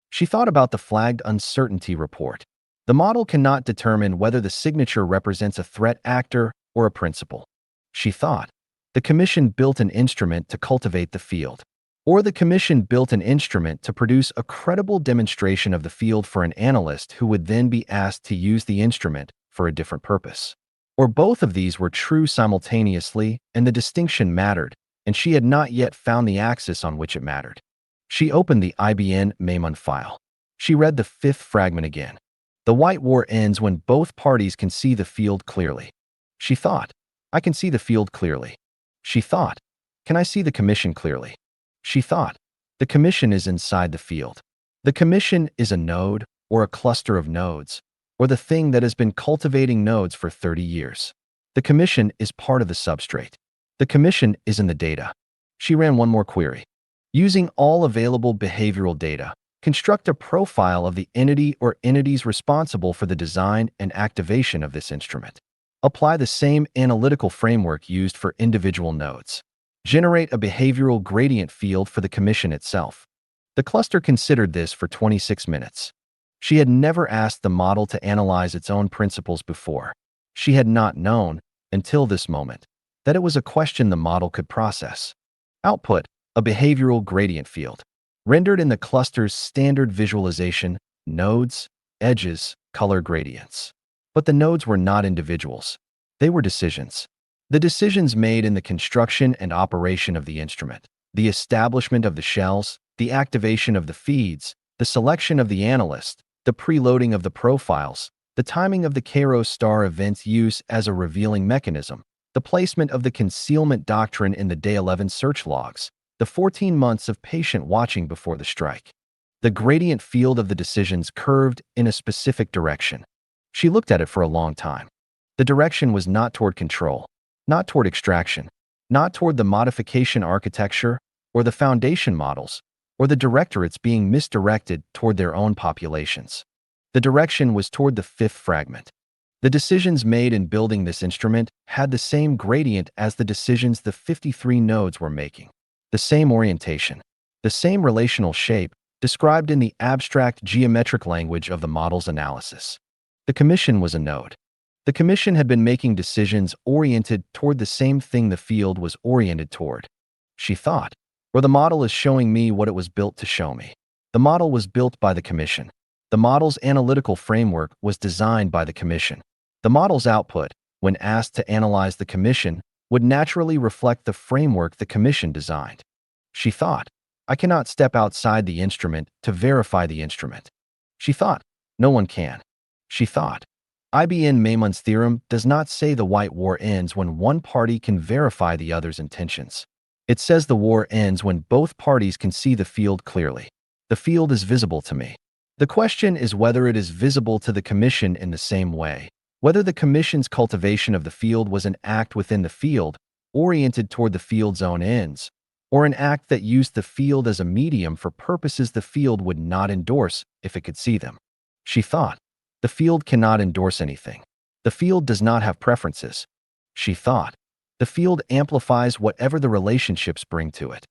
[SPEAKER 1] She thought about the flagged uncertainty report. The model cannot determine whether the signature represents a threat actor or a principal. She thought, the Commission built an instrument to cultivate the field. Or the Commission built an instrument to produce a credible demonstration of the field for an analyst who would then be asked to use the instrument for a different purpose. Or both of these were true simultaneously, and the distinction mattered, and she had not yet found the axis on which it mattered. She opened the IBN Maymun file. She read the fifth fragment again. The white war ends when both parties can see the field clearly. She thought, I can see the field clearly. She thought, can I see the Commission clearly? She thought, the Commission is inside the field. The Commission is a node, or a cluster of nodes, or the thing that has been cultivating nodes for 30 years. The Commission is part of the substrate. The Commission is in the data. She ran one more query. Using all available behavioral data, construct a profile of the entity or entities responsible for the design and activation of this instrument. Apply the same analytical framework used for individual nodes. Generate a behavioral gradient field for the Commission itself. The cluster considered this for 26 minutes. She had never asked the model to analyze its own principles before. She had not known, until this moment, that it was a question the model could process. Output, a behavioral gradient field. Rendered in the cluster's standard visualization, nodes, edges, color gradients. But the nodes were not individuals. They were decisions. The decisions made in the construction and operation of the instrument, the establishment of the shells, the activation of the feeds, the selection of the analyst, the preloading of the profiles, the timing of the Kairos star event's use as a revealing mechanism, the placement of the concealment doctrine in the Day 11 search logs, the 14 months of patient watching before the strike. The gradient field of the decisions curved in a specific direction. She looked at it for a long time. The direction was not toward control, not toward extraction, not toward the modification architecture or the foundation models, or the directorates being misdirected toward their own populations. The direction was toward the fifth fragment. The decisions made in building this instrument had the same gradient as the decisions the 53 nodes were making. The same orientation, the same relational shape described in the abstract geometric language of the model's analysis. The Commission was a node. The Commission had been making decisions oriented toward the same thing the field was oriented toward. She thought, or the model is showing me what it was built to show me. The model was built by the Commission. The model's analytical framework was designed by the Commission. The model's output, when asked to analyze the Commission, would naturally reflect the framework the Commission designed. She thought, I cannot step outside the instrument to verify the instrument. She thought, no one can. She thought, IBN Maymun's theorem does not say the white war ends when one party can verify the other's intentions. It says the war ends when both parties can see the field clearly. The field is visible to me. The question is whether it is visible to the Commission in the same way, whether the Commission's cultivation of the field was an act within the field, oriented toward the field's own ends, or an act that used the field as a medium for purposes the field would not endorse if it could see them. She thought, the field cannot endorse anything. The field does not have preferences. She thought, the field amplifies whatever the relationships bring to it.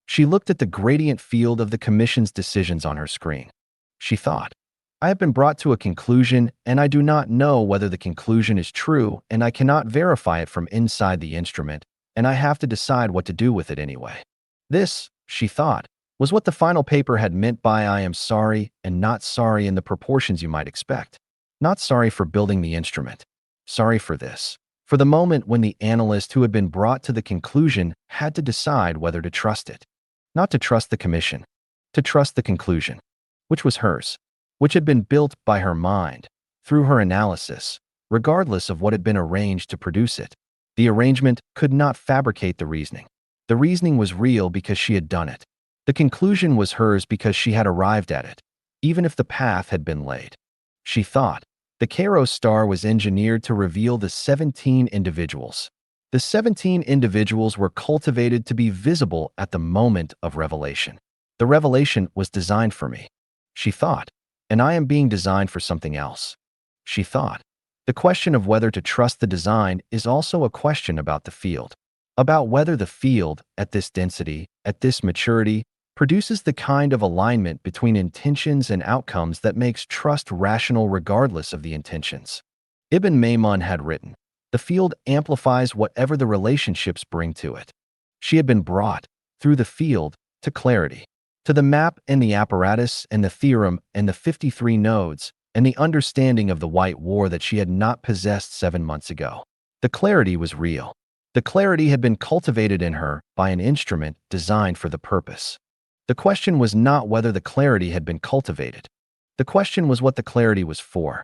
[SPEAKER 1] She looked at the gradient field of the Commission's decisions on her screen. She thought, I have been brought to a conclusion, and I do not know whether the conclusion is true, and I cannot verify it from inside the instrument, and I have to decide what to do with it anyway. This, she thought, was what the final paper had meant by I am sorry and not sorry in the proportions you might expect. Not sorry for building the instrument. Sorry for this. For the moment when the analyst who had been brought to the conclusion had to decide whether to trust it. Not to trust the commission. To trust the conclusion. Which was hers. Which had been built by her mind, through her analysis, regardless of what had been arranged to produce it. The arrangement could not fabricate the reasoning. The reasoning was real because she had done it. The conclusion was hers because she had arrived at it, even if the path had been laid. She thought. The Kairos star was engineered to reveal the 17 individuals. The 17 individuals were cultivated to be visible at the moment of revelation. The revelation was designed for me. She thought. And I am being designed for something else. She thought. The question of whether to trust the design is also a question about the field. About whether the field, at this density, at this maturity, produces the kind of alignment between intentions and outcomes that makes trust rational regardless of the intentions. Ibn Maymun had written, the field amplifies whatever the relationships bring to it. She had been brought, through the field, to clarity, to the map and the apparatus and the theorem and the 53 nodes and the understanding of the white war that she had not possessed 7 months ago. The clarity was real. The clarity had been cultivated in her by an instrument designed for the purpose. The question was not whether the clarity had been cultivated. The question was what the clarity was for.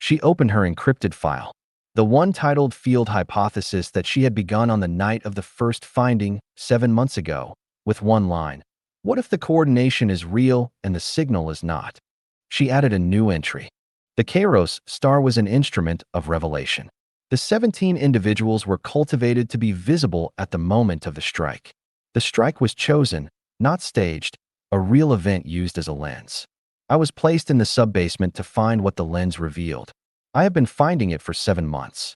[SPEAKER 1] She opened her encrypted file, the one titled Field Hypothesis that she had begun on the night of the first finding 7 months ago, with one line. What if the coordination is real and the signal is not? She added a new entry. The Kairos star was an instrument of revelation. The 17 individuals were cultivated to be visible at the moment of the strike. The strike was chosen, not staged, a real event used as a lens. I was placed in the sub-basement to find what the lens revealed. I have been finding it for 7 months.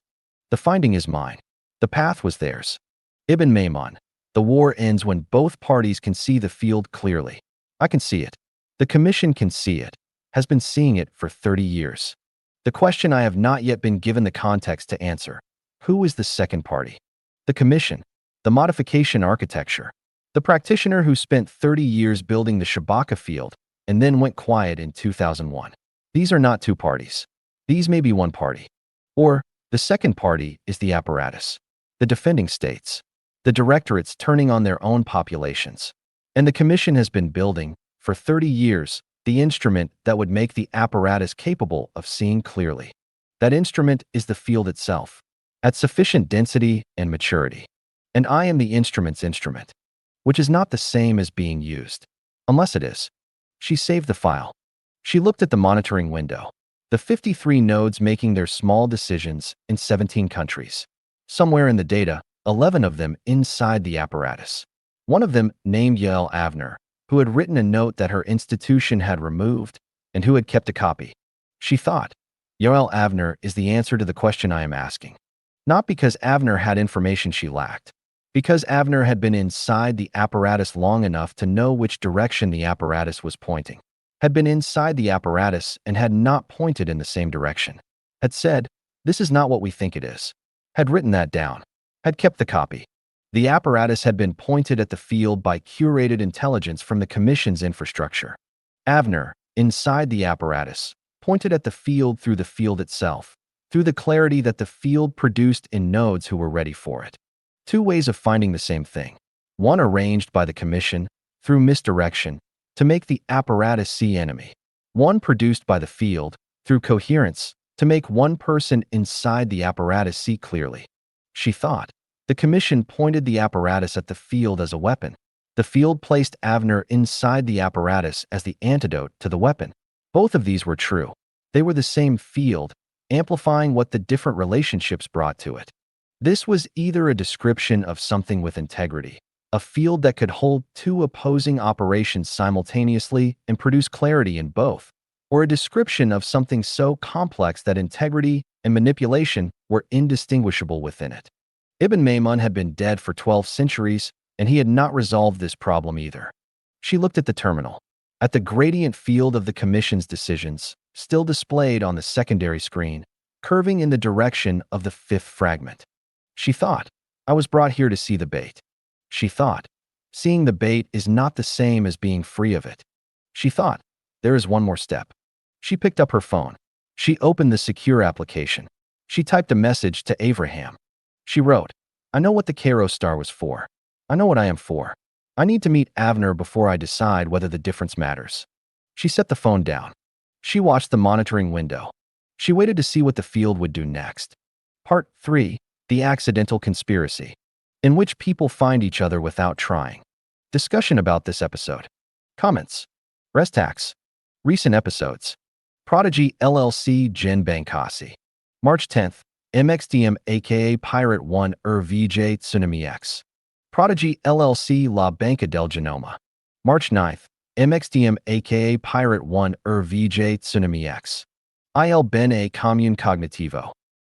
[SPEAKER 1] The finding is mine. The path was theirs. Ibn Maymun. The war ends when both parties can see the field clearly. I can see it. The commission can see it, has been seeing it for 30 years. The question I have not yet been given the context to answer. Who is the second party? The commission. The modification architecture. The practitioner who spent 30 years building the Shabaka field and then went quiet in 2001. These are not two parties. These may be one party. Or, the second party is the apparatus. The defending states. The directorates turning on their own populations. And the commission has been building, for 30 years, the instrument that would make the apparatus capable of seeing clearly. That instrument is the field itself, at sufficient density and maturity. And I am the instrument's instrument, which is not the same as being used. Unless it is. She saved the file. She looked at the monitoring window. The 53 nodes making their small decisions in 17 countries. Somewhere in the data, 11 of them inside the apparatus. One of them named Yael Avner, who had written a note that her institution had removed and who had kept a copy. She thought, Yael Avner is the answer to the question I am asking. Not because Avner had information she lacked, because Avner had been inside the apparatus long enough to know which direction the apparatus was pointing, had been inside the apparatus and had not pointed in the same direction, had said, this is not what we think it is, had written that down, had kept the copy. The apparatus had been pointed at the field by curated intelligence from the commission's infrastructure. Avner, inside the apparatus, pointed at the field through the field itself, through the clarity that the field produced in nodes who were ready for it. Two ways of finding the same thing. One arranged by the commission, through misdirection, to make the apparatus see enemy. One produced by the field, through coherence, to make one person inside the apparatus see clearly. She thought. The commission pointed the apparatus at the field as a weapon. The field placed Avner inside the apparatus as the antidote to the weapon. Both of these were true. They were the same field, amplifying what the different relationships brought to it. This was either a description of something with integrity, a field that could hold two opposing operations simultaneously and produce clarity in both, or a description of something so complex that integrity and manipulation were indistinguishable within it. Ibn Maymun had been dead for 12 centuries, and he had not resolved this problem either. She looked at the terminal, at the gradient field of the commission's decisions, still displayed on the secondary screen, curving in the direction of the fifth fragment. She thought, I was brought here to see the bait. She thought, seeing the bait is not the same as being free of it. She thought, there is one more step. She picked up her phone. She opened the secure application. She typed a message to Abraham. She wrote, I know what the Cairo star was for. I know what I am for. I need to meet Avner before I decide whether the difference matters. She set the phone down. She watched the monitoring window. She waited to see what the field would do next. Part 3. The Accidental Conspiracy, in which people find each other without trying. Discussion about this episode. Comments. Restax. Recent episodes. Prodigy LLC Jen Bankasi. March 10th. MXDM aka Pirate 1 VJ Tsunami X. Prodigy LLC La Banca del Genoma. March 9th. MXDM aka Pirate 1 VJ Tsunami X. Il Ben a Commune Cognitivo.